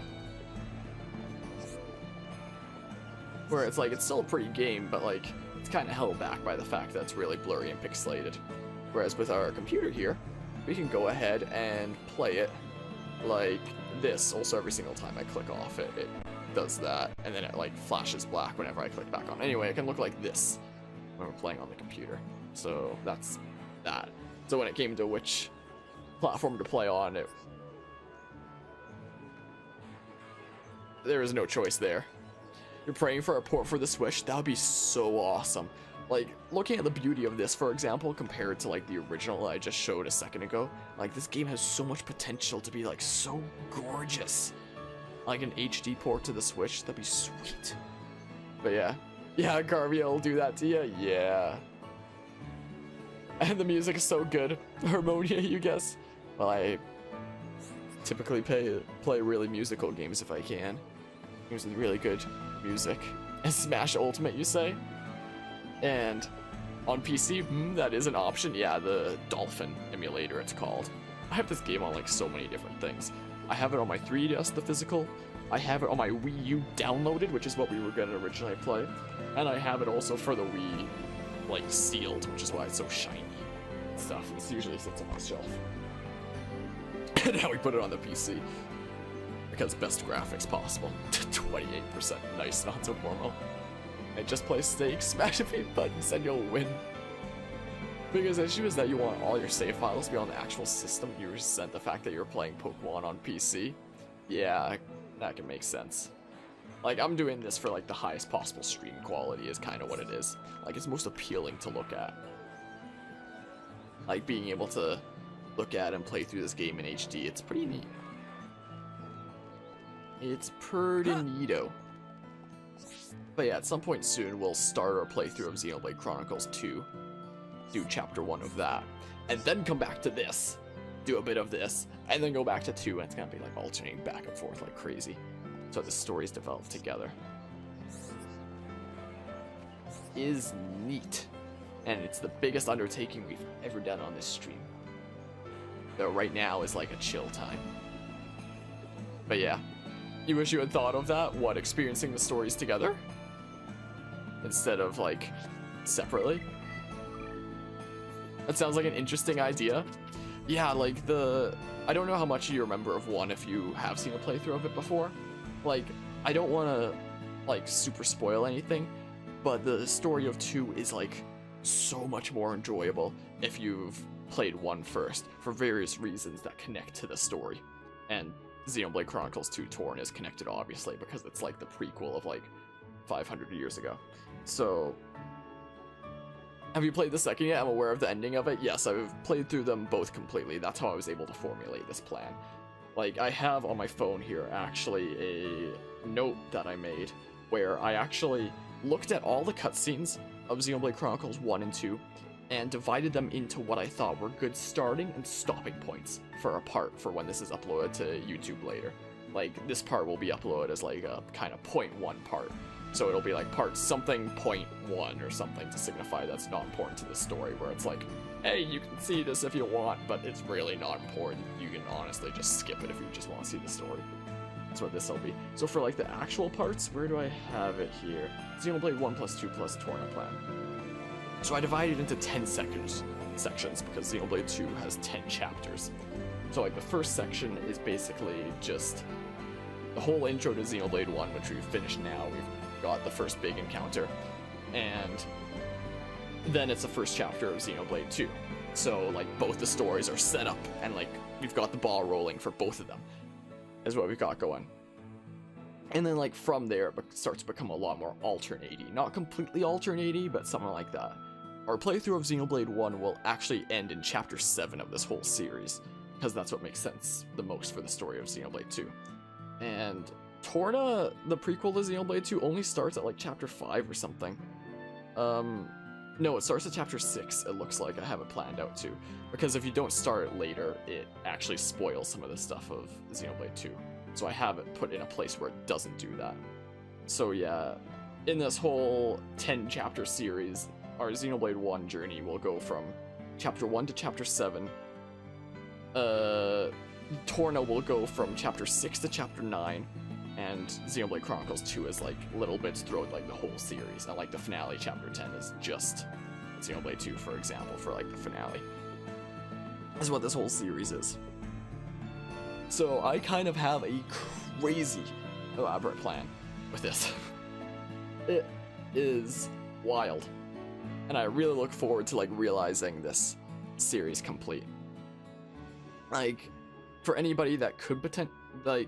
Where it's like, it's still a pretty game, but like, it's kind of held back by the fact that it's really blurry and pixelated. Whereas with our computer here, we can go ahead and play it like this. Also, every single time I click off it, it does that, and then it like flashes black whenever I click back on. Anyway, it can look like this when we're playing on the computer. So that's that. So when it came to which platform to play on, there is no choice there. You're praying for a port for the Switch? That would be so awesome. Like, looking at the beauty of this, for example, compared to, like, the original I just showed a second ago, like, this game has so much potential to be, like, so gorgeous. Like, an HD port to the Switch, that'd be sweet. But yeah. Yeah, Garvey will do that to you? Yeah. And the music is so good. Harmonia, you guess? Well, I typically play really musical games if I can. Games with really good music. And Smash Ultimate, you say? And on PC, that is an option. Yeah, the Dolphin emulator, it's called. I have this game on like so many different things. I have it on my 3DS, the physical. I have it on my Wii U downloaded, which is what we were going to originally play. And I have it also for the Wii, like, sealed, which is why it's so shiny and stuff. It usually sits on my shelf. And now we put it on the PC. Because best graphics possible. 28%. Nice, not so formal. And just play stakes, smash a few buttons, and you'll win. Biggest issue is that you want all your save files to be on the actual system. You resent the fact that you're playing Pokemon on PC. Yeah, that can make sense. Like, I'm doing this for, like, the highest possible stream quality is kind of what it is. Like, it's most appealing to look at. Like, being able to look at and play through this game in HD, it's pretty neat. It's pretty neato. But yeah, at some point soon, we'll start our playthrough of Xenoblade Chronicles 2. Do Chapter 1 of that. And then come back to this. Do a bit of this. And then go back to 2, and it's gonna be like alternating back and forth like crazy. So the stories develop together. Is neat. And it's the biggest undertaking we've ever done on this stream. Though right now is like a chill time. But yeah. You wish you had thought of that? What, experiencing the stories together? Instead of, like, separately? That sounds like an interesting idea. Yeah, like, I don't know how much you remember of 1 if you have seen a playthrough of it before. Like, I don't want to, like, super spoil anything, but the story of 2 is, like, so much more enjoyable if you've played 1 first, for various reasons that connect to the story. And Xenoblade Chronicles 2 Torna is connected, obviously, because it's like the prequel of like 500 years ago. So, have you played the second yet? I'm aware of the ending of it. Yes, I've played through them both completely. That's how I was able to formulate this plan. Like, I have on my phone here actually a note that I made where I actually looked at all the cutscenes of Xenoblade Chronicles 1 and 2 and divided them into what I thought were good starting and stopping points for a part for when this is uploaded to YouTube later. Like, this part will be uploaded as like a kind of 0.1 part. So it'll be like part something 0.1 or something to signify that's not important to the story, where it's like, hey, you can see this if you want, but it's really not important. You can honestly just skip it if you just want to see the story. That's what this will be. So for like the actual parts, where do I have it here? Xenoblade 1 plus 2 plus Torna plan. So I divided it into 10 sections because Xenoblade 2 has 10 chapters. So like the first section is basically just the whole intro to Xenoblade 1, which we've finished now. We've got the first big encounter. And then it's the first chapter of Xenoblade 2. So like both the stories are set up and like we've got the ball rolling for both of them, is what we've got going. And then, like, from there, it starts to become a lot more alternating. Not completely alternating, but something like that. Our playthrough of Xenoblade 1 will actually end in Chapter 7 of this whole series, because that's what makes sense the most for the story of Xenoblade 2. And Torna, the prequel to Xenoblade 2, only starts at, like, Chapter 5 or something. No, it starts at Chapter 6, it looks like. I have it planned out, too. Because if you don't start it later, it actually spoils some of the stuff of Xenoblade 2. So I have it put in a place where it doesn't do that. So yeah, in this whole 10-chapter series, our Xenoblade 1 journey will go from Chapter 1 to Chapter 7. Torna will go from Chapter 6 to Chapter 9. And Xenoblade Chronicles 2 is like little bits throughout like the whole series. And like the finale, Chapter 10, is just Xenoblade 2, for example, for like the finale. That's what this whole series is. So I kind of have a crazy elaborate plan with this. It is wild. And I really look forward to like realizing this series complete. Like, for anybody that could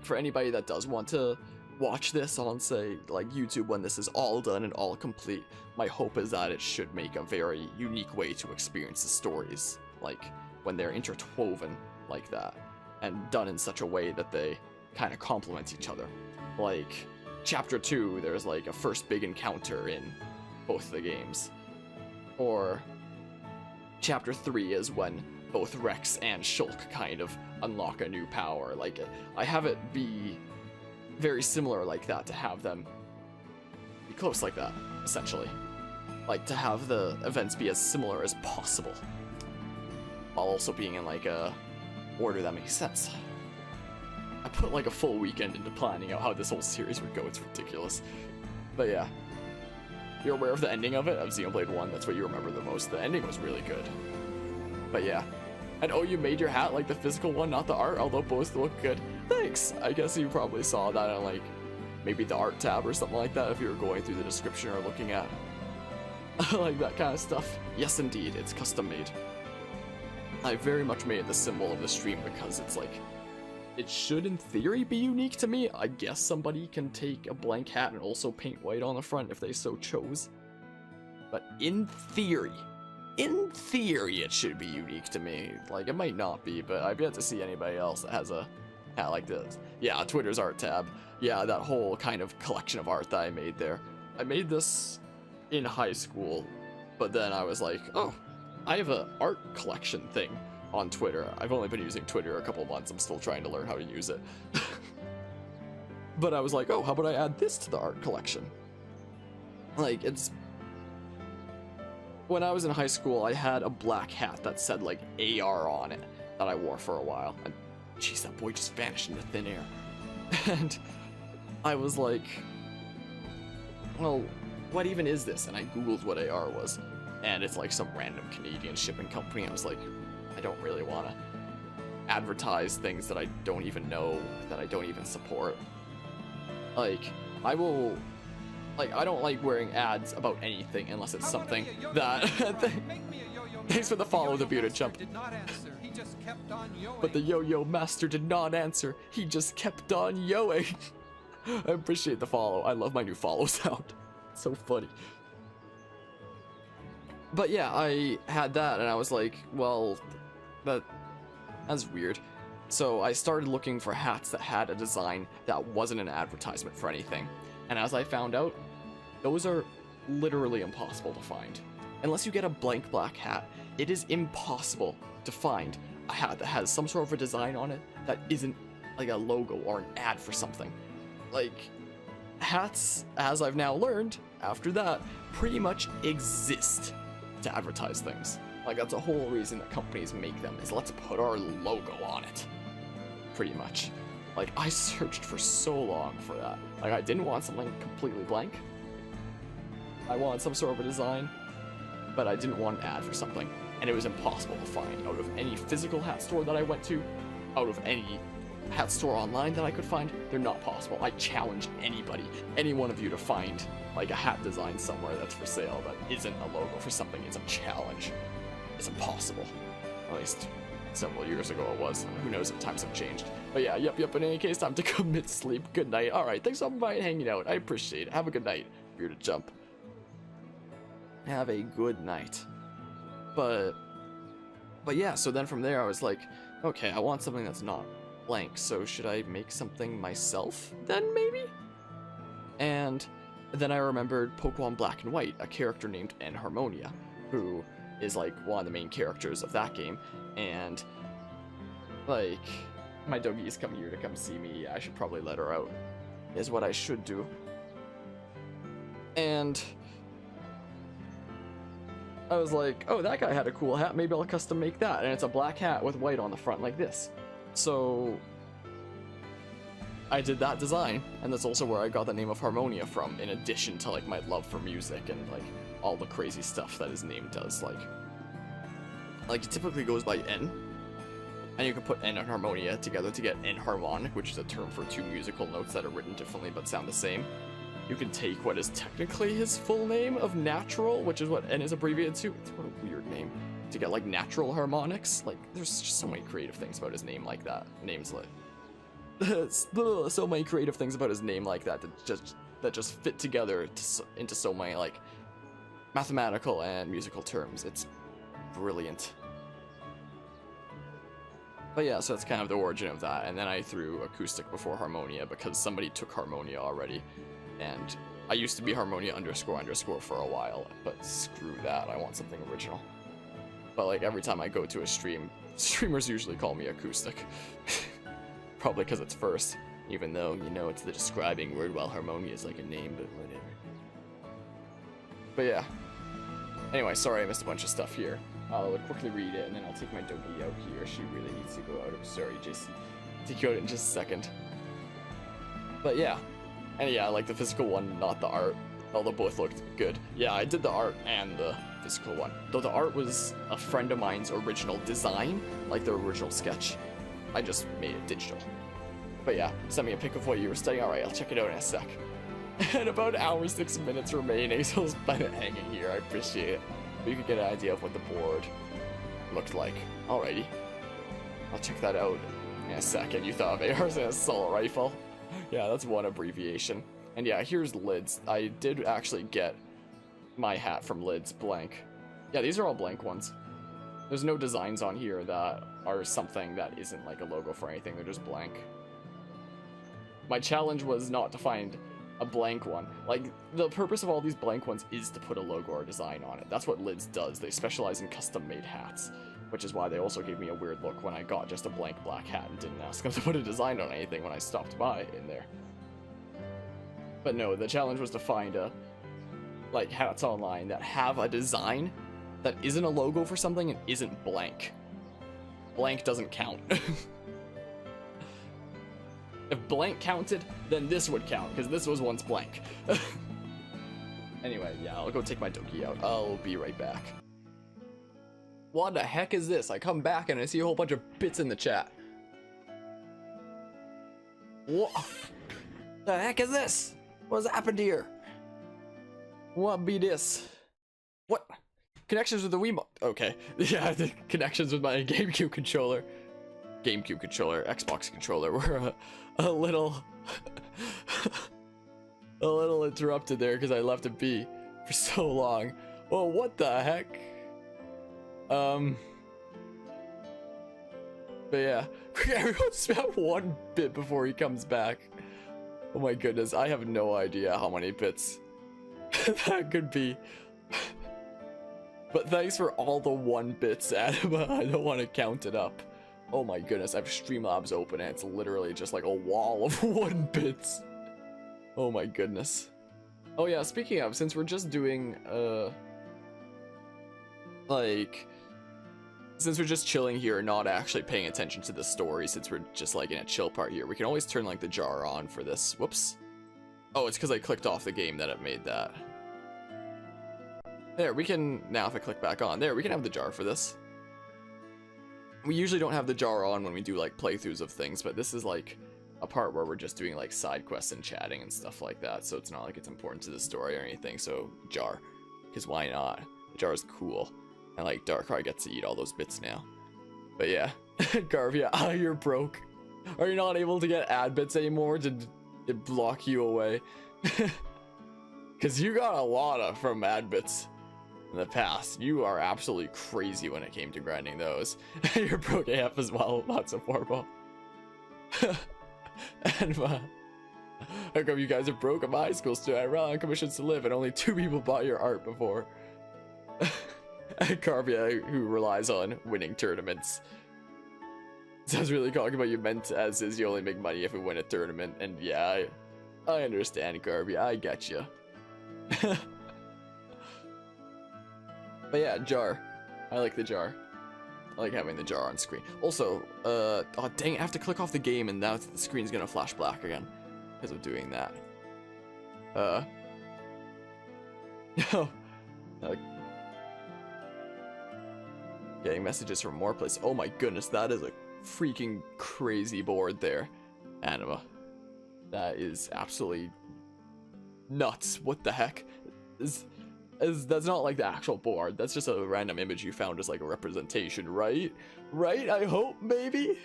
for anybody that does want to watch this on, say, like YouTube when this is all done and all complete, my hope is that it should make a very unique way to experience the stories, like when they're interwoven like that, and done in such a way that they kind of complement each other. Like, Chapter 2, there's like a first big encounter in both the games. Or Chapter 3 is when both Rex and Shulk kind of unlock a new power. Like, I have it be very similar like that, to have them be close like that, essentially. Like, to have the events be as similar as possible, while also being in like a order that makes sense. I put like a full weekend into planning out how this whole series would go. It's ridiculous. But yeah. You're aware of the ending of it, of Xenoblade 1, that's what you remember the most. The ending was really good. But yeah. And oh, you made your hat like the physical one, not the art, although both look good. Thanks! I guess you probably saw that on like, maybe the art tab or something like that if you were going through the description or looking at like that kind of stuff. Yes indeed, it's custom made. I very much made it the symbol of the stream because it's like, it should in theory be unique to me. I guess somebody can take a blank hat and also paint white on the front if they so chose. But in theory it should be unique to me. Like, it might not be, but I've yet to see anybody else that has a hat like this. Yeah, Twitter's art tab. Yeah, that whole kind of collection of art that I made there. I made this in high school, but then I was like, oh, I have an art collection thing on Twitter. I've only been using Twitter a couple months. I'm still trying to learn how to use it. But I was like, oh, how about I add this to the art collection? Like, it's... When I was in high school, I had a black hat that said, like, AR on it that I wore for a while. And, jeez, that boy just vanished into thin air. And I was like, well, what even is this? And I googled what AR was. And it's like some random Canadian shipping company. I was like, I don't really want to advertise things that I don't even know, that I don't even support. Like, I will... Like, I don't like wearing ads about anything unless it's something that... Thanks for the follow, the bearded chump. But the yo-yo master did not answer. He just kept on yoing. I appreciate the follow. I love my new follow sound. It's so funny. But yeah, I had that and I was like, well, that's weird. So I started looking for hats that had a design that wasn't an advertisement for anything. And as I found out, those are literally impossible to find. Unless you get a blank black hat, it is impossible to find a hat that has some sort of a design on it that isn't like a logo or an ad for something. Like, hats, as I've now learned after that, pretty much exist to advertise things. Like, that's a whole reason that companies make them, is let's put our logo on it. Pretty much. Like, I searched for so long for that. Like, I didn't want something completely blank. I wanted some sort of a design, but I didn't want an ad for something. And it was impossible to find out of any physical hat store that I went to, out of any hat store online that I could find. They're not possible. I challenge anybody, any one of you, to find like a hat design somewhere that's for sale that isn't a logo for something. It's a challenge. It's impossible. At least several years ago it was. Who knows if times have changed. But yeah, yep. In any case, time to commit sleep. Good night. Alright, thanks so much for hanging out. I appreciate it. Have a good night. Here to jump. Have a good night. But yeah, so then from there I was like, okay, I want something that's not blank, so should I make something myself then, maybe? And then I remembered Pokemon Black and White, a character named Harmonia, who is like one of the main characters of that game, and like, my doggy is coming here to come see me. I should probably let her out, is what I should do. And I was like, oh, that guy had a cool hat, maybe I'll custom make that, and it's a black hat with white on the front like this. So I did that design, and that's also where I got the name of Harmonia from, in addition to like my love for music and like all the crazy stuff that his name does. Like it typically goes by N, and you can put N and Harmonia together to get enharmonic, which is a term for two musical notes that are written differently but sound the same. You can take what is technically his full name of natural, which is what N is abbreviated to. It's what a weird name. To get like natural harmonics. Like there's just so many creative things about his name like that. Names like so many creative things about his name like that that just fit together into so many like mathematical and musical terms. It's brilliant. But yeah, so that's kind of the origin of that. And then I threw acoustic before Harmonia because somebody took Harmonia already. And I used to be Harmonia __ for a while, but screw that, I want something original. But like every time I go to a stream, streamers usually call me acoustic. Probably because it's first, even though, you know, it's the describing word while Harmonia is like a name, but whatever. But yeah. Anyway, sorry I missed a bunch of stuff here. I'll quickly read it and then I'll take my doggy out here. She really needs to go out. I'm sorry, JC. Take you out in just a second. But yeah. And yeah, I like the physical one, not the art. Although both looked good. Yeah, I did the art and the physical one. Though the art was a friend of mine's original design, like the original sketch. I just made it digital. But yeah, send me a pic of what you were studying. Alright, I'll check it out in a sec. And about an hour, 6 minutes remaining, so I'll spend it hanging here. I appreciate it. But you could get an idea of what the board looked like. Alrighty. I'll check that out in a second. You thought of ARs and assault rifle. Yeah, that's one abbreviation. And yeah, here's Lids. I did actually get my hat from Lids blank. Yeah, these are all blank ones. There's no designs on here that are something that isn't like a logo for anything. They're just blank. My challenge was not to find a blank one. Like, the purpose of all these blank ones is to put a logo or design on it. That's what Lids does. They specialize in custom-made hats, which is why they also gave me a weird look when I got just a blank black hat and didn't ask them to put a design on anything when I stopped by in there. But no, the challenge was to find like hats online that have a design that isn't a logo for something and isn't blank. Blank doesn't count. If blank counted, then this would count, because this was once blank. Anyway, yeah, I'll go take my doggy out. I'll be right back. What the heck is this? I come back and I see a whole bunch of bits in the chat. What the heck is this? What's happened here? What be this? What? Connections with the Wiimote. Okay. Yeah, the connections with my GameCube controller. Xbox controller were a little a little interrupted there because I left it be for so long. Well, what the heck? But yeah, everyone spent 1 bit before he comes back. Oh my goodness, I have no idea how many bits that could be. But thanks for all the 1 bits, Anima. I don't want to count it up. Oh my goodness, I have Streamlabs open and it's literally just like a wall of 1 bits. Oh my goodness. Oh yeah, speaking of, since we're just doing, since we're just chilling here and not actually paying attention to the story, since we're just like in a chill part here, we can always turn like the jar on for this. Whoops. Oh, it's because I clicked off the game that it made that. There, we can, now if I click back on, there, we can have the jar for this. We usually don't have the jar on when we do like playthroughs of things, but this is like a part where we're just doing like side quests and chatting and stuff like that, so it's not like it's important to the story or anything, so jar. Because why not? The jar is cool. And like Darkrai gets to eat all those bits now. But yeah, Garvia, you're broke. Are you not able to get ad bits anymore? Did it block you away? Because you got a lot of from ad bits in the past. You are absolutely crazy when it came to grinding those. You're broke AF as well, lots of formal. And how come you guys are broke at my high school too? I ran on commissions to live and only 2 people bought your art before. Carvia, who relies on winning tournaments. Sounds really cocky, but you meant as is you only make money if you win a tournament. And yeah, I understand, Carvia, I get you. But yeah, jar. I like the jar. I like having the jar on screen. Also, oh dang, I have to click off the game and now the screen's gonna flash black again because of doing that. No. Getting messages from more places. Oh my goodness, that is a freaking crazy board there, Anima. That is absolutely nuts. What the heck? That's not like the actual board. That's just a random image you found as like a representation, right? Right? I hope, maybe?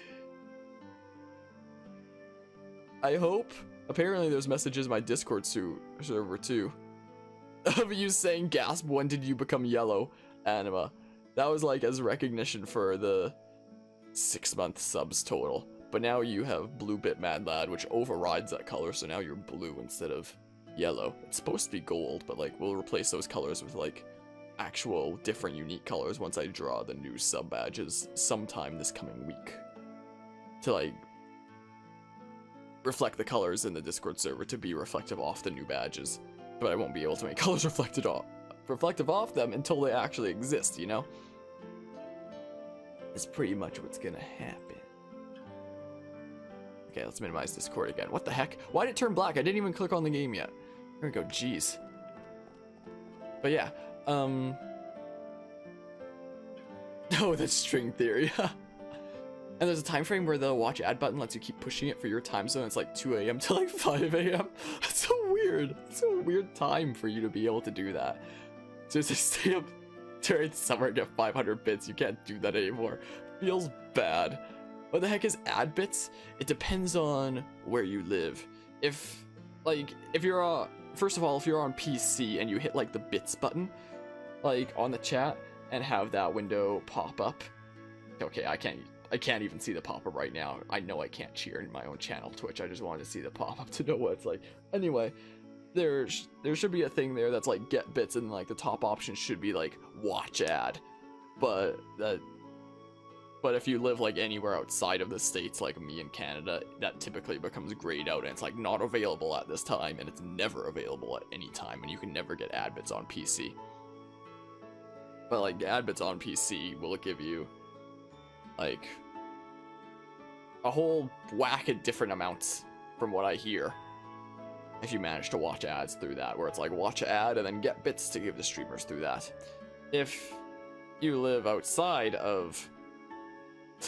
I hope. Apparently there's messages in my Discord server too. Of you saying, gasp, when did you become yellow, Anima? That was like as recognition for the 6-month subs total. But now you have blue bit mad lad, which overrides that color, so now you're blue instead of yellow. It's supposed to be gold, but like we'll replace those colors with like actual different unique colors once I draw the new sub badges sometime this coming week. To like reflect the colors in the Discord server to be reflective off the new badges. But I won't be able to make colors reflective off them until they actually exist, you know? That's pretty much what's gonna happen. Okay, let's minimize Discord again. What the heck? Why did it turn black? I didn't even click on the game yet. There we go, jeez. But yeah, oh, that's string theory. And there's a time frame where the watch ad button lets you keep pushing it for your time zone. It's like 2 a.m. to like 5 a.m. That's so weird. It's a weird time for you to be able to do that. So to stay up during the summer and get 500 bits, you can't do that anymore. Feels bad. What the heck is ad bits? It depends on where you live. If you're first of all, if you're on PC and you hit like the bits button, like on the chat, and have that window pop up. Okay, I can't even see the pop-up right now. I know I can't cheer in my own channel, Twitch. I just wanted to see the pop-up to know what it's like. Anyway, there should be a thing there that's like get bits, and like the top option should be like watch ad. But if you live like anywhere outside of the States, like me in Canada, that typically becomes grayed out and it's like not available at this time, and it's never available at any time, and you can never get ad bits on PC. But like ad bits on PC will give you like a whole whack of different amounts from what I hear, if you manage to watch ads through that, where it's like watch ad and then get bits to give the streamers through that. If you live outside of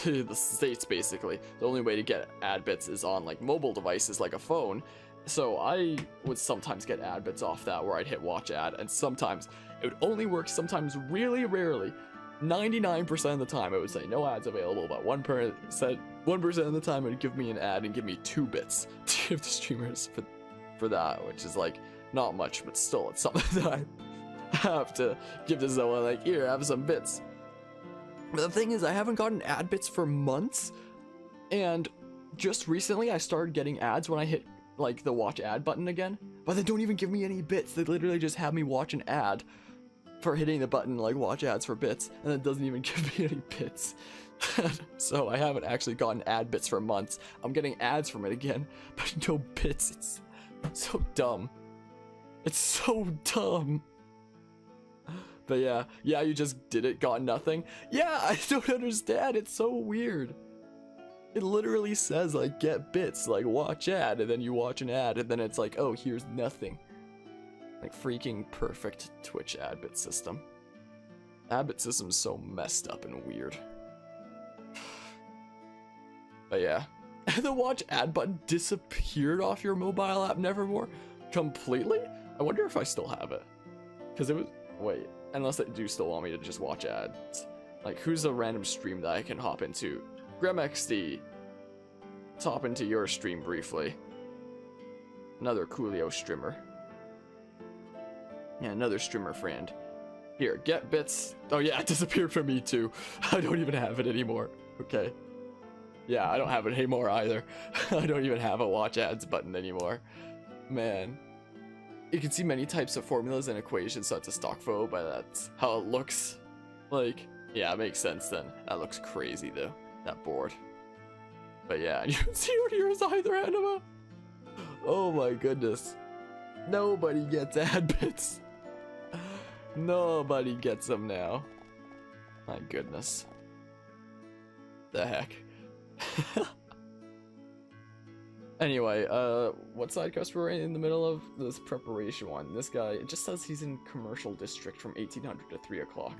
the States, basically the only way to get ad bits is on like mobile devices like a phone. So I would sometimes get ad bits off that, where I'd hit watch ad, and sometimes it would only work, sometimes really rarely. 99% of the time it would say no ads available, but 1% of the time it would give me an ad and give me 2 bits to give the streamers for that, which is like not much, but still it's something that I have to give to someone, like, here, have some bits. But the thing is, I haven't gotten ad bits for months, and just recently I started getting ads when I hit like the watch ad button again, but they don't even give me any bits. They literally just have me watch an ad for hitting the button, like watch ads for bits, and it doesn't even give me any bits. So I haven't actually gotten ad bits for months. I'm getting ads from it again, but no bits. It's so dumb. It's so dumb. But yeah, you just did it, got nothing. Yeah, I don't understand. It's so weird. It literally says like get bits, like watch ad, and then you watch an ad, and then it's like, oh, here's nothing. Like freaking perfect Twitch adbit system. Adbit system's so messed up and weird. But yeah, the watch ad button disappeared off your mobile app Nevermore completely. I wonder if I still have it, because it was, wait, unless they do still want me to just watch ads. Like, who's a random stream that I can hop into? GremXD. Let's hop into your stream briefly. Another Coolio streamer. Yeah, another streamer friend. Here, get bits. Oh yeah, it disappeared from me too. I don't even have it anymore. Okay. Yeah, I don't have it anymore either. I don't even have a watch ads button anymore. Man. You can see many types of formulas and equations, so it's a stock photo, but that's how it looks. Like, yeah, it makes sense then. That looks crazy though, that board. But yeah, you don't see yours either, Anima. Oh my goodness. Nobody gets ad bits. Nobody gets them now. My goodness. The heck. Anyway, what side quest we're in the middle of? This preparation one. This guy, it just says he's in commercial district from 1800 to 3 o'clock.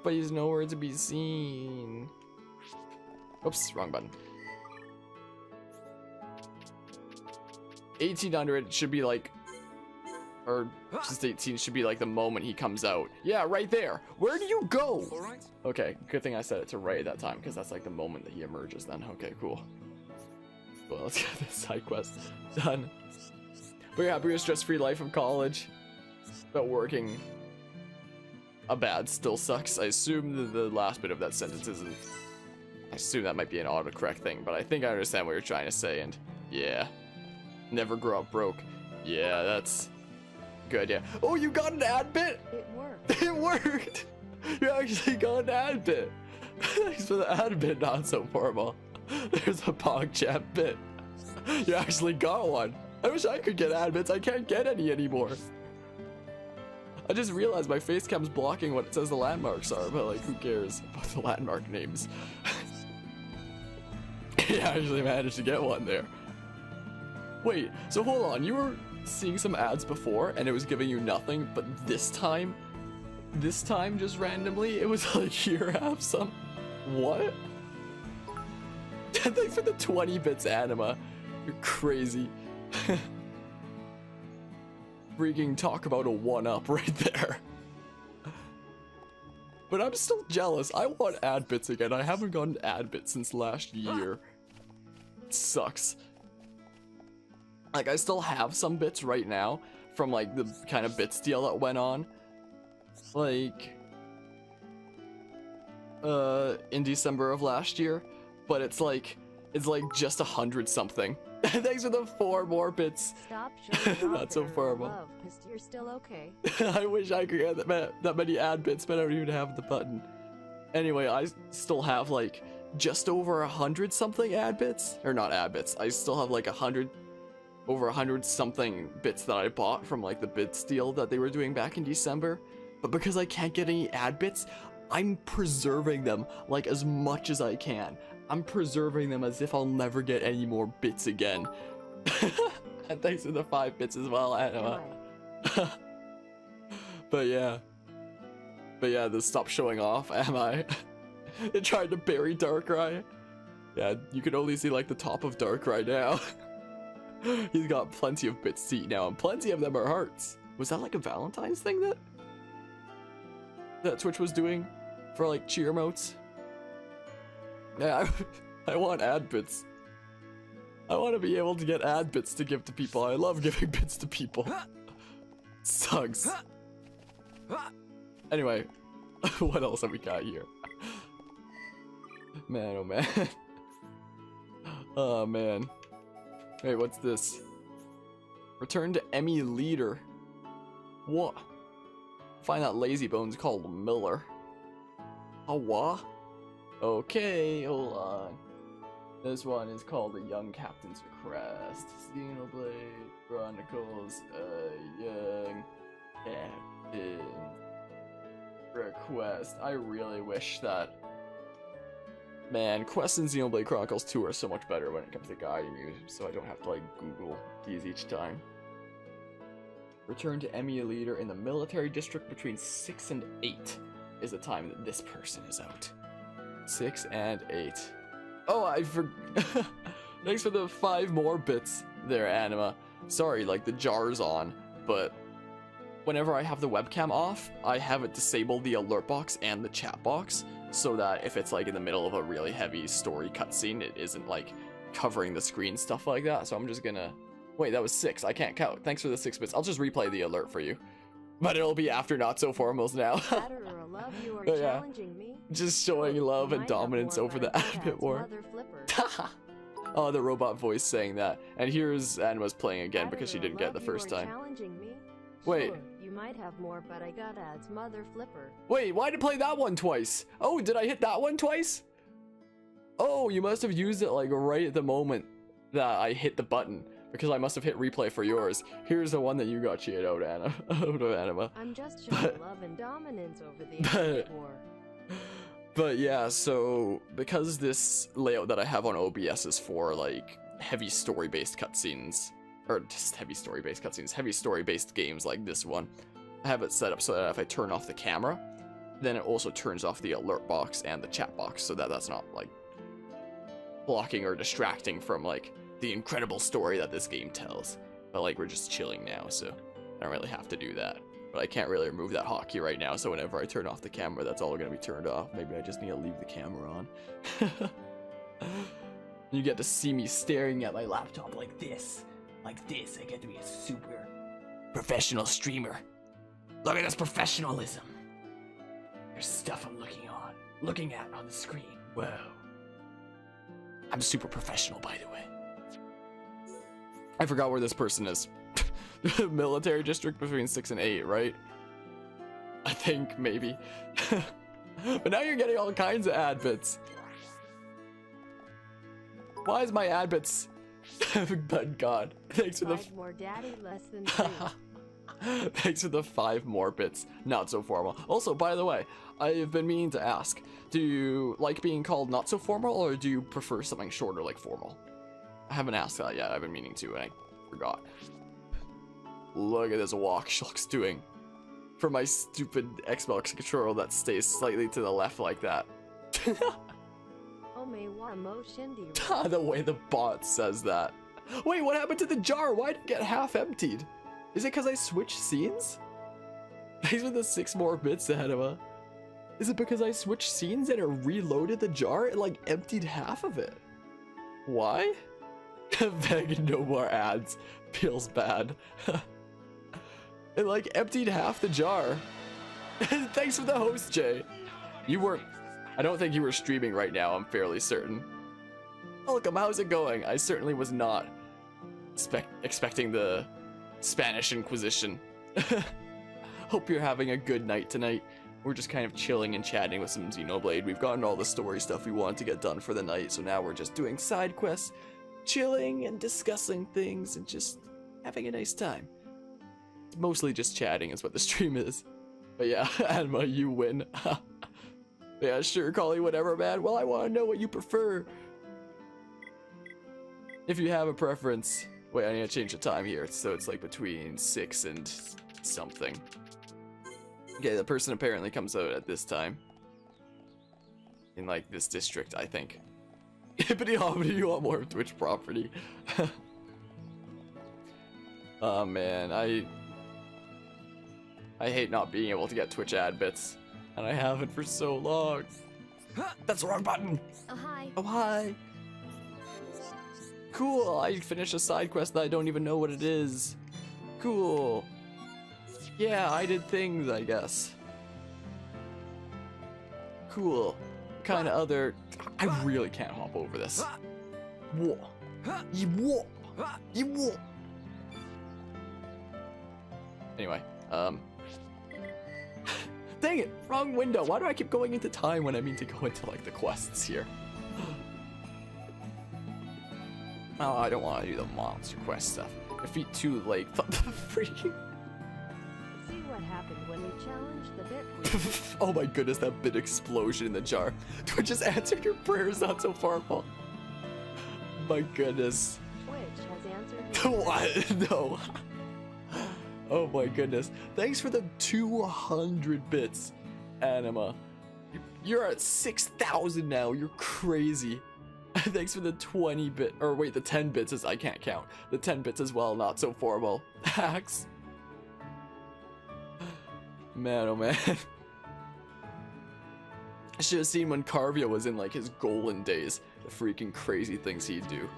But he's nowhere to be seen. Oops, wrong button. 1800 should be like, or just 18 should be like the moment he comes out. Yeah, right there. Where do you go? All right. Okay, good thing I said it to Ray at that time, because that's like the moment that he emerges then. Okay, cool. Well, let's get this side quest done. But yeah, bring a stress-free life of college. But working a bad still sucks. I assume the last bit of that sentence isn't... I assume that might be an autocorrect thing, but I think I understand what you're trying to say, and yeah. Never grow up broke. Yeah, that's good, yeah. Oh, you got an ad bit? It worked. It worked! You actually got an ad bit. Thanks for the ad bit, not so formal. There's a PogChamp bit. You actually got one. I wish I could get ad bits. I can't get any anymore. I just realized my face cam's blocking what it says the landmarks are, but like, who cares about the landmark names? I actually managed to get one there. Wait, so hold on, you were seeing some ads before and it was giving you nothing, but this time just randomly, it was like, here, have some. What? Thanks for the 20 bits, Anima. You're crazy. Freaking talk about a one-up right there. But I'm still jealous. I want ad bits again. I haven't gotten ad bits since last year. It sucks. Like, I still have some bits right now from like the kind of bits deal that went on. Like, in December of last year, but it's like just 100 something. Thanks for the 4 more bits. Stop showing Not so horrible. love, 'cause you're still okay. I wish I could get that many ad bits, but I don't even have the button. Anyway, I still have like just over 100 something ad bits, or not ad bits. I still have like over 100 something bits that I bought from like the bits deal that they were doing back in December. But because I can't get any ad bits, I'm preserving them like as much as I can. I'm preserving them as if I'll never get any more bits again. And thanks for the 5 bits as well, Anima. But yeah, this stop showing off, am I? It tried to bury Darkrai. Yeah, you can only see like the top of Darkrai now. He's got plenty of bits to eat now, and plenty of them are hearts. Was that like a Valentine's thing that Twitch was doing for like cheer emotes? Yeah, I want ad bits. I want to be able to get ad bits to give to people. I love giving bits to people. Sucks. Anyway, what else have we got here? Man, oh man. Oh man. Wait, what's this? Return to Emmy Leader. What? Find that lazy bones called Miller. Oh, what? Okay, hold on. This one is called The Young Captain's Request. Xenoblade Chronicles, Young Captain's Request. I really wish that... Man, quests in Xenoblade Chronicles 2 are so much better when it comes to guiding you, so I don't have to like Google these each time. Return to Emmy Leader in the military district between 6 and 8 is the time that this person is out. 6 and 8. Oh, I forgot. Thanks for the 5 more bits there, Anima. sorry, like the jar's on, but whenever I have the webcam off, I have it disabled the alert box and the chat box, so that if it's like in the middle of a really heavy story cutscene, it isn't like covering the screen, stuff like that. So I'm just gonna, wait, that was 6, I can't count. Thanks for the 6 bits. I'll just replay the alert for you, but it'll be after Not So Formals now. Flatterer, love, you are But yeah, challenging me. just showing love and dominance over the admit war. Mother flipper. Oh, the robot voice saying that. And here's Anima's playing again because she Flatterer, didn't get it the love, you first are time. Challenging me. Wait. Sure, you might have more, but I got ads, mother flipper. Wait, why did I play that one twice? Oh, did I hit that one twice? Oh, you must have used it like right at the moment that I hit the button, because I must have hit replay for yours. Here's the one that you got cheated out, Anna. Out of Anima. I'm just showing love and dominance over the admit war. But yeah, so because this layout that I have on OBS is for like heavy story-based cutscenes, or just heavy story-based cutscenes, heavy story-based games like this one, I have it set up so that if I turn off the camera, then it also turns off the alert box and the chat box, so that that's not like blocking or distracting from like the incredible story that this game tells. But like we're just chilling now, so I don't really have to do that. But I can't really remove that hotkey right now, so whenever I turn off the camera, that's all gonna be turned off. Maybe I just need to leave the camera on. You get to see me staring at my laptop like this. Like this, I get to be a super professional streamer. Look at this professionalism. There's stuff I'm looking at on the screen. Whoa. I'm super professional, by the way. I forgot where this person is. Military district between 6 and 8, right? I think, maybe. But now you're getting all kinds of ad bits. Why is my ad bits? But God, thanks for the 5 more daddy, less than 2. thanks for the 5 more bits. Not so formal. Also, by the way, I've been meaning to ask, do you like being called not so formal, or do you prefer something shorter like formal? I haven't asked that yet. I've been meaning to, and I forgot. Look at this walk Shulk's doing. For my stupid Xbox controller that stays slightly to the left like that. The way the bot says that. Wait, what happened to the jar? Why did it get half emptied? Is it because I switched scenes? Thanks for the 6 more bits ahead of her. Is it because I switched scenes and it reloaded the jar? It like emptied half of it. Why? Begging no more ads. Feels bad. It like emptied half the jar. Thanks for the host, Jay. You weren't... I don't think you were streaming right now, I'm fairly certain. Welcome, how's it going? I certainly was not expecting the Spanish Inquisition. Hope you're having a good night tonight. We're just kind of chilling and chatting with some Xenoblade. We've gotten all the story stuff we wanted to get done for the night, so now we're just doing side quests, chilling and discussing things and just having a nice time. It's mostly just chatting is what the stream is. But yeah, Anima, you win. Yeah, sure, call you whatever, man. Well, I want to know what you prefer. If you have a preference. Wait, I need to change the time here, so it's like between 6 and something. Okay, the person apparently comes out at this time. In like this district, I think. Hippity hoppity, you want more Twitch property. Oh man, I hate not being able to get Twitch ad bits. And I haven't for so long. That's the wrong button. Oh, hi. Oh, hi. Cool, I finished a side quest that I don't even know what it is. Cool. Yeah, I did things, I guess. Cool. Kind of other... I really can't hop over this. Whoa. Whoa. Whoa. Anyway, dang it, wrong window. Why do I keep going into time when I mean to go into like the quests here? Oh, I don't want to do the monster quest stuff. Defeat 2 late. Freaking. See what happened when we challenged the bit. Oh my goodness, that bit explosion in the jar. Twitch just answered your prayers not so far, Paul. My goodness. Twitch has answered. What? No. Oh my goodness. Thanks for the 200 bits, Anima. You're at 6,000 now. You're crazy. Thanks for the 20 bit, or wait, the 10 bits as I can't count. The 10 bits as well, not so formal. Hacks. Man, oh man. I should have seen when Carvia was in like his golden days. The freaking crazy things he'd do.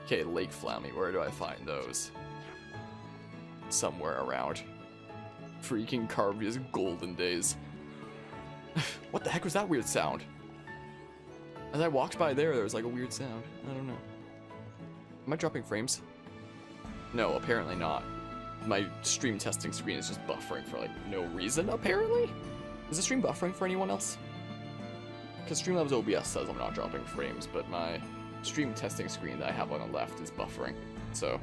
Okay, Lake Flammy, where do I find those? Somewhere around. Freaking Carvia's golden days. What the heck was that weird sound? As I walked by there was like a weird sound. I don't know. Am I dropping frames? No, apparently not. My stream testing screen is just buffering for like no reason, apparently? Is the stream buffering for anyone else? Because Streamlabs OBS says I'm not dropping frames, but my stream testing screen that I have on the left is buffering. So...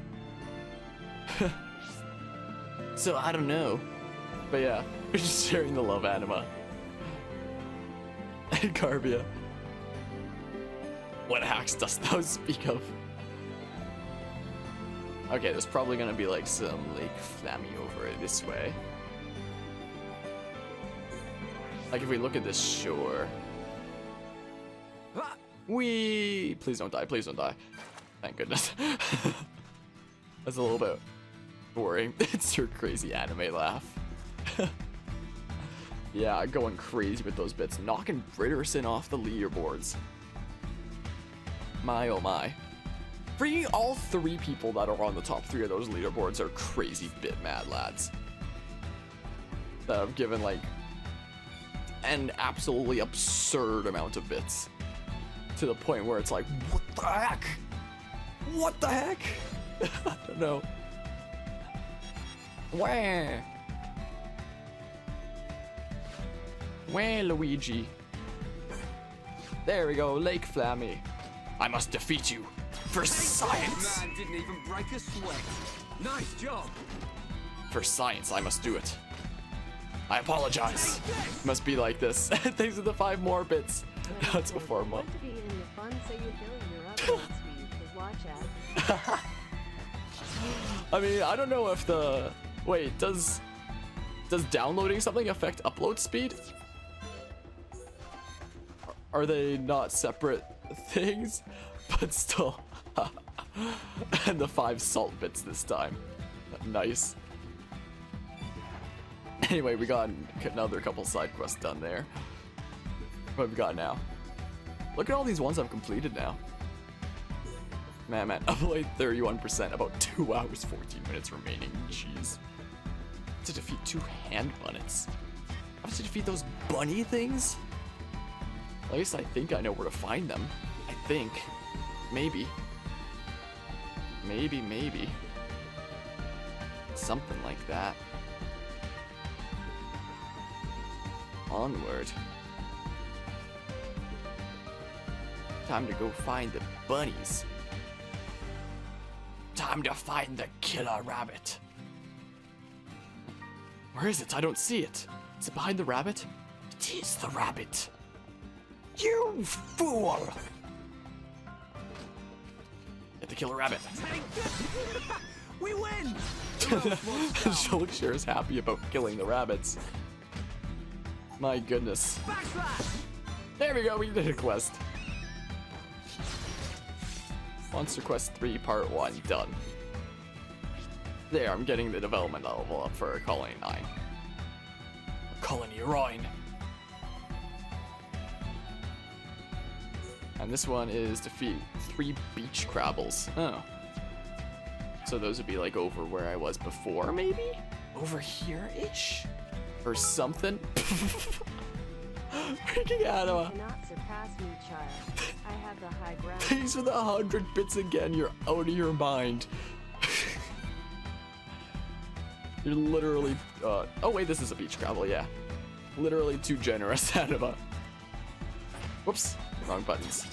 so I don't know. But yeah, we're just sharing the love anima. And Carbia. What hacks dost thou speak of? Okay, there's probably gonna be like some Lake Flammy over it this way. Like if we look at this shore. Wee! Please don't die, please don't die. Thank goodness. That's a little bit boring. It's your crazy anime laugh. Yeah, going crazy with those bits. Knocking Britterson off the leaderboards. My oh my. Freaking all 3 people that are on the top 3 of those leaderboards are crazy bit mad lads. That have given like an absolutely absurd amount of bits. To the point where it's like, what the heck? What the heck? I don't know. Where? Where, Luigi? There we go, Lake Flammy. I must defeat you for science. Man didn't even break a sweat. Nice job. For science, I must do it. I apologize. Must be like this. Thanks for the 5 more bits. That's before Want to be in the fun, so you're killing your upload speed, 'cause watch out. I mean, I don't know if the... Wait, does downloading something affect upload speed? Are they not separate things? But still. And the 5 salt bits this time. Nice. Anyway, we got another couple side quests done there. What have we got now? Look at all these ones I've completed now. Man, I've played 31%, about 2 hours, 14 minutes remaining. Jeez. To defeat 2 hand bunnets. I have to defeat those bunny things? At least I think I know where to find them. I think. Maybe. Maybe. Something like that. Onward. Time to go find the bunnies. Time to find the killer rabbit. Where is it? I don't see it. Is it behind the rabbit? It is the rabbit. You fool! Get the killer rabbit. We win! Shulk sure is happy about killing the rabbits. My goodness. Backslash! There we go, we did a quest. Monster Quest 3 Part 1 done. There, I'm getting the development level up for Colony 9. Colony 9. And this one is defeat 3 beach crabbles. Oh. So those would be like over where I was before, maybe? Over here-ish? Or something? Freaking anima. You cannot surpass me, child. I have the high ground. Thanks for the 100 bits again, you're out of your mind. You're literally, oh wait, this is a beach crabble, yeah. Literally too generous, anima. Whoops, wrong buttons.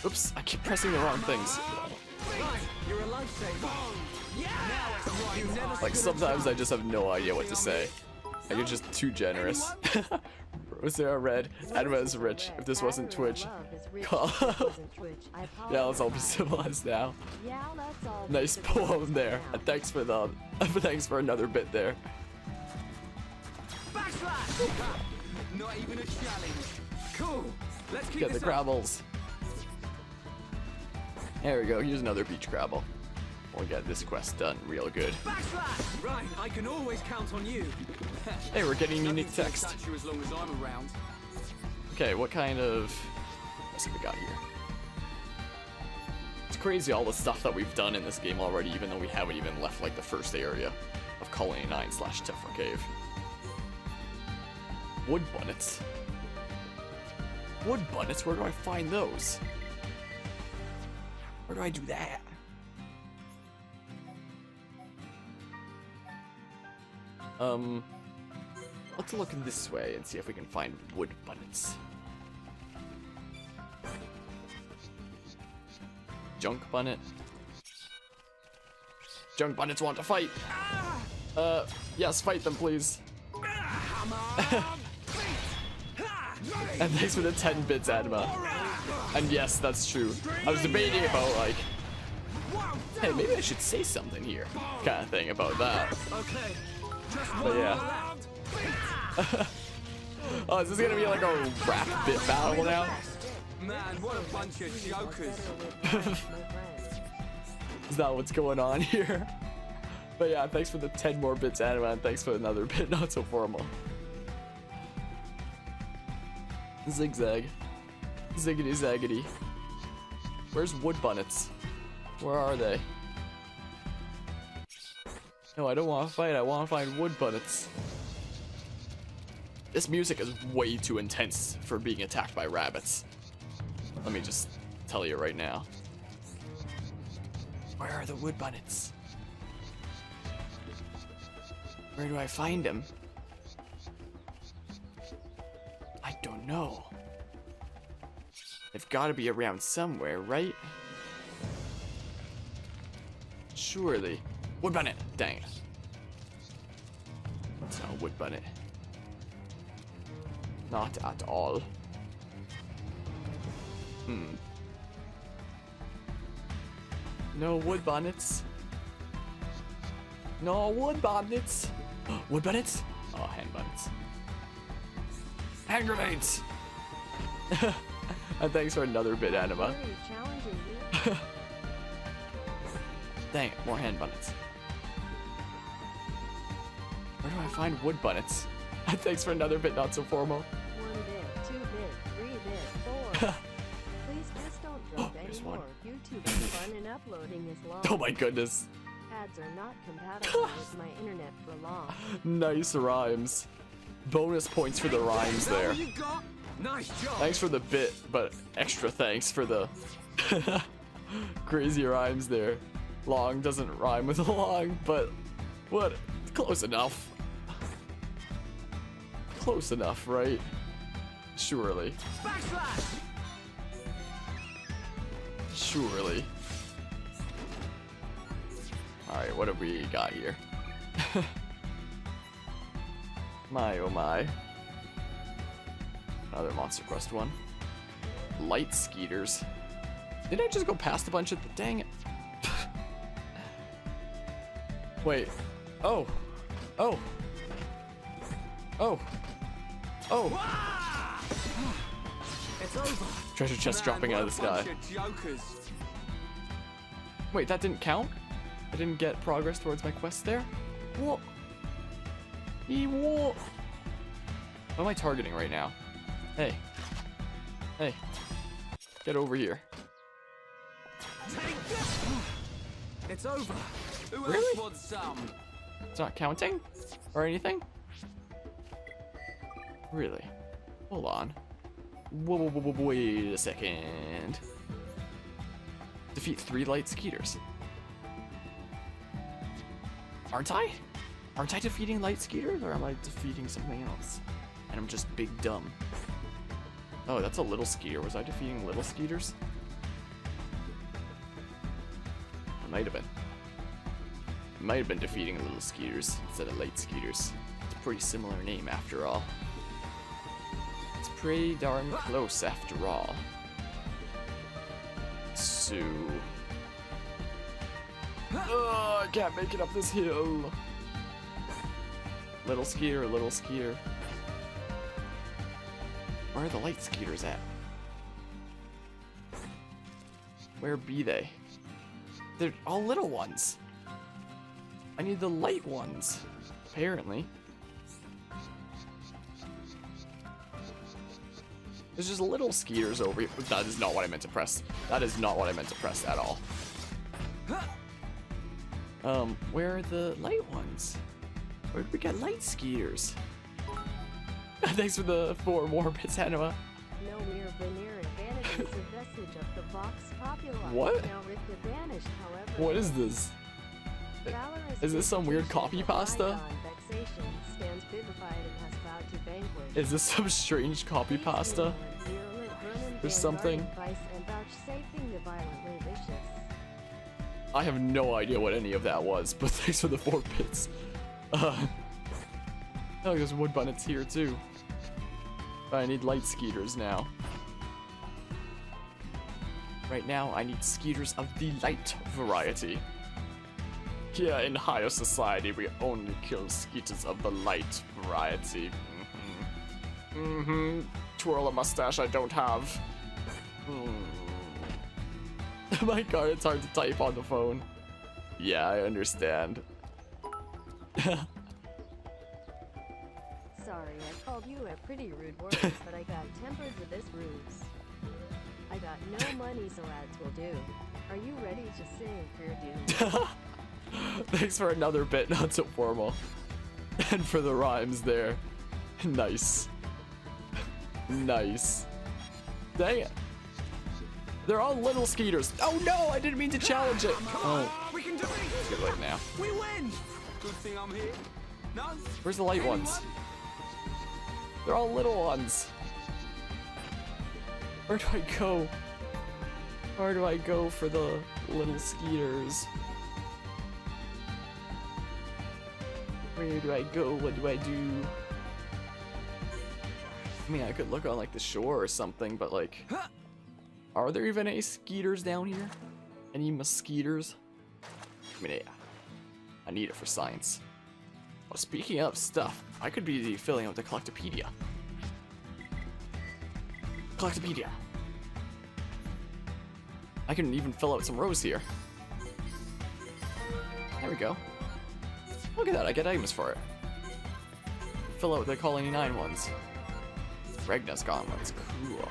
Oops, I keep pressing the wrong things. Right, you're a lifesaver. Yeah! Like sometimes I just have no idea what to say. Like you're just too generous. Rosera Red, Anima is rich. If this wasn't Twitch, call. Yeah, let's all be civilized now. Nice poem there. And thanks for the thanks for another bit there. Backslash! Not even a challenge. Cool. Let's keep Get the this up. crabbles. There we go. Here's another beach crabble. We'll get this quest done real good. Backslash! Right, I can always count on you. Hey, we're getting unique Nothing's gonna text. touch you as long as I'm around. Okay, what kind of... Let's see what we got here. It's crazy all the stuff that we've done in this game already, even though we haven't even left like the first area of Colony 9/Tefra Cave. Wood bunnets. Wood bunnets? Where do I find those? Where do I do that? Let's look this way and see if we can find wood bunnets. Junk bunnet. Junk bunnets want to fight. Yes, fight them, please. And thanks for the 10 bits, Adama. And yes, that's true. I was debating about, like, hey, maybe I should say something here, kind of thing about that. Okay. But yeah. Oh, is this gonna be like a rap bit battle now? Man, what a bunch of jokers. Is that what's going on here? But yeah, thanks for the 10 more bits, Adama, and thanks for another bit, not so formal. Zigzag. Ziggity zaggity. Where's wood bunnets? Where are they? No, I don't want to fight, I want to find wood bunnets. This music is way too intense for being attacked by rabbits. Let me just tell you right now. Where are the wood bunnets? Where do I find them? I don't know. They've got to be around somewhere, right? Surely. Wood bunnet! Dang it. It's not a wood bunnet. Not at all. No wood bonnets. No wood bonnets. Wood bonnets? Oh, hand bonnets. Hand grenades! And thanks for another bit, Anima. Very challenging, dude. Dang it, more hand bonnets. Where do I find wood bonnets? And thanks for another bit, not so formal. 1 bit, 2 bit, 3 bit, 4. Please just don't drop there's anymore. one. YouTube is fun and uploading is long. Oh my goodness. Ads are not compatible with my internet for long. Nice rhymes. Bonus points for the rhymes there. You got? Nice job. Thanks for the bit, but extra thanks for the crazy rhymes there. Long doesn't rhyme with long, but what? Close enough. Close enough, right? Surely. Backslash! Surely. Alright, what have we got here? My oh my. Another Monster Quest one. Light skeeters. Did I just go past a bunch of the dang it? Wait. Oh. Oh. Oh. Oh. It's over. Treasure chest dropping out of the sky. Bunch of jokers. Wait, that didn't count? I didn't get progress towards my quest there? What? What? What am I targeting right now? Hey. Hey. Get over here. Take this. It's over. Who else Really? wants some? It's not counting? Or anything? Really? Hold on. Wait a second. Defeat 3 light skeeters. Aren't I? Aren't I defeating light skeeters, or am I defeating something else? And I'm just big dumb. Oh, that's a little skeeter. Was I defeating little skeeters? I might have been. I might have been defeating little skeeters instead of light skeeters. It's a pretty similar name after all. It's pretty darn close after all. So... I can't make it up this hill. Little skeeter, little skeeter. Where are the light skeeters at? Where be they? They're all little ones. I need the light ones, apparently. There's just little skeeters over here. That is not what I meant to press. That is not what I meant to press at all. Where are the light ones? Where did we get light skeeters? Thanks for the 4 more bits, Hanua. No mere veneer advantage is a vestige of the Vox Populi. What? Now Rick vanished, however. What is this? Valorous Is this some weird copy pasta? Vexation stands vivified and has vowed to vanquish. Is this some strange copy pasta? There's something. I have no idea what any of that was, but thanks for the 4 bits. Oh, there's wood bunnets here too. I need light skeeters now. Right now, I need skeeters of the light variety. Here in higher society, we only kill skeeters of the light variety. Twirl a mustache I don't have. My god, it's hard to type on the phone. Yeah, I understand. Sorry, I called you a pretty rude word, but I got tempered with this ruse. I got no money, so ads will do. Are you ready to sing for your doom? Thanks for another bit, not so formal. And for the rhymes there. Nice. Nice. Dang it. They're all little skeeters. Oh no, I didn't mean to challenge it. Oh, We can do it. it's too late now. We win. Good thing I'm here. No. Where's the light ones? They're all little ones. Where do I go? Where do I go for the little skeeters? Where do I go? What do I do? I mean, I could look on like the shore or something, but like, are there even any skeeters down here? Any mosquitoes? I mean, yeah, I need it for science. Well, speaking of stuff, I could be filling out the Collectopedia. Collectopedia. I can even fill out some rows here. There we go. Look at that, I get items for it. Fill out the Colony 9 ones. Regna's gauntlets, cool.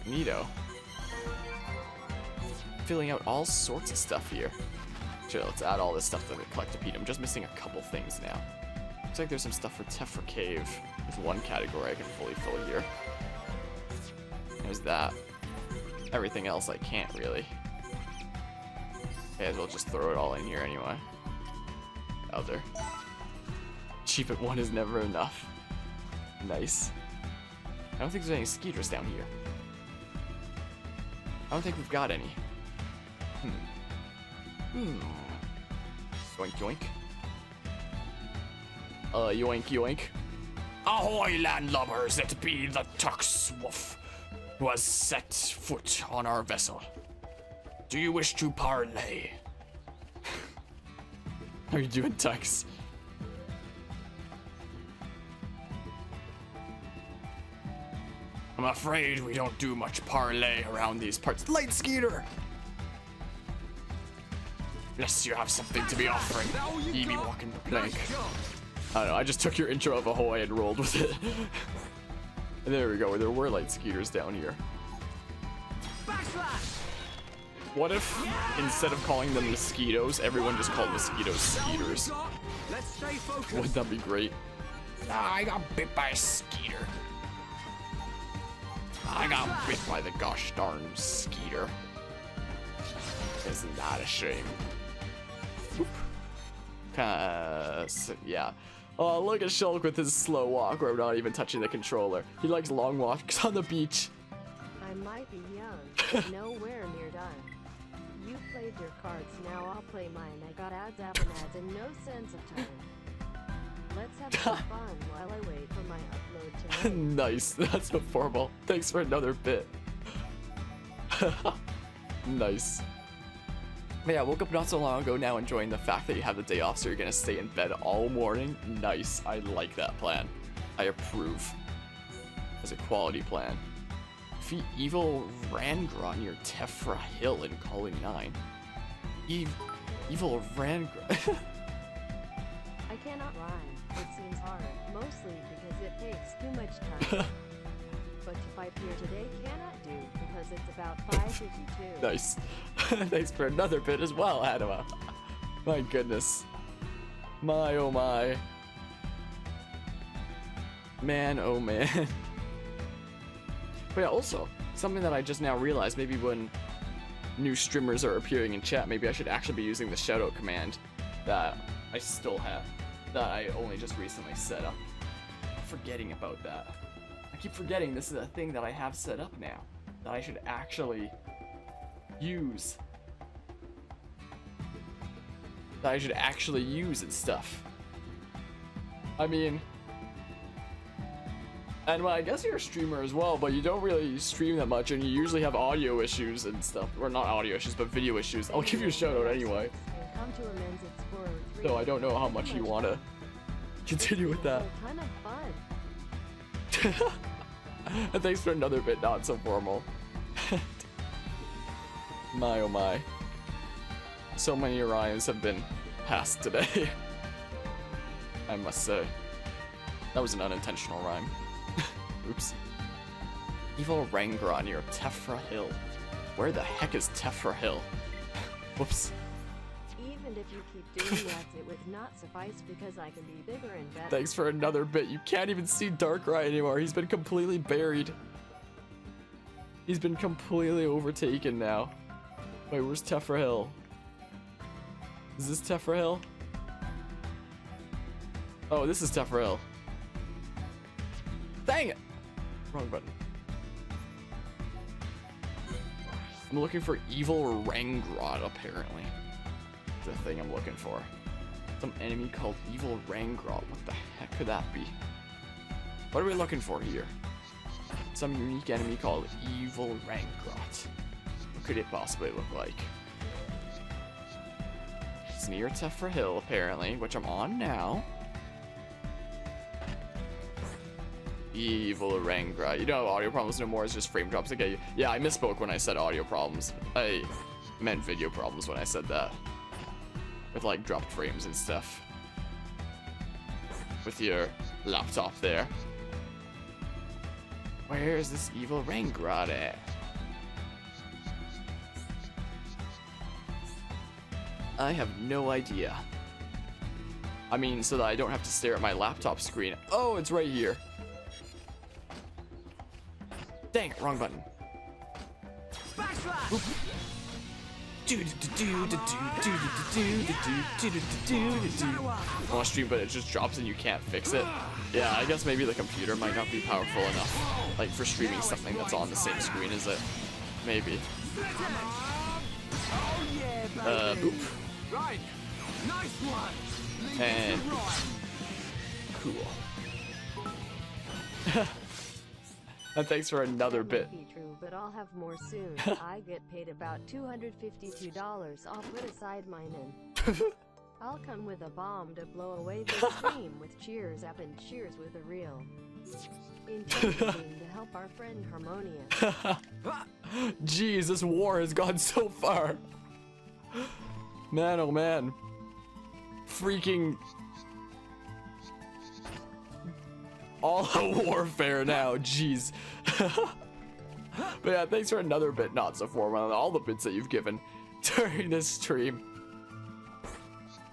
Neato. Filling out all sorts of stuff here. Sure, let's add all this stuff to the Collectopedia. I'm just missing a couple things now. Looks like there's some stuff for Tephra Cave. There's one category I can fully fill here. There's that. Everything else I can't really. May as well just throw it all in here anyway. Other. Cheap at 1 is never enough. Nice. I don't think there's any skeeters down here. I don't think we've got any. Yoink yoink. Yoink yoink. Ahoy, landlubbers, it be the Tux Wolf who has set foot on our vessel. Do you wish to parley? How are you doing, Tux? I'm afraid we don't do much parley around these parts. Light Skeeter! Unless you have something to be offering. You be walking the plank. I don't know, I just took your intro of Ahoy and rolled with it. And there we go, there were light skeeters down here. What if, instead of calling them mosquitoes, everyone just called mosquitoes skeeters? Wouldn't that be great? Ah, I got bit by a skeeter. I got bit by the gosh darn skeeter. Isn't that a shame? Yeah. Oh, look at Shulk with his slow walk where I'm not even touching the controller. He likes long walks on the beach. I might be young, but nowhere near done. You played your cards, now I'll play mine. I got ads, and no sense of time. Let's have some fun while I wait for my upload tonight. Nice, that's so formal. Thanks for another bit. Nice. But yeah, I woke up not so long ago now enjoying the fact that you have the day off, so you're gonna stay in bed all morning. Nice, I like that plan. I approve. As a quality plan. Defeat evil Rangron near Tefra Hill in Colony 9. Evil Rangron. I cannot rhyme. It seems hard, mostly because it takes too much time. But to fight here today cannot do because it's about 5:52. Nice. Thanks for another bit as well, Anima. My goodness. My oh my. Man oh man. But yeah, also, something that I just now realized, maybe when new streamers are appearing in chat, maybe I should actually be using the shoutout command that I still have, that I only just recently set up. Forgetting about that. I keep forgetting this is a thing that I have set up now, that I should actually use. That I should actually use and stuff. I mean, and well, I guess you're a streamer as well, but you don't really stream that much, and you usually have audio issues and stuff. Or not audio issues, but video issues. I'll give you a shout out anyway. Come to Amends Explorer 3. So I don't know how much you want to continue with that. A ton of fun. And thanks for another bit, not so formal. My oh my. So many Orions have been passed today. I must say. That was an unintentional rhyme. Oops. Evil Rangron near Tefra Hill. Where the heck is Tefra Hill? Whoops. Even if you keep doing that, it would not suffice because I can be bigger and better. Thanks for another bit. You can't even see Darkrai anymore. He's been completely buried. He's been completely overtaken now. Wait, where's Tefra Hill? Is this Tefra Hill? Oh, this is Tefra Hill. Dang it! Wrong button. I'm looking for evil Rangrod, apparently. The thing I'm looking for. Some enemy called evil Rangrod. What the heck could that be? What are we looking for here? Some unique enemy called evil Rangrod. What could it possibly look like? It's near Tefra Hill, apparently, which I'm on now. Evil Rangra. You don't have audio problems no more, it's just frame drops. Okay, yeah, I misspoke when I said audio problems. I meant video problems when I said that. With like dropped frames and stuff. With your laptop there. Where is this evil Rangra at? I have no idea. I mean, so that I don't have to stare at my laptop screen. Oh, it's right here. Dang it, wrong button. I want to stream, but it just drops and you can't fix it. Yeah, I guess maybe the computer might not be powerful enough, like for streaming something that's on the same screen as it. Maybe. Boop. Right. Nice one. And cool. And thanks for another bit. That might be true, but I'll have more soon. I get paid about $252. I'll put aside mine in. I'll come with a bomb to blow away the stream with cheers up and cheers with a real intention to help our friend Harmonia. Jeez, this war has gone so far. Man, oh man. Freaking all out warfare now, jeez. But yeah, thanks for another bit, not so formal, and all the bits that you've given during this stream.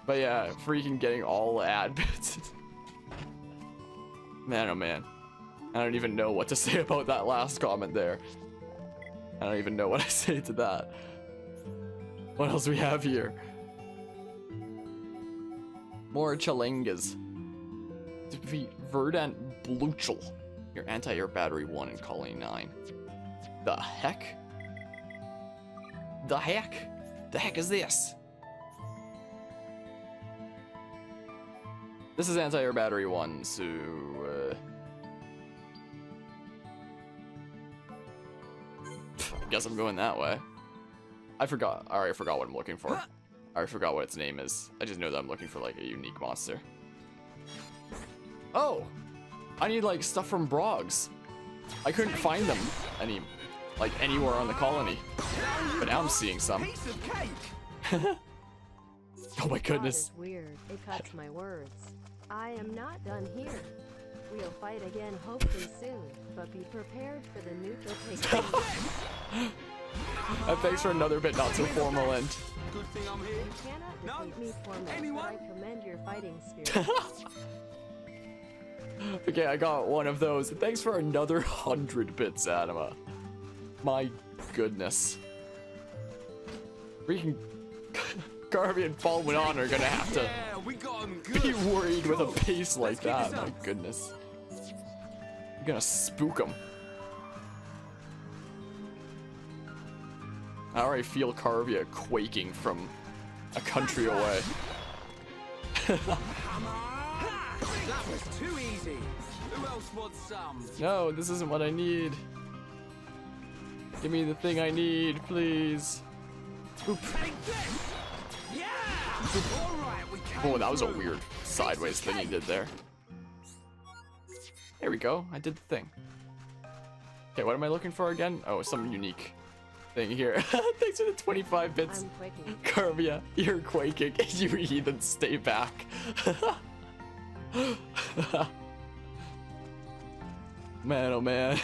But yeah, freaking getting all ad bits. Man, oh man. I don't even know what to say about that last comment there. I don't even know what I say to that. What else we have here? More Chalengas. Defeat Verdant Bluchel. Your anti-air battery 1 in Colony 9. The heck? The heck? The heck is this? This is anti-air battery 1, so I guess I'm going that way. I already forgot what I'm looking for. I already forgot what its name is. I just know that I'm looking for like a unique monster. Oh! I need like stuff from Brogs. I couldn't find them anywhere on the colony. But now I'm seeing some. Piece of cake. Oh my God goodness. is weird. It cuts my words. I am not done here. We'll fight again hopefully soon, but be prepared for the neutral take. And thanks for another bit not so formal end. Good thing I'm here. You cannot defeat me formally, Anyone? but I commend your fighting spirit. Okay, I got one of those. Thanks for another 100 bits, Anima. My goodness. Freaking Garvey and Baldwin are gonna have to Yeah, we got 'em good. be worried with a Cool. pace like Let's keep that. this My up. goodness. You're gonna spook them. I already feel Carvia quaking from a country away. That was too easy. Who else wants some? No, this isn't what I need. Give me the thing I need, please. Oop. Take this. Yeah. All right, we came Oh, that was a through. weird sideways thing he did there. There we go. I did the thing. Okay, what am I looking for again? Oh, some unique thing here. Thanks for the 25 bits. I'm quaking. Carvia, you're quaking. You heathen, stay back. Man, oh man.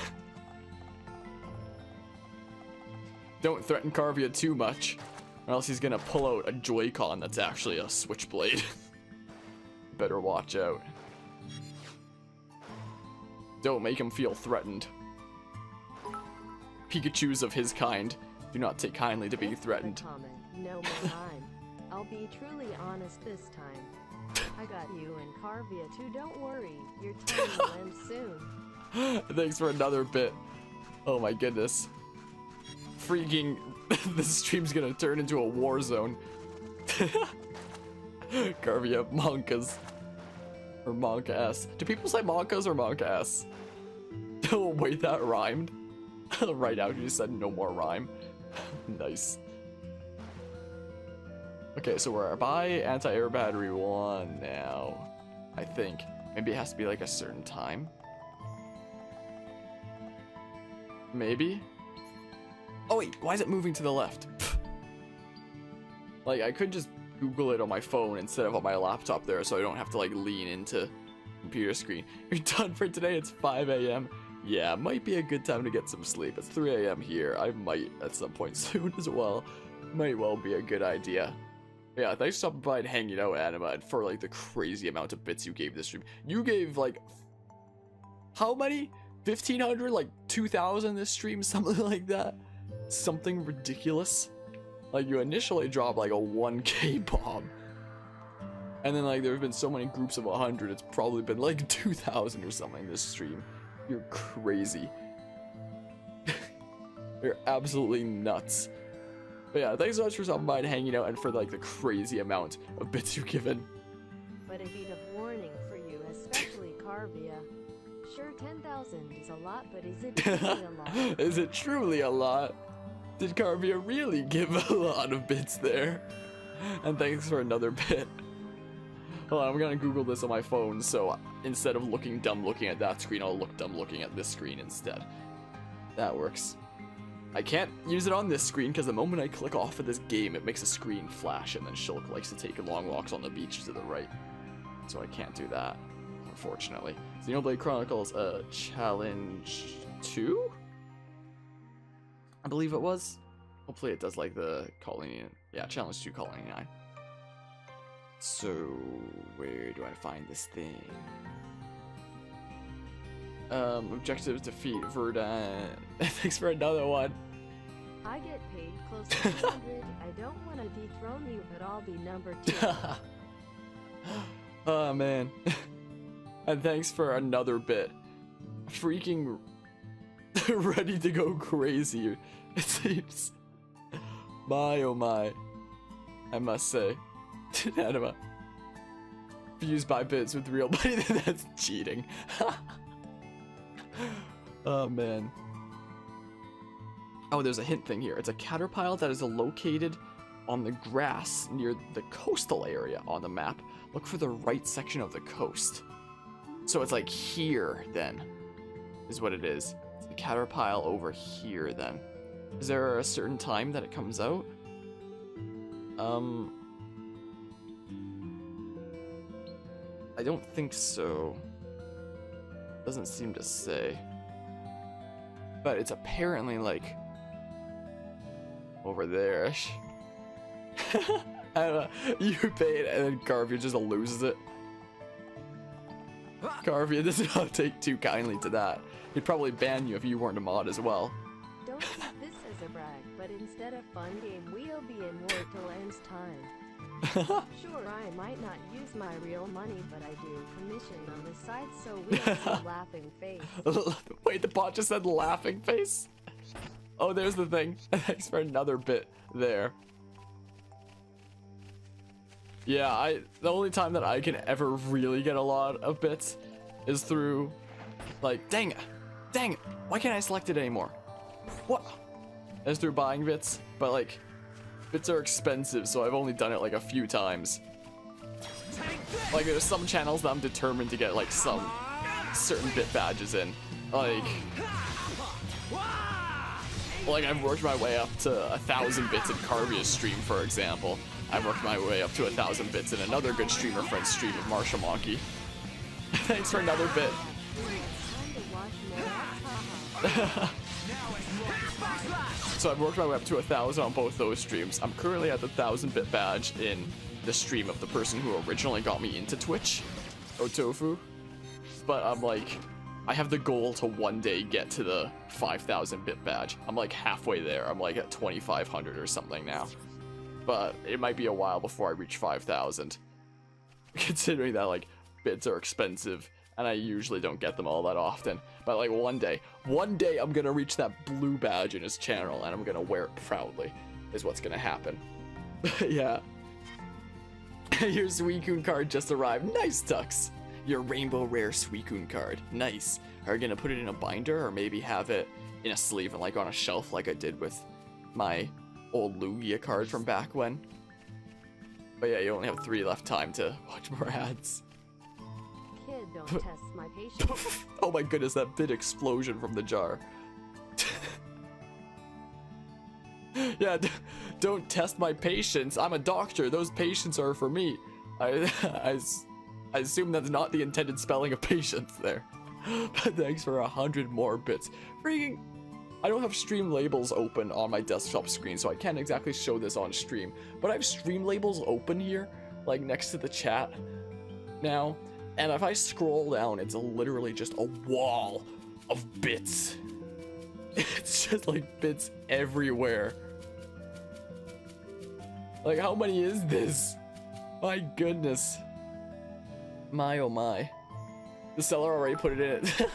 Don't threaten Carvia too much, or else he's gonna pull out a Joy-Con that's actually a switchblade. Better watch out. Don't make him feel threatened. Pikachus of his kind do not take kindly to being That's the threatened. comment. No more time. I'll be truly honest this time. I got you and Carvia too. Don't worry. Your time will end soon. Thanks for another bit. Oh my goodness. Freaking, this stream's gonna turn into a war zone. Carvia, Monkas. Or Monka-S. Do people say Monkas or Monka-S? Oh wait, that rhymed. Right after you said no more rhyme. Nice. Okay, so we're by anti-air battery 1 now. I think. Maybe it has to be like a certain time. Maybe? Oh wait, why is it moving to the left? Like, I could just Google it on my phone instead of on my laptop there, so I don't have to like lean into computer screen. You're done for today, it's 5 a.m. Yeah, might be a good time to get some sleep. It's 3 a.m. here. I might at some point soon as well. Might well be a good idea. Yeah, thanks for stopping by and hanging out, Anima, and for like the crazy amount of bits you gave this stream. You gave like, how many? 1,500? Like 2,000 this stream? Something like that? Something ridiculous? Like, you initially dropped like a 1K bomb. And then like there have been so many groups of 100, it's probably been like 2,000 or something this stream. You're crazy. You're absolutely nuts. But yeah, thanks so much for stopping by and hanging out and for like the crazy amount of bits you've given. But a beat of warning for you, especially Carvia. Sure, 10,000 is a lot, but is it really a lot? Is it truly a lot? Did Carvia really give a lot of bits there? And thanks for another bit. Hold on, I'm gonna Google this on my phone, so instead of looking dumb looking at that screen, I'll look dumb looking at this screen instead. That works. I can't use it on this screen because the moment I click off of this game, it makes a screen flash, and then Shulk likes to take long walks on the beach to the right. So I can't do that, unfortunately. Xenoblade Chronicles, Challenge 2? I believe it was. Hopefully it does like the Colony, yeah, Challenge 2 Colony 9. So, where do I find this thing? Objectives defeat Verdun. Thanks for another one. I get paid close to 200. I don't want to dethrone you, but I'll be number 2. Oh man. And thanks for another bit. Freaking ready to go crazy, it seems. My oh my. I must say. Anima. Views by bits with real money, that's cheating. Oh man. Oh, there's a hint thing here. It's a caterpillar that is located on the grass near the coastal area on the map. Look for the right section of the coast. So it's like here, then, is what it is. It's the Caterpillar over here then. Is there a certain time that it comes out? I don't think so. Doesn't seem to say. But it's apparently like over there-ish. I don't know. You pay it and then Carvia just loses it. Carvia does not take too kindly to that. He'd probably ban you if you weren't a mod as well. Don't use this as a brag, but instead of fun game, we'll be in war till ends time. Sure, I might not use my real money, but I do commission on the side, so we'll see laughing face. Wait, the bot just said laughing face? Oh, there's the thing. Thanks for another bit there. Yeah, the only time that I can ever really get a lot of bits is through, like, dang it, why can't I select it anymore? What? Is through buying bits, but like, bits are expensive, so I've only done it like a few times. Like, there's some channels that I'm determined to get like some certain bit badges in. Like I've worked my way up to 1,000 bits in Carvia's stream, for example. I've worked my way up to 1,000 bits in another good streamer friend's stream of Marshall Monkey. Thanks for another bit. So I've worked my way up to 1,000 on both those streams. I'm currently at the 1,000 bit badge in the stream of the person who originally got me into Twitch, Otofu. But I'm like, I have the goal to one day get to the 5,000 bit badge. I'm like halfway there. I'm like at 2,500 or something now. But it might be a while before I reach 5,000. Considering that like bits are expensive and I usually don't get them all that often. But like one day I'm gonna reach that blue badge in his channel and I'm gonna wear it proudly, is what's gonna happen. Yeah. Your Suicune card just arrived. Nice, Tux. Your rainbow rare Suicune card. Nice. Are you gonna put it in a binder or maybe have it in a sleeve and like on a shelf like I did with my old Lugia card from back when? But yeah, you only have 3 left time to watch more ads. Kid, don't test my patience. Oh my goodness, that bit explosion from the jar. Yeah, don't test my patience. I'm a doctor. Those patients are for me. I assume that's not the intended spelling of patience there. But thanks for 100 more bits. Freaking... I don't have stream labels open on my desktop screen, so I can't exactly show this on stream. But I have stream labels open here, like next to the chat now. And if I scroll down, it's literally just a wall of bits. It's just like bits everywhere. Like, how many is this? My goodness. My oh my. The seller already put it in it.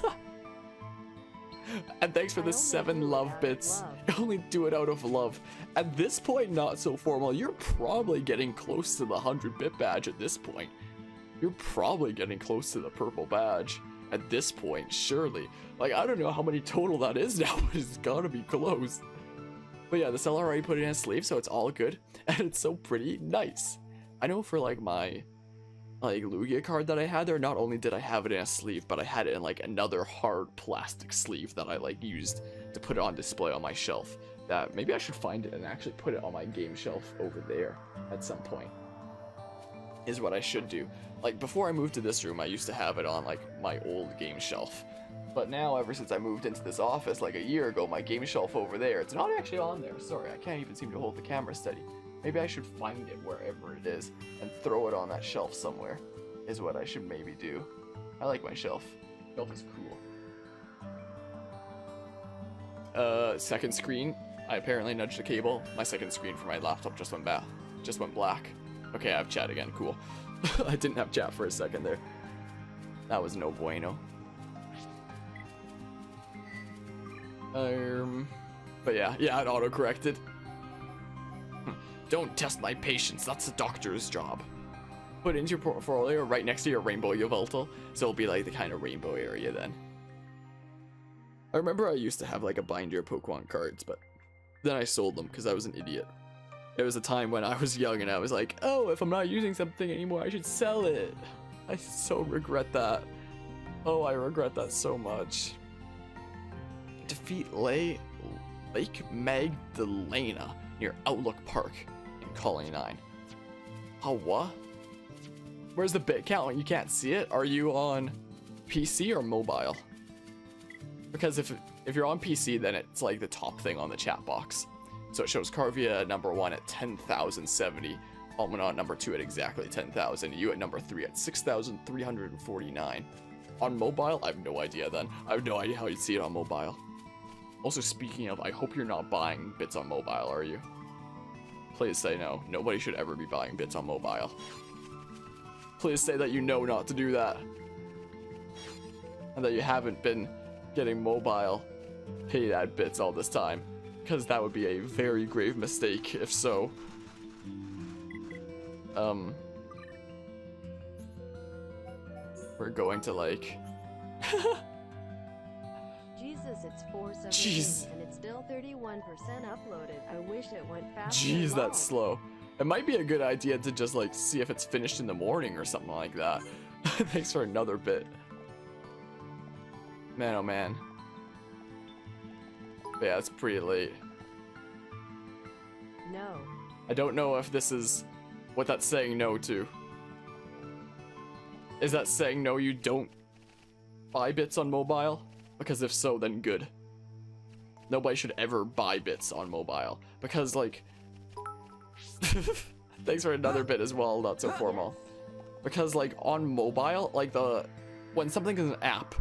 And thanks for the 7 love bits. You only do it out of love. At this point, not so formal. You're probably getting close to the 100 bit badge at this point. You're probably getting close to the purple badge at this point, surely. Like, I don't know how many total that is now, but it's gotta be close. But yeah, the seller already put it in a sleeve, so it's all good. And it's so pretty nice. I know for like my Lugia card that I had there, not only did I have it in a sleeve, but I had it in like another hard plastic sleeve that I like used to put it on display on my shelf. That maybe I should find it and actually put it on my game shelf over there at some point, is what I should do. Like before I moved to this room, I used to have it on like my old game shelf. But now, ever since I moved into this office like a year ago, my game shelf over there, it's not actually on there. Sorry, I can't even seem to hold the camera steady. Maybe I should find it wherever it is and throw it on that shelf somewhere, is what I should maybe do. I like my shelf. Shelf is cool. Second screen. I apparently nudged the cable. My second screen for my laptop just went black. Okay, I have chat again. Cool. I didn't have chat for a second there. That was no bueno. But yeah, it auto-corrected. Don't test my patience, that's the doctor's job. Put it into your portfolio right next to your rainbow Yveltal, so it'll be like the kind of rainbow area then. I remember I used to have like a binder of Pokemon cards, but then I sold them because I was an idiot. There was a time when I was young and I was like, oh, if I'm not using something anymore, I should sell it. I so regret that. Oh, I regret that so much. defeat Lake Magdalena near Outlook Park in Colony 9. Oh, what? Where's the bit count? You can't see it? Are you on PC or mobile? Because if you're on PC, then it's like the top thing on the chat box. So it shows Carvia at number 1 at 10,070, Almanot number 2 at exactly 10,000, you at number 3 at 6,349. On mobile, I have no idea then. I have no idea how you'd see it on mobile. Also, speaking of, I hope you're not buying bits on mobile, are you? Please say no. Nobody should ever be buying bits on mobile. Please say that you know not to do that. And that you haven't been getting mobile paid ad bits all this time. Because that would be a very grave mistake, if so. We're going to like... Jesus, it's 4:17 Jeez. and it's still 31% uploaded. I wish it went faster. Jeez, that's slow. It might be a good idea to just like see if it's finished in the morning or something like that. Thanks for another bit. Man, oh man. But yeah, it's pretty late. No. I don't know if this is what that's saying no to. Is that saying no, you don't buy bits on mobile? Because if so, then good. Nobody should ever buy bits on mobile. Because, like... Thanks for another bit as well, not so formal. Because, like, on mobile, like, when something is an app,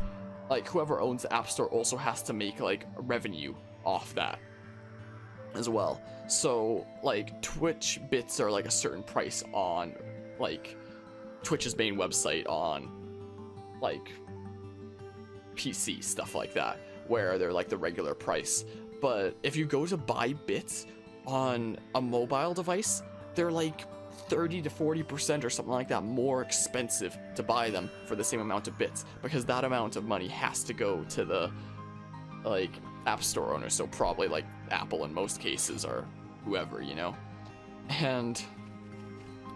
like, whoever owns the App Store also has to make, like, revenue off that as well. So, like, Twitch bits are, like, a certain price on, like, Twitch's main website on, like, PC, stuff like that, where they're, like, the regular price. But if you go to buy bits on a mobile device, they're, like, 30 to 40% or something like that more expensive to buy them for the same amount of bits, because that amount of money has to go to the, like, App Store owner, so probably, like, Apple in most cases, or whoever, you know? And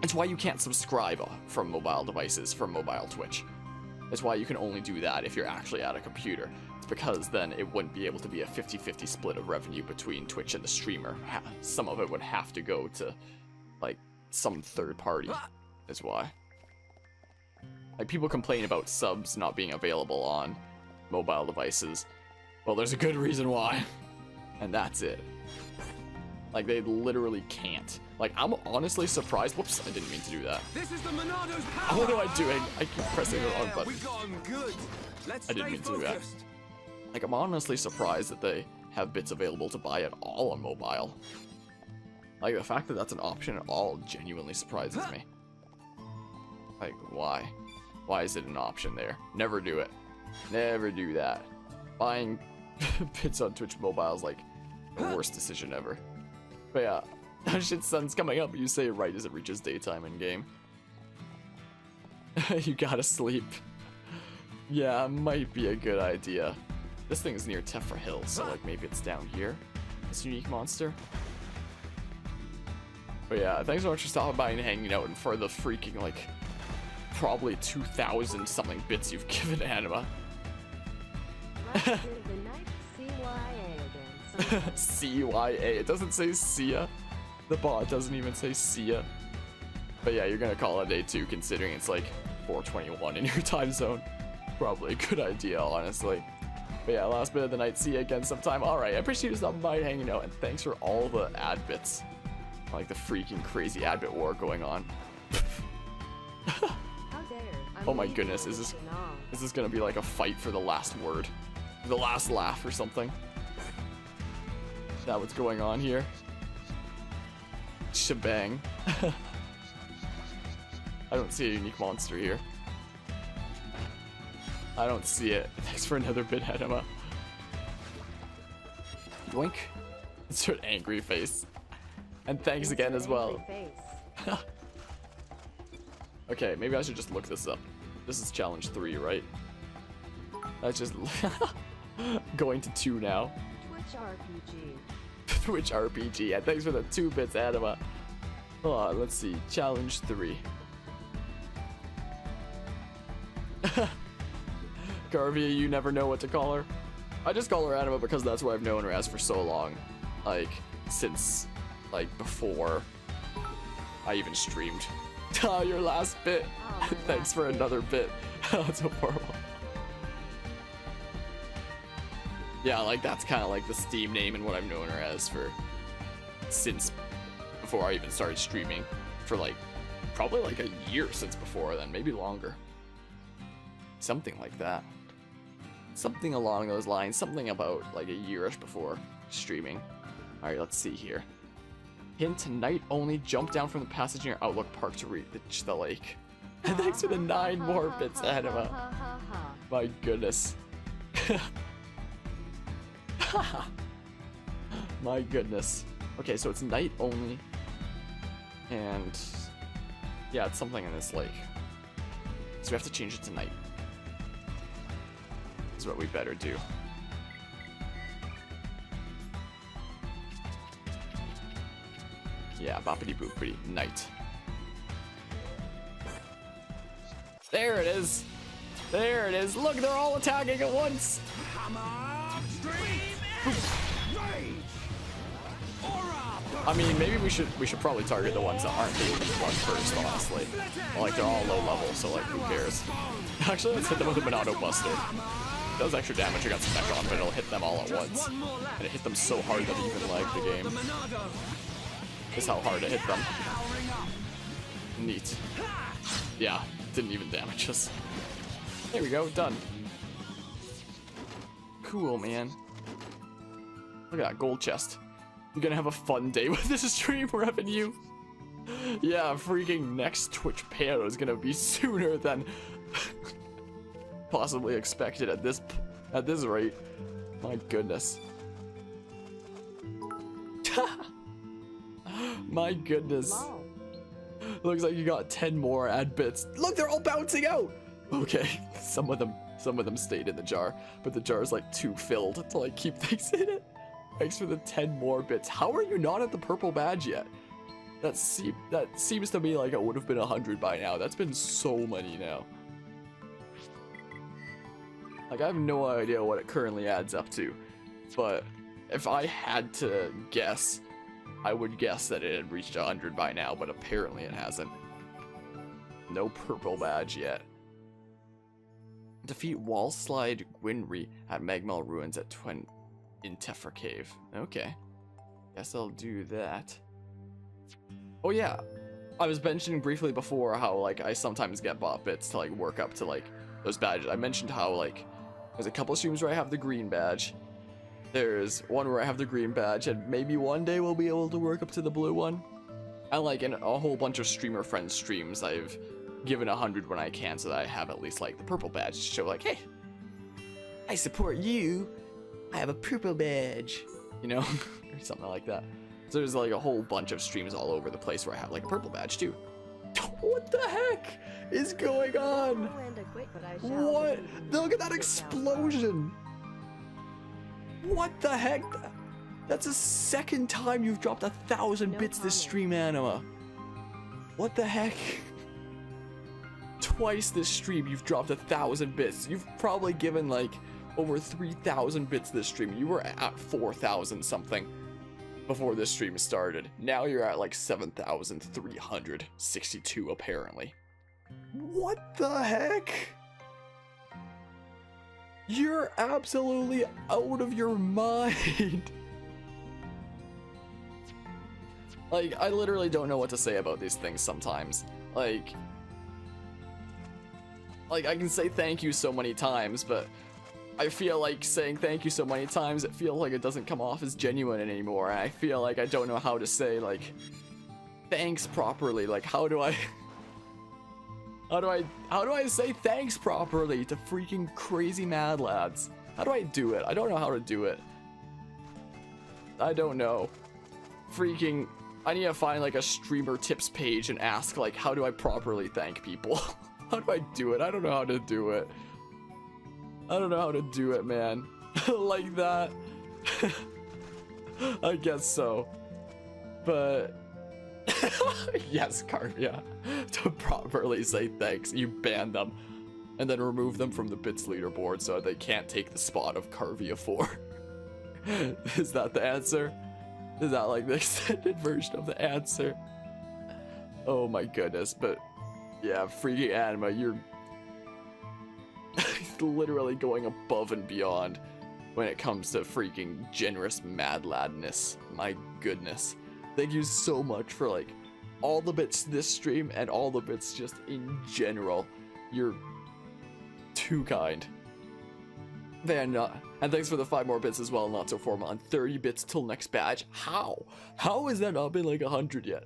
it's why you can't subscribe from mobile devices from mobile Twitch. It's why you can only do that if you're actually at a computer. It's because then it wouldn't be able to be a 50-50 split of revenue between Twitch and the streamer. Some of it would have to go to, like, some third party, is why. Like, people complain about subs not being available on mobile devices. Well, there's a good reason why. And that's it. Like, they literally can't. Like, I'm honestly surprised. Whoops, I didn't mean to do that. This is the Monado's power. What am I doing? I keep pressing the wrong button. We got 'em good. Let's I didn't stay mean to do that. focused. Like, I'm honestly surprised that they have bits available to buy at all on mobile. Like, the fact that that's an option at all genuinely surprises me. Like, why? Why is it an option there? Never do it. Never do that. Buying bits on Twitch mobile is, like, the worst decision ever. But yeah, that shit, sun's coming up. You say it right as it reaches daytime in game. You gotta sleep. Yeah, might be a good idea. This thing is near Tephra Hill, so like maybe it's down here. This unique monster. But yeah, thanks so much for stopping by and hanging out, and for the freaking like probably 2,000 something bits you've given Anima. Let's give the night CYA again. CYA. It doesn't say Sia. The bot doesn't even say Sia. But yeah, you're gonna call it a day too, considering it's like 4:21 in your time zone. Probably a good idea, honestly. But yeah, last bit of the night. See you again sometime. Alright, I appreciate you stopping by and hanging out, and thanks for all the ad bits. Like the freaking crazy ad bit war going on. How dare. Oh my goodness, is this gonna be like a fight for the last word? The last laugh or something? Is that what's going on here? Shebang. I don't see a unique monster here. I don't see it. Thanks for another bit, Anima. Yoink. It's your angry face. And thanks again as well. Okay, maybe I should just look this up. This is challenge 3, right? That's just going to 2 now. Twitch RPG. Twitch RPG. And thanks for the 2 bits, Anima. Let's see. Challenge 3. Garvia, you never know what to call her. I just call her Anima because that's what I've known her as for so long. Like, since, like, before I even streamed. Oh, your last bit. Oh, Thanks for another bit. That's so horrible. Yeah, like, that's kind of like the Steam name and what I've known her as for since before I even started streaming. For, like, probably like a year since before then, maybe longer. Something like that. Something along those lines. Something about like a yearish before streaming. Alright, let's see here. Hint, tonight only jump down from the passage in your Outlook Park to reach the lake. And thanks for the 9 more bits, Anima. My goodness. My goodness. Okay, so it's night only. And yeah, it's something in this lake. So we have to change it to night. That's what we better do. Yeah, boppity boopity, night. There it is! There it is! Look, they're all attacking at once! I mean, maybe we should probably target the ones that aren't being run first, honestly. Like, they're all low level, so like, who cares? Actually, let's hit them with a Monado Buster. It does extra damage against spec on, but it'll hit them all at once. And it hit them so hard that it even lagged the game. This is how hard it hit them. Neat. Yeah, didn't even damage us. There we go, done. Cool, man. Look at that gold chest. You're gonna have a fun day with this stream revenue. Yeah, freaking next Twitch payout is gonna be sooner than possibly expected at this rate. My goodness. My goodness. Looks like you got 10 more ad bits. Look, they're all bouncing out. Okay, some of them stayed in the jar, but the jar is like too filled to like keep things in it. Thanks for the 10 more bits. How are you not at the purple badge yet? That seems to me like it would have been 100 by now. That's been so many now. Like, I have no idea what it currently adds up to, but if I had to guess, I would guess that it had reached 100 by now, but apparently it hasn't. No purple badge yet. Defeat Wallslide Gwynri at Magmel Ruins at in Tefra Cave. Okay. Guess I'll do that. Oh yeah. I was mentioning briefly before how like I sometimes get bot bits to like work up to like those badges. I mentioned how like there's a couple streams where I have the green badge. There's one where I have the green badge, and maybe one day we'll be able to work up to the blue one. And like in a whole bunch of streamer friends streams, I've given 100 when I can so that I have at least like the purple badge to show like, hey, I support you. I have a purple badge, you know, or something like that. So there's like a whole bunch of streams all over the place where I have like a purple badge too. What the heck is going on? What? Look at that explosion. What the heck? That's the second time you've dropped 1,000 bits this stream, Anima. What the heck? Twice this stream you've dropped 1,000 bits. You've probably given like over 3,000 bits this stream. You were at 4,000 something before this stream started. Now you're at like 7,362 apparently. What the heck? You're absolutely out of your mind. Like, I literally don't know what to say about these things sometimes. Like I can say thank you so many times, but I feel like saying thank you so many times, it feels like it doesn't come off as genuine anymore. And I feel like I don't know how to say, like, thanks properly. Like, how do I say thanks properly to freaking crazy mad lads? How do I do it? I don't know how to do it. I don't know. Freaking, I need to find like a streamer tips page and ask like, how do I properly thank people? How do I do it? I don't know how to do it. I don't know how to do it, man. Like that. I guess so. But yes, Carvia. To properly say thanks, you banned them. and then remove them from the bits leaderboard so they can't take the spot of Carvia 4. Is that the answer? Is that like the extended version of the answer? Oh my goodness, but yeah, freaking Anima, you're literally going above and beyond when it comes to freaking generous mad ladness. My goodness. Thank you so much for like all the bits this stream and all the bits just in general. You're too kind. And thanks for the 5 more bits as well, not so formal, and 30 bits till next badge. How has that not been like 100 yet?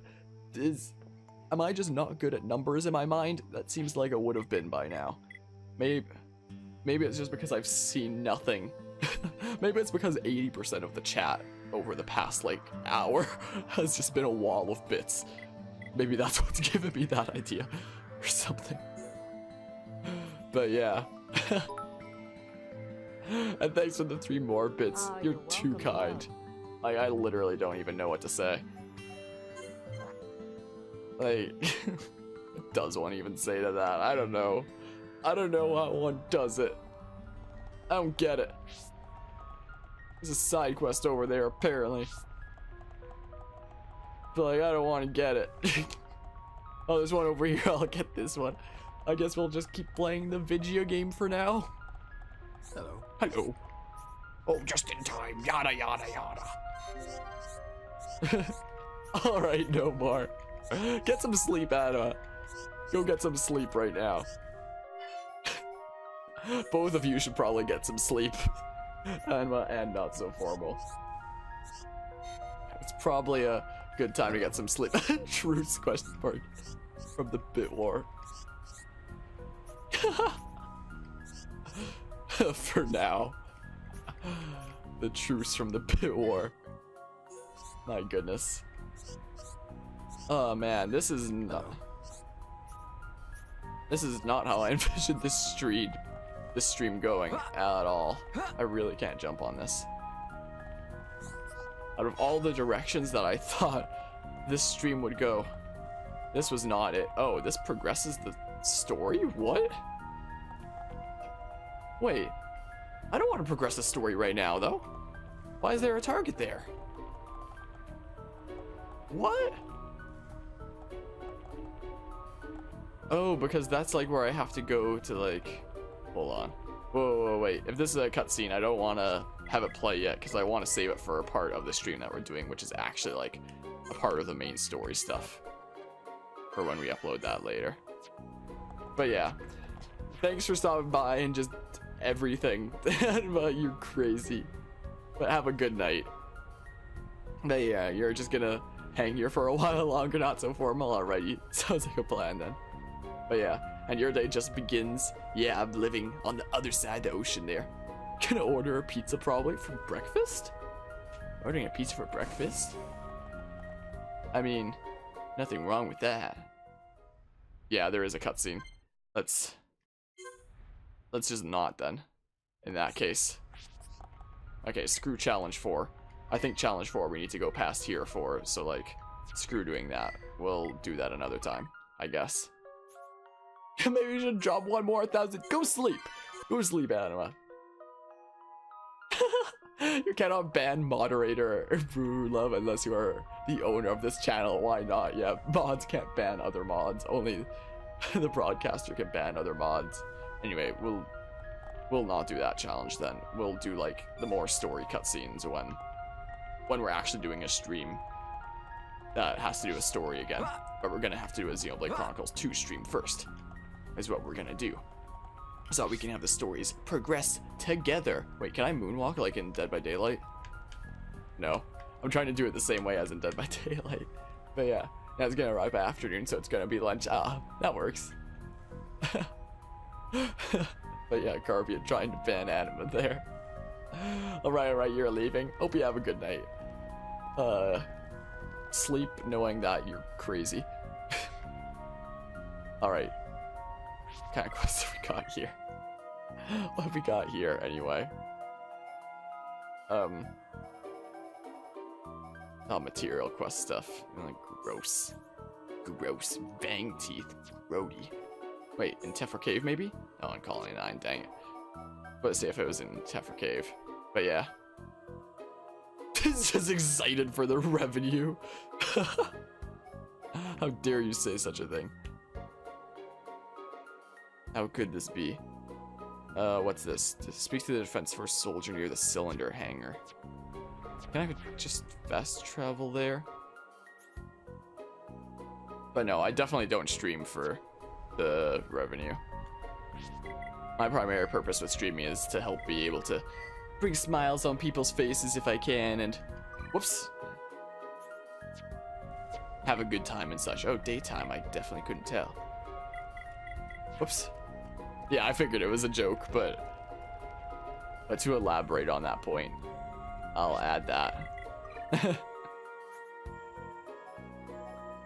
Am I just not good at numbers in my mind? That seems like it would have been by now. Maybe it's just because I've seen nothing. Maybe it's because 80% of the chat over the past like hour has just been a wall of bits. Maybe that's what's given me that idea or something. But yeah. And thanks for the 3 more bits. Oh, you're you're too welcome, kind. Like, I literally don't even know what to say. Like, what does one even say to that? I don't know. I don't know how one does it. I don't get it. There's a side quest over there, apparently. But like, I don't want to get it. Oh, there's one over here. I'll get this one. I guess we'll just keep playing the video game for now. Hello. Hello. Oh, just in time. Yada, yada, yada. Alright, no more. Get some sleep, Anna. Go get some sleep right now. Both of you should probably get some sleep. Anna and Not So Formal. It's probably a good time to get some sleep. Truce question mark from the Bit War. For now. The truce from the Bit War. My goodness. Oh man, this is not how I envisioned this stream going at all. I really can't jump on this. Out of all the directions that I thought this stream would go, this was not it. Oh, this progresses the story? What? Wait, I don't want to progress the story right now, though. Why is there a target there? What? Oh, because that's like where I have to go to like... Hold on. Whoa, wait. If this is a cutscene, I don't want to have it play yet because I want to save it for a part of the stream that we're doing, which is actually like a part of the main story stuff. For when we upload that later. But yeah. Thanks for stopping by and just everything. You're crazy. But have a good night. But yeah, you're just gonna hang here for a while longer, Not So Formal. Alrighty. Sounds like a plan then. But yeah, and your day just begins. Yeah, I'm living on the other side of the ocean there. Gonna order a pizza probably for breakfast? Ordering a pizza for breakfast? I mean, nothing wrong with that. Yeah, there is a cutscene. Let's just not then. In that case. Okay, screw challenge 4. I think challenge 4 we need to go past here for, so like, screw doing that. We'll do that another time, I guess. Maybe we should drop 1 more 1,000. Go sleep! Go sleep, Anima. You cannot ban moderator or brew love unless you are the owner of this channel. Why not? Yeah, mods can't ban other mods. Only the broadcaster can ban other mods. Anyway, we'll not do that challenge then. We'll do like the more story cutscenes when we're actually doing a stream that has to do a story again. But we're gonna have to do a Xenoblade Chronicles 2 stream first. Is what we're gonna do. So that we can have the stories progress together. Wait, can I moonwalk like in Dead by Daylight? No. I'm trying to do it the same way as in Dead by Daylight. But yeah, now it's gonna arrive by afternoon, so it's gonna be lunch. Ah, that works. But yeah, Carvia trying to ban Anima there. Alright, you're leaving. Hope you have a good night. Sleep knowing that you're crazy. Alright. What kind of quests have we got here? What have we got here, anyway? Oh, material quest stuff. Like, gross. Gross. Fang teeth. Grody. Wait, in Tefra Cave, maybe? Oh, in Colony 9, dang it. Let's see if it was in Tefra Cave. But yeah. He's just excited for the revenue. How dare you say such a thing? How could this be? What's this? To speak to the defense force soldier near the cylinder hangar. Can I just fast travel there? But no, I definitely don't stream for the revenue. My primary purpose with streaming is to help be able to bring smiles on people's faces if I can, and whoops, have a good time and such. Oh, daytime, I definitely couldn't tell. Whoops. Yeah, I figured it was a joke, but to elaborate on that point, I'll add that.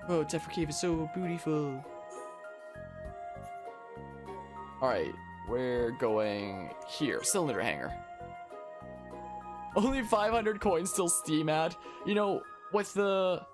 Oh, Tefra Cave is so beautiful. Alright, we're going here. Cylinder hangar. Only 500 coins till Steam ad. You know, with the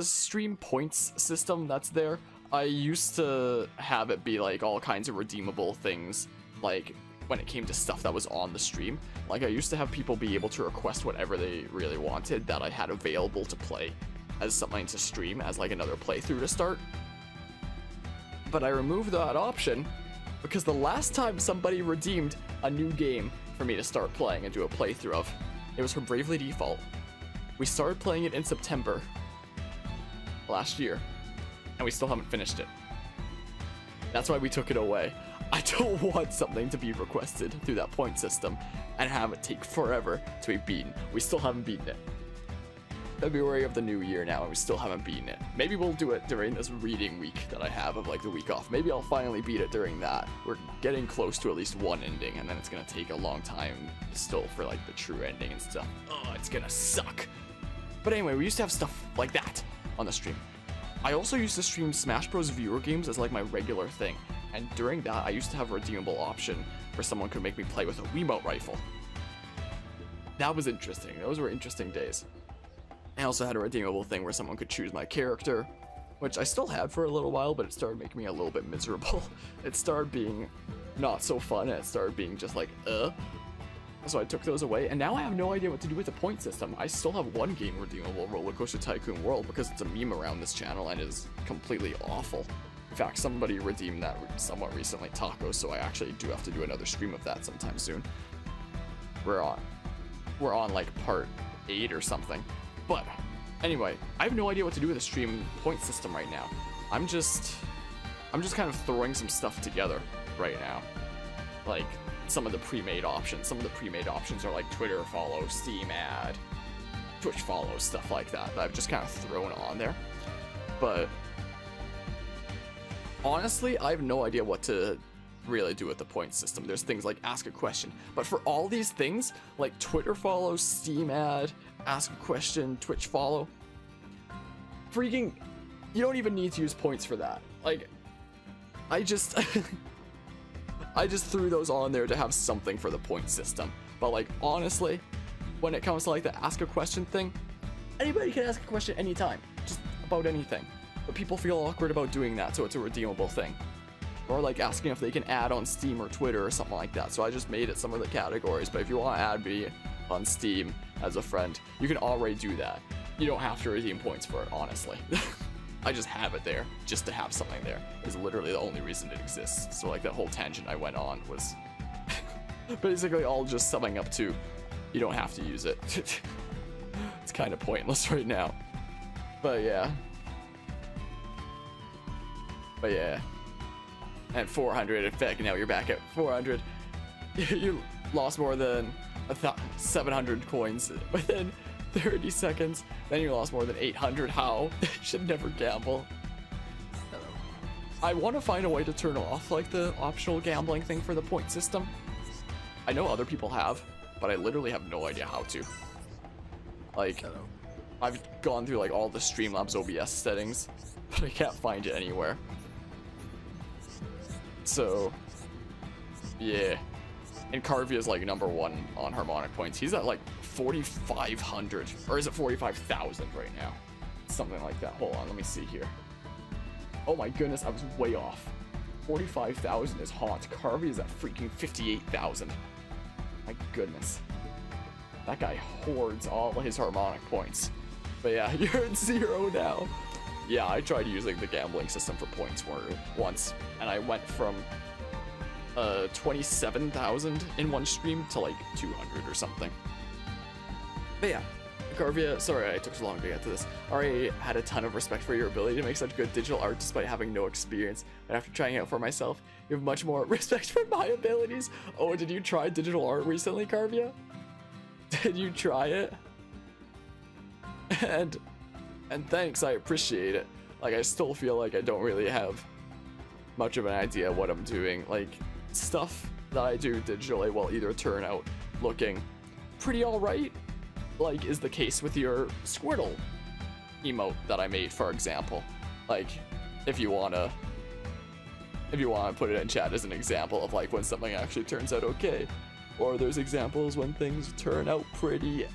stream points system that's there, I used to have it be like all kinds of redeemable things, like when it came to stuff that was on the stream. Like I used to have people be able to request whatever they really wanted that I had available to play as something to stream as like another playthrough to start. But I removed that option because the last time somebody redeemed a new game for me to start playing and do a playthrough of, it was from Bravely Default. We started playing it in September last year, and we still haven't finished it. That's why we took it away. I don't want something to be requested through that point system and have it take forever to be beaten. We still haven't beaten it. February of the new year now, and we still haven't beaten it. Maybe we'll do it during this reading week that I have of like the week off. Maybe I'll finally beat it during that. We're getting close to at least one ending, and then it's gonna take a long time still for like the true ending and stuff. Oh, it's gonna suck. But anyway, we used to have stuff like that on the stream. I also used to stream Smash Bros. Viewer games as like my regular thing, and during that I used to have a redeemable option where someone could make me play with a Wiimote rifle. That was interesting. Those were interesting days. I also had a redeemable thing where someone could choose my character, which I still had for a little while, but it started making me a little bit miserable. It started being not so fun, and it started being just like, So I took those away, and now I have no idea what to do with the point system. I still have one game redeemable, Roller Coaster Tycoon World, because it's a meme around this channel and is completely awful. In fact, somebody redeemed that somewhat recently, Taco, so I actually do have to do another stream of that sometime soon. We're on like part 8 or something. But anyway, I have no idea what to do with the stream point system right now. I'm just kind of throwing some stuff together right now. Like some of the pre-made options. Some of the pre-made options are like Twitter follow, Steam ad, Twitch follow, stuff like that I've just kind of thrown on there. But honestly, I have no idea what to really do with the point system. There's things like ask a question, but for all these things like Twitter follow, Steam ad, ask a question, Twitch follow, freaking, you don't even need to use points for that. Like, I just I just threw those on there to have something for the point system. But like, honestly, when it comes to like the ask a question thing, anybody can ask a question anytime, just about anything. But people feel awkward about doing that, so it's a redeemable thing. Or like asking if they can add on Steam or Twitter or something like that. So I just made it some of the categories, but if you want to add me on Steam as a friend, you can already do that. You don't have to redeem points for it, honestly. I just have it there, just to have something there, is literally the only reason it exists. So like that whole tangent I went on was basically all just summing up to, you don't have to use it. It's kind of pointless right now. But yeah. And 400, in fact, now you're back at 400. You lost more than 700 coins within 30 seconds. Then you lost more than 800. How? You should never gamble. I want to find a way to turn off like the optional gambling thing for the point system. I know other people have, but I literally have no idea how to. Like, I've gone through like all the Streamlabs OBS settings, but I can't find it anywhere. So, yeah. And Carvia is like #1 on harmonic points. He's at like 4,500, or is it 45,000 right now? Something like that. Hold on, let me see here. Oh my goodness, I was way off. 45,000 is hot. Carvey is at freaking 58,000. My goodness. That guy hoards all his harmonic points. But yeah, you're at 0 now. Yeah, I tried using the gambling system for points once, and I went from 27,000 in one stream to like 200 or something. But yeah, Carvia, sorry I took so long to get to this. Already had a ton of respect for your ability to make such good digital art despite having no experience. But after trying it out for myself, you have much more respect for my abilities. Oh, did you try digital art recently, Carvia? Did you try it? And thanks, I appreciate it. Like, I still feel like I don't really have much of an idea what I'm doing. Like, stuff that I do digitally will either turn out looking pretty alright, like is the case with your Squirtle emote that I made, for example. Like, if you wanna put it in chat as an example of like when something actually turns out okay. Or there's examples when things turn out pretty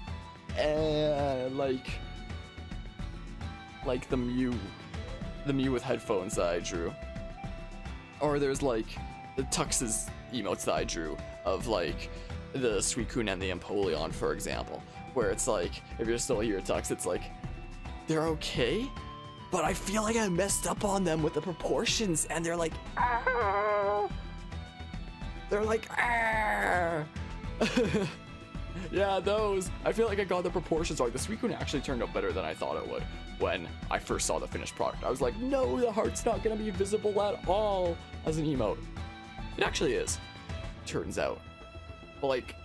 like the Mew with headphones that I drew. Or there's like the Tux's emotes that I drew of like the Suicune and the Empoleon, for example, where it's like, if you're still here, Tux, it's like, they're okay, but I feel like I messed up on them with the proportions, and they're like, Arr! They're like, Arr! Yeah, those. I feel like I got the proportions right. The Suicune actually turned out better than I thought it would when I first saw the finished product. I was like, no, the heart's not gonna be visible at all as an emote. It actually is, turns out. But like,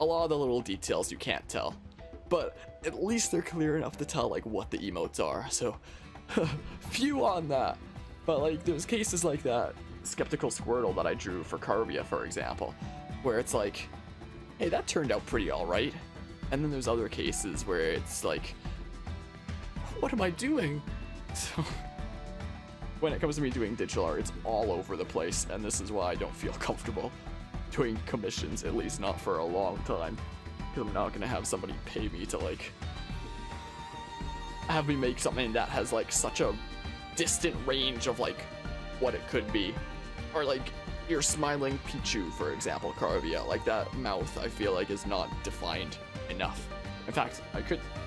a lot of the little details you can't tell. But at least they're clear enough to tell like what the emotes are, so phew on that. But like, there's cases like that Skeptical Squirtle that I drew for Carvia, for example, where it's like, hey, that turned out pretty alright. And then there's other cases where it's like, what am I doing? So when it comes to me doing digital art, it's all over the place, and this is why I don't feel comfortable doing commissions, at least not for a long time, because I'm not gonna have somebody pay me to like have me make something that has like such a distant range of like what it could be. Or like your smiling Pichu, for example, Carvia, like that mouth I feel like is not defined enough. In fact,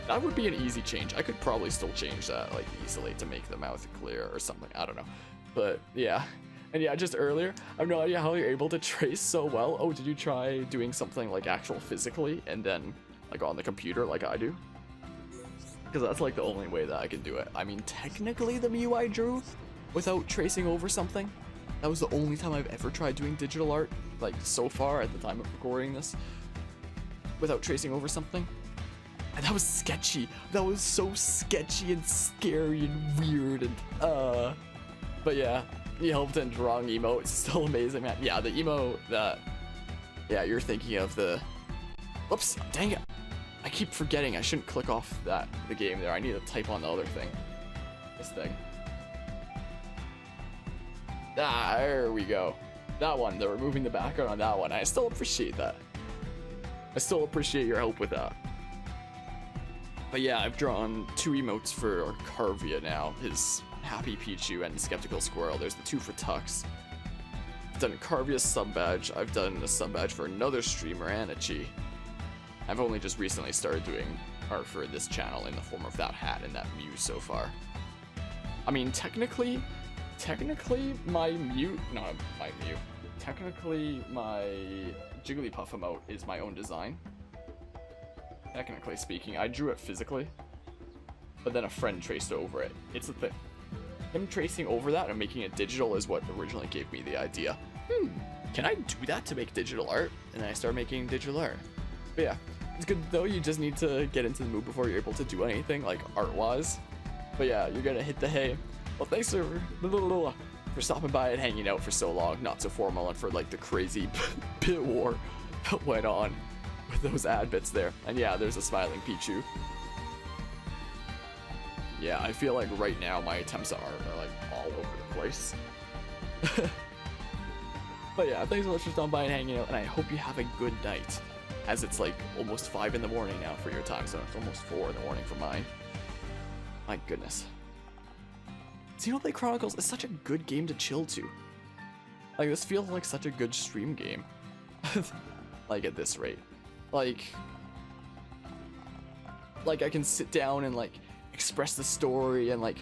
that would be an easy change. I could probably still change that like easily to make the mouth clear or something, I don't know. But yeah. And yeah, just earlier, I have no idea how you're able to trace so well. Oh, did you try doing something like actual physically and then like on the computer like I do? Because that's like the only way that I can do it. I mean, technically the Mew I drew without tracing over something, that was the only time I've ever tried doing digital art, like so far at the time of recording this, without tracing over something. And that was sketchy. That was so sketchy and scary and weird and but yeah. You helped in drawing emote. It's still amazing, man. Yeah, the emote that, yeah, you're thinking of the, whoops, dang it. I keep forgetting I shouldn't click off the game there. I need to type on the other thing. This thing. Ah, there we go. That one, they're removing the background on that one. I still appreciate that. I still appreciate your help with that. But yeah, I've drawn 2 emotes for Carvia now. His Happy Pichu and Skeptical Squirrel. There's the 2 for Tux. I've done Carvia's sub badge. I've done a sub badge for another streamer, Anichi. I've only just recently started doing art for this channel in the form of that hat and that Mew so far. I mean, technically my Mew, not my Mew, technically my Jigglypuff emote is my own design. Technically speaking, I drew it physically, but then a friend traced over it. It's the thing. Him tracing over that and making it digital is what originally gave me the idea. Can I do that to make digital art? And then I started making digital art. But yeah, it's good though. You just need to get into the mood before you're able to do anything, like art-wise. But yeah, you're gonna hit the hay. Well, thanks for stopping by and hanging out for so long. Not so formal and for like the crazy bit war that went on with those ad bits there. And yeah, there's a smiling Pichu. Yeah, I feel like right now my attempts at art are like all over the place. But yeah, thanks so much for stopping by and hanging out, and I hope you have a good night, as it's like almost 5 in the morning now for your time, so it's almost 4 in the morning for mine. My goodness. Xenoblade Chronicles is such a good game to chill to. Like, this feels like such a good stream game. Like, at this rate. Like, I can sit down and, like, express the story and, like,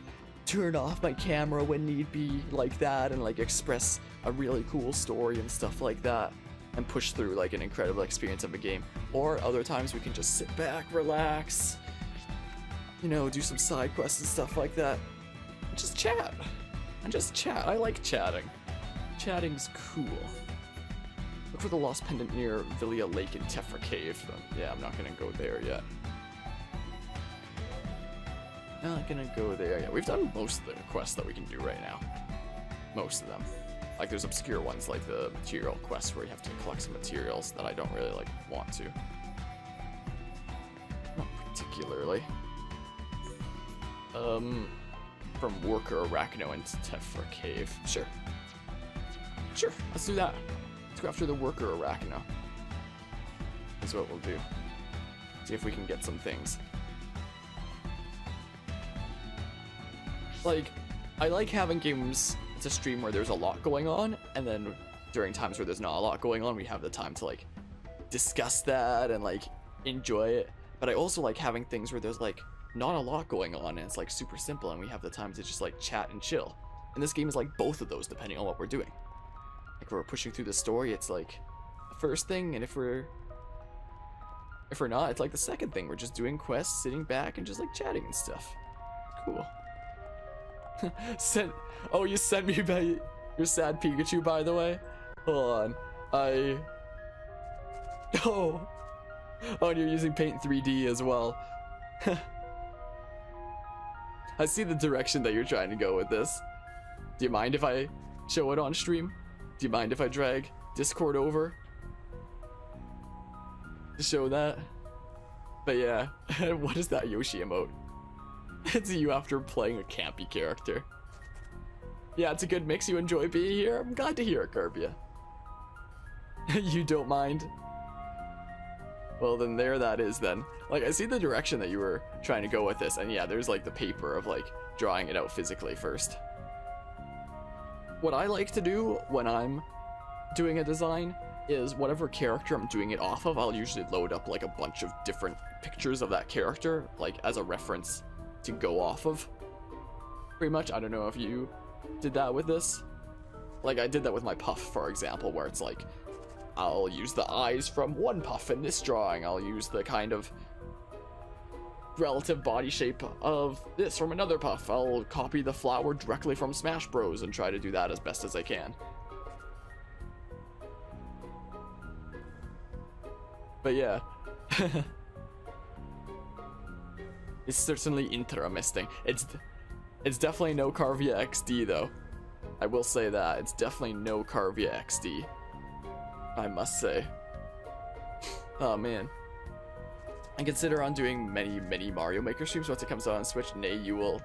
turn off my camera when need be, like that, and, like, express a really cool story and stuff like that, and push through, like, an incredible experience of a game. Or other times we can just sit back, relax, you know, do some side quests and stuff like that. And just chat. And just chat. I like chatting. Chatting's cool. Look for the lost pendant near Villia Lake and Tefra Cave. Yeah, I'm not gonna go there yet. Not gonna go there yet. We've done most of the quests that we can do right now. Most of them. Like, there's obscure ones like the material quests where you have to collect some materials that I don't really, like, want to. Not particularly. From Worker Arachno into Tefra Cave. Sure. Sure, let's do that. Let's go after the Worker Arachno. That's what we'll do. See if we can get some things. Like, I like having games to stream where there's a lot going on, and then during times where there's not a lot going on, we have the time to, like, discuss that and, like, enjoy it. But I also like having things where there's, like, not a lot going on and it's, like, super simple and we have the time to just, like, chat and chill. And this game is like both of those depending on what we're doing. Like, if we're pushing through the story, it's like the first thing, and if we're not, it's like the second thing. We're just doing quests, sitting back and just, like, chatting and stuff. Cool. Oh, you sent me by your sad Pikachu, by the way. Hold on. Oh, and you're using Paint 3D as well. I see the direction that you're trying to go with this. Do you mind if I show it on stream? Do you mind if I drag Discord over to show that? But yeah, what is that Yoshi emote? It's you after playing a campy character. Yeah, it's a good mix. You enjoy being here? I'm glad to hear it, Carbia. You don't mind? Well, then there that is then. Like, I see the direction that you were trying to go with this, and yeah, there's, like, the paper of, like, drawing it out physically first. What I like to do when I'm doing a design is whatever character I'm doing it off of, I'll usually load up, like, a bunch of different pictures of that character, like, as a reference to go off of. Pretty much. I don't know if you did that with this. Like, I did that with my puff, for example, where it's like, I'll use the eyes from one puff in this drawing, I'll use the kind of relative body shape of this from another puff, I'll copy the flower directly from Smash Bros and try to do that as best as I can. But yeah. It's certainly interesting. It's definitely no Carvia XD though. I will say that. It's definitely no Carvia XD. I must say. Oh man. And consider on doing many Mario Maker streams once it comes out on Switch. Nay, you will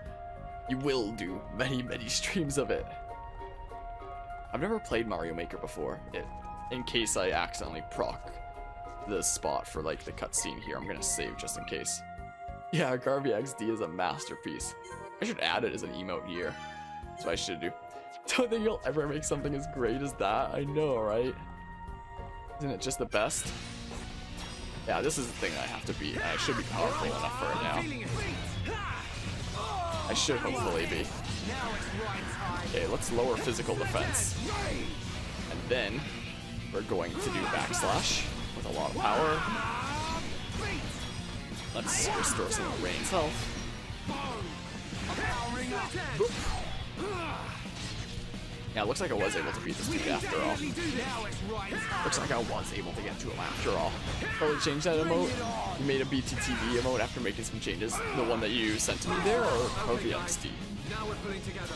do many streams of it. I've never played Mario Maker before. In case I accidentally proc the spot for, like, the cutscene here, I'm gonna save just in case. Yeah, Carvia XD is a masterpiece. I should add it as an emote here. That's what I should do. Don't think you'll ever make something as great as that. I know, right? Isn't it just the best? Yeah, this is the thing I have to beat. I should be powerful enough for it now. I should hopefully be. Okay, let's lower physical defense. And then we're going to do backslash with a lot of power. Let's restore some of Rain's health. Boop. Yeah, it looks like I was able to beat this dude after all. Looks like I was able to get to him after all. Probably changed that emote. You made a BTTV emote after making some changes. The one that you sent to me there, or OVXD? Now we're pulling together.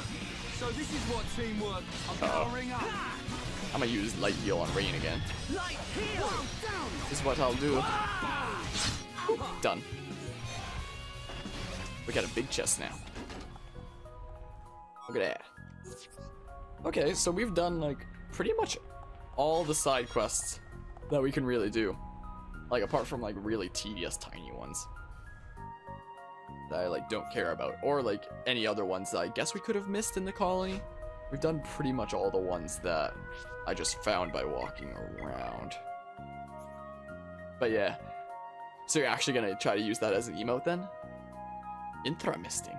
So this is what teamwork. Powering up. I'm gonna use light heal on Rain again. Light heal. This is what I'll do. Done. We got a big chest now. Look at that. Okay, so we've done, like, pretty much all the side quests that we can really do. Like, apart from, like, really tedious tiny ones that I, like, don't care about. Or, like, any other ones that I guess we could have missed in the colony We've done pretty much all the ones that I just found by walking around. But yeah. So you're actually gonna try to use that as an emote then? Interesting.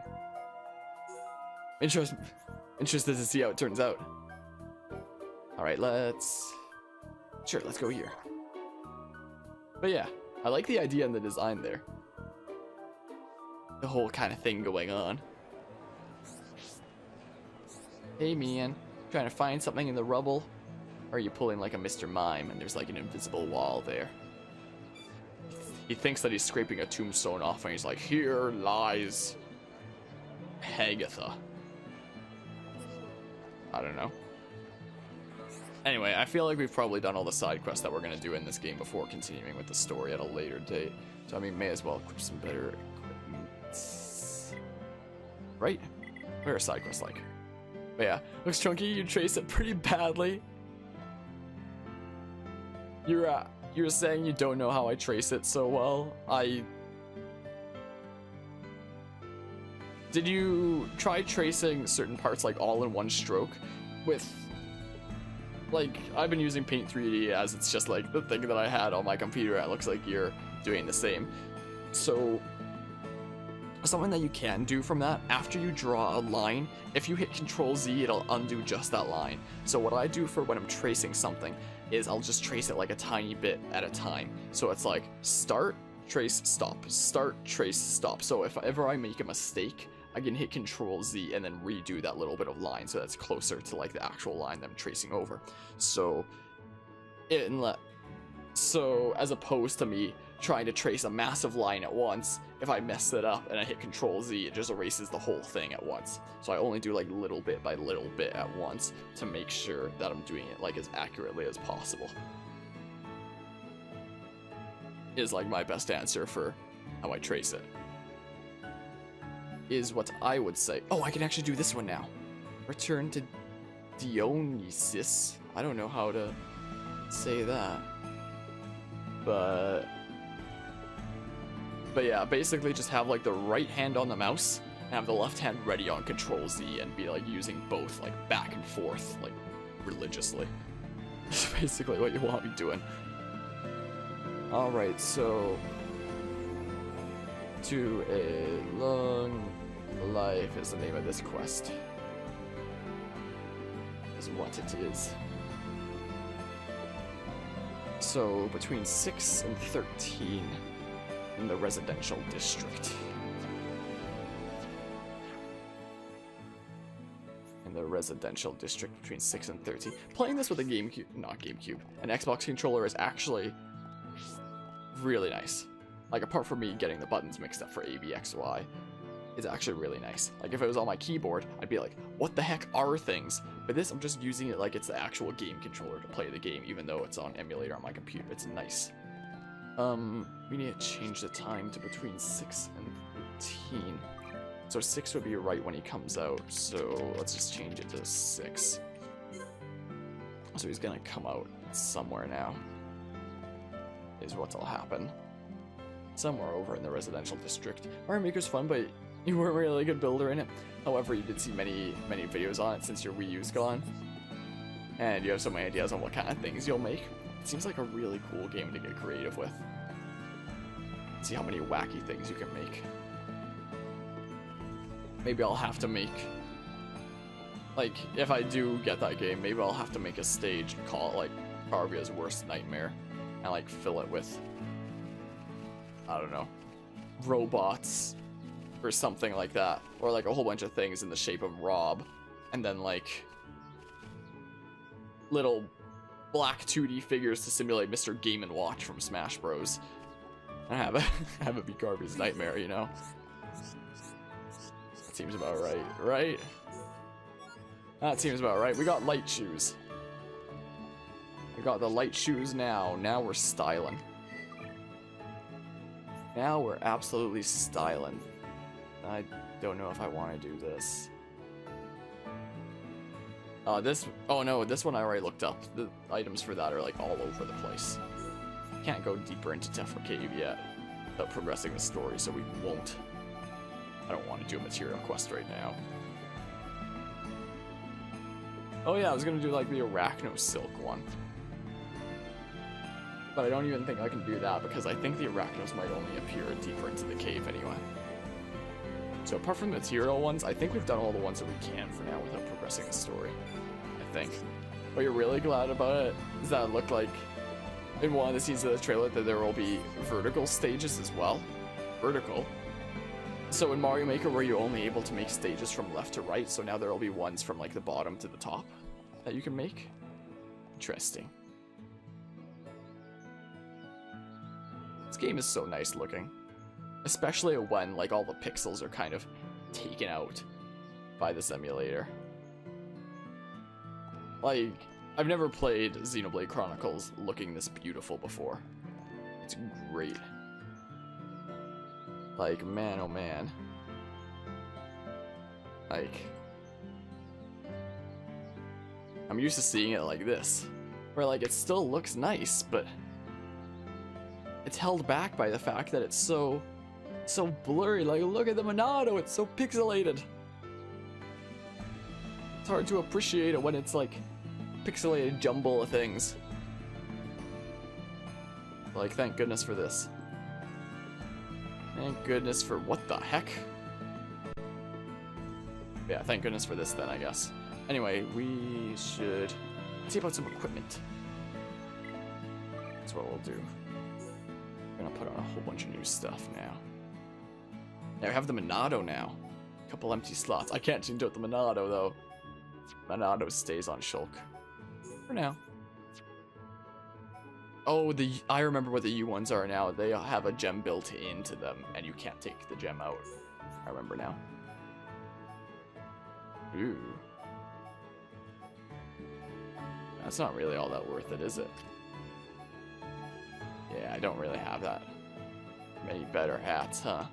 Interested to see how it turns out. Alright, let's go here. But yeah, I like the idea and the design there. The whole kind of thing going on. Hey man, trying to find something in the rubble? Or are you pulling like a Mr. Mime and there's like an invisible wall there? He thinks that he's scraping a tombstone off and he's like, here lies Hagatha. I don't know. Anyway, I feel like we've probably done all the side quests that we're going to do in this game before continuing with the story at a later date. So I mean, may as well equip some better equipment. Right? What are side quests like? But yeah, looks chunky, you trace it pretty badly. You're saying you don't know how I trace it so well. Did you try tracing certain parts like all in one stroke? With, like, I've been using Paint 3D as it's just like the thing that I had on my computer. It looks like you're doing the same. So, something that you can do from that, after you draw a line, if you hit Control Z, it'll undo just that line. So what I do for when I'm tracing something is I'll just trace it like a tiny bit at a time. So it's like start, trace, stop, start, trace, stop. So if ever I make a mistake, I can hit Control Z and then redo that little bit of line so that's closer to like the actual line that I'm tracing over. So as opposed to me trying to trace a massive line at once, if I mess it up and I hit Control Z, it just erases the whole thing at once. So I only do like little bit by little bit at once to make sure that I'm doing it like as accurately as possible. Is like my best answer for how I trace it. Is what I would say. Oh, I can actually do this one now. Return to Dionysus. I don't know how to say that. But yeah, basically just have like the right hand on the mouse and have the left hand ready on Control Z and be like using both like back and forth like religiously. That's basically what you want me doing. Alright, so To a Long Life is the name of this quest. Is what it is. So between 6 and 13 in the residential district. In the residential district between 6 and 13. Playing this with a an Xbox controller is actually really nice. Like, apart from me getting the buttons mixed up for A, B, X, Y, it's actually really nice. Like, if it was on my keyboard, I'd be like, what the heck are things? But this, I'm just using it like it's the actual game controller to play the game, even though it's on emulator on my computer. It's nice. We need to change the time to between 6 and 13. So 6 would be right when he comes out, so let's just change it to 6. So he's gonna come out somewhere now, is what'll happen. Somewhere over in the residential district. Mario Maker's fun, but you weren't really a good builder in it. However, you did see many videos on it since your Wii U's gone. And you have so many ideas on what kind of things you'll make. It seems like a really cool game to get creative with. See how many wacky things you can make. Maybe I'll have to make, like, if I do get that game, maybe I'll have to make a stage and call it, like, Carvia's Worst Nightmare. And, like, fill it with, I don't know, robots or something like that. Or, like, a whole bunch of things in the shape of Rob. And then, like, little black 2D figures to simulate Mr. Game & Watch from Smash Bros. And have it be Carvia's Nightmare, you know? That seems about right, right? That seems about right. We got light shoes. We got the light shoes now. Now we're styling. Now we're absolutely styling. I don't know if I want to do this. Oh no, this one I already looked up. The items for that are like all over the place. Can't go deeper into Tephra Cave yet without progressing the story, so we won't. I don't want to do a material quest right now. Oh yeah, I was gonna do like the Arachno Silk one. But I don't even think I can do that because I think the Arachnos might only appear deeper into the cave anyway. So apart from the material ones, I think we've done all the ones that we can for now without progressing the story. I think. What you're really glad about it is that it looked like in one of the scenes of the trailer that there will be vertical stages as well. Vertical. So in Mario Maker, were you only able to make stages from left to right, so now there will be ones from like the bottom to the top that you can make. Interesting. This game is so nice looking, especially when like all the pixels are kind of taken out by this emulator. Like, I've never played Xenoblade Chronicles looking this beautiful before. It's great. Like, man, oh man. Like, I'm used to seeing it like this, where like it still looks nice, but it's held back by the fact that it's so blurry. Like, look at the Monado, it's so pixelated. It's hard to appreciate it when it's like pixelated jumble of things. Like, thank goodness for this. Thank goodness for what the heck? Yeah, thank goodness for this then, I guess. Anyway, we should see about some equipment. That's what we'll do. We're gonna put on a whole bunch of new stuff now. Yeah, we have the Monado now. A couple empty slots. I can't change out the Monado though. Monado stays on Shulk. For now. Oh, I remember what the U ones are now. They have a gem built into them, and you can't take the gem out. I remember now. Ooh. That's not really all that worth it, is it? Yeah, I don't really have that many better hats, huh?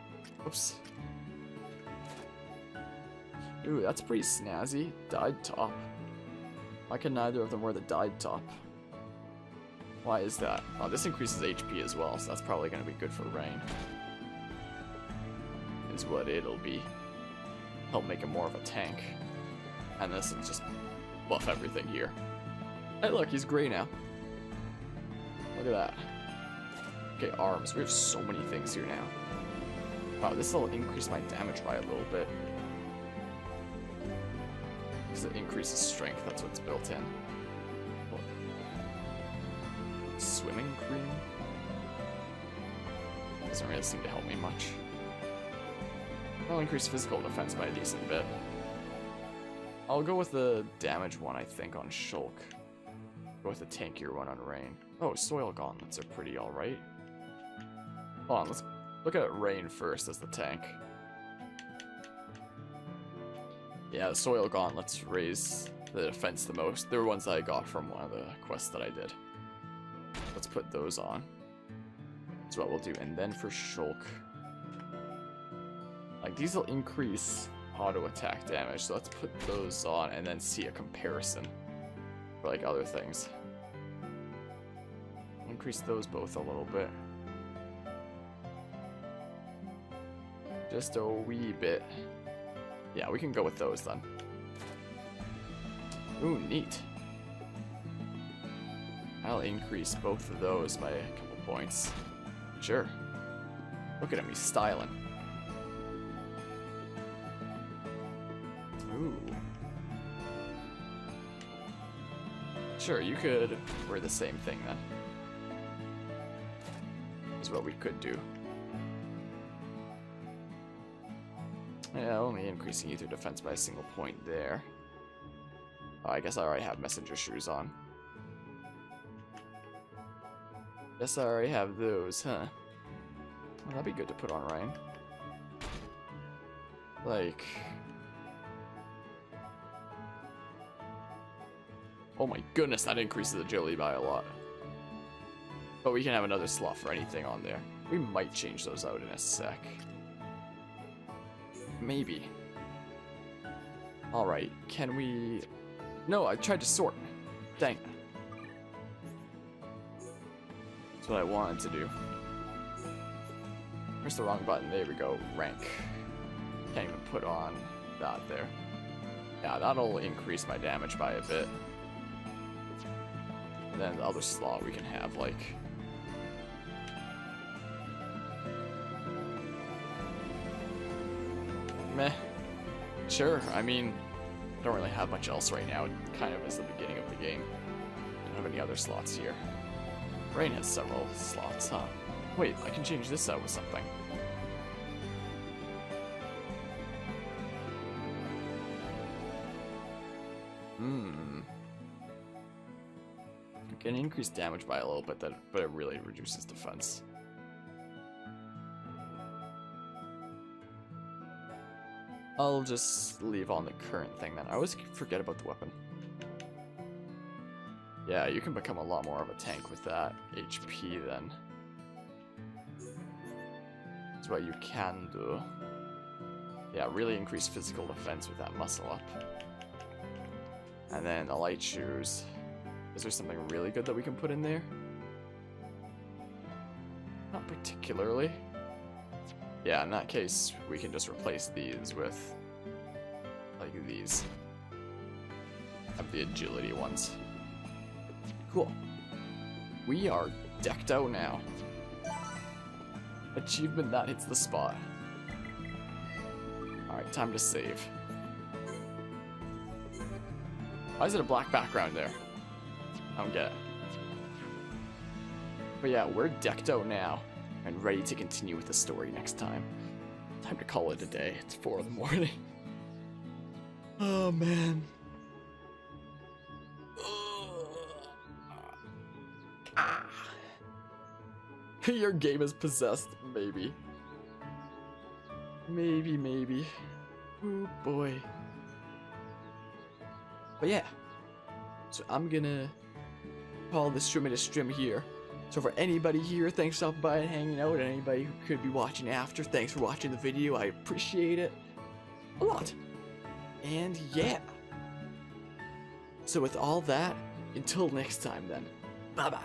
Oops. Ooh, that's pretty snazzy. Dyed top. Why can neither of them wear the dyed top? Why is that? Oh, this increases HP as well, so that's probably going to be good for rain. Is what it'll be. Help make it more of a tank. And this will just buff everything here. Hey look, he's gray now. Look at that. Okay, arms. We have so many things here now. Wow, this will increase my damage by a little bit. Because it increases strength, that's what's built in. Swimming cream? Doesn't really seem to help me much. I'll increase physical defense by a decent bit. I'll go with the damage one, I think, on Shulk. Go with the tankier one on Rain. Oh, soil gauntlets are pretty alright. Hold on, let's look at Rain first as the tank. Yeah, the soil gauntlets raise the defense the most. They were ones that I got from one of the quests that I did. Let's put those on. That's what we'll do. And then for Shulk, like, these will increase auto attack damage, so let's put those on and then see a comparison for like other things. Increase those both a little bit. Just a wee bit. Yeah, we can go with those then. Ooh, neat. I'll increase both of those by a couple points. Sure. Look at him, he's styling. Ooh. Sure, you could wear the same thing then. Is what we could do. Yeah, only increasing ether defense by a single point there. Oh, I guess I already have messenger shoes on. Guess I already have those, huh? Well, that'd be good to put on, Ryan. Like... oh my goodness, that increases agility by a lot. But we can have another slot for anything on there. We might change those out in a sec. Maybe. Alright, can we... no, I tried to sort. Dang. That's what I wanted to do. Press the wrong button. There we go. Rank. Can't even put on that there. Yeah, that'll increase my damage by a bit. And then the other slot we can have, like... Meh. Sure, I mean, I don't really have much else right now. It kind of is the beginning of the game. Don't have any other slots here. Rain has several slots, huh? Wait, I can change this out with something. Can increase damage by a little bit, but it really reduces defense. I'll just leave on the current thing then. I always forget about the weapon. Yeah, you can become a lot more of a tank with that HP then. That's what you can do. Yeah, really increase physical defense with that muscle up. And then the light shoes. Is there something really good that we can put in there? Not particularly. Yeah, in that case, we can just replace these with, like, these. Have the agility ones. Cool. We are decked out now. Achievement that hits the spot. Alright, time to save. Why is it a black background there? I don't get it. But yeah, we're decked out now and ready to continue with the story next time. Time to call it a day. It's 4 in the morning. Oh man. Your game is possessed, maybe. Maybe. Oh boy. But yeah. So I'm gonna call this stream a stream here. So for anybody here, thanks for stopping by and hanging out, and anybody who could be watching after, thanks for watching the video. I appreciate it a lot. And yeah. So with all that, until next time then, bye-bye.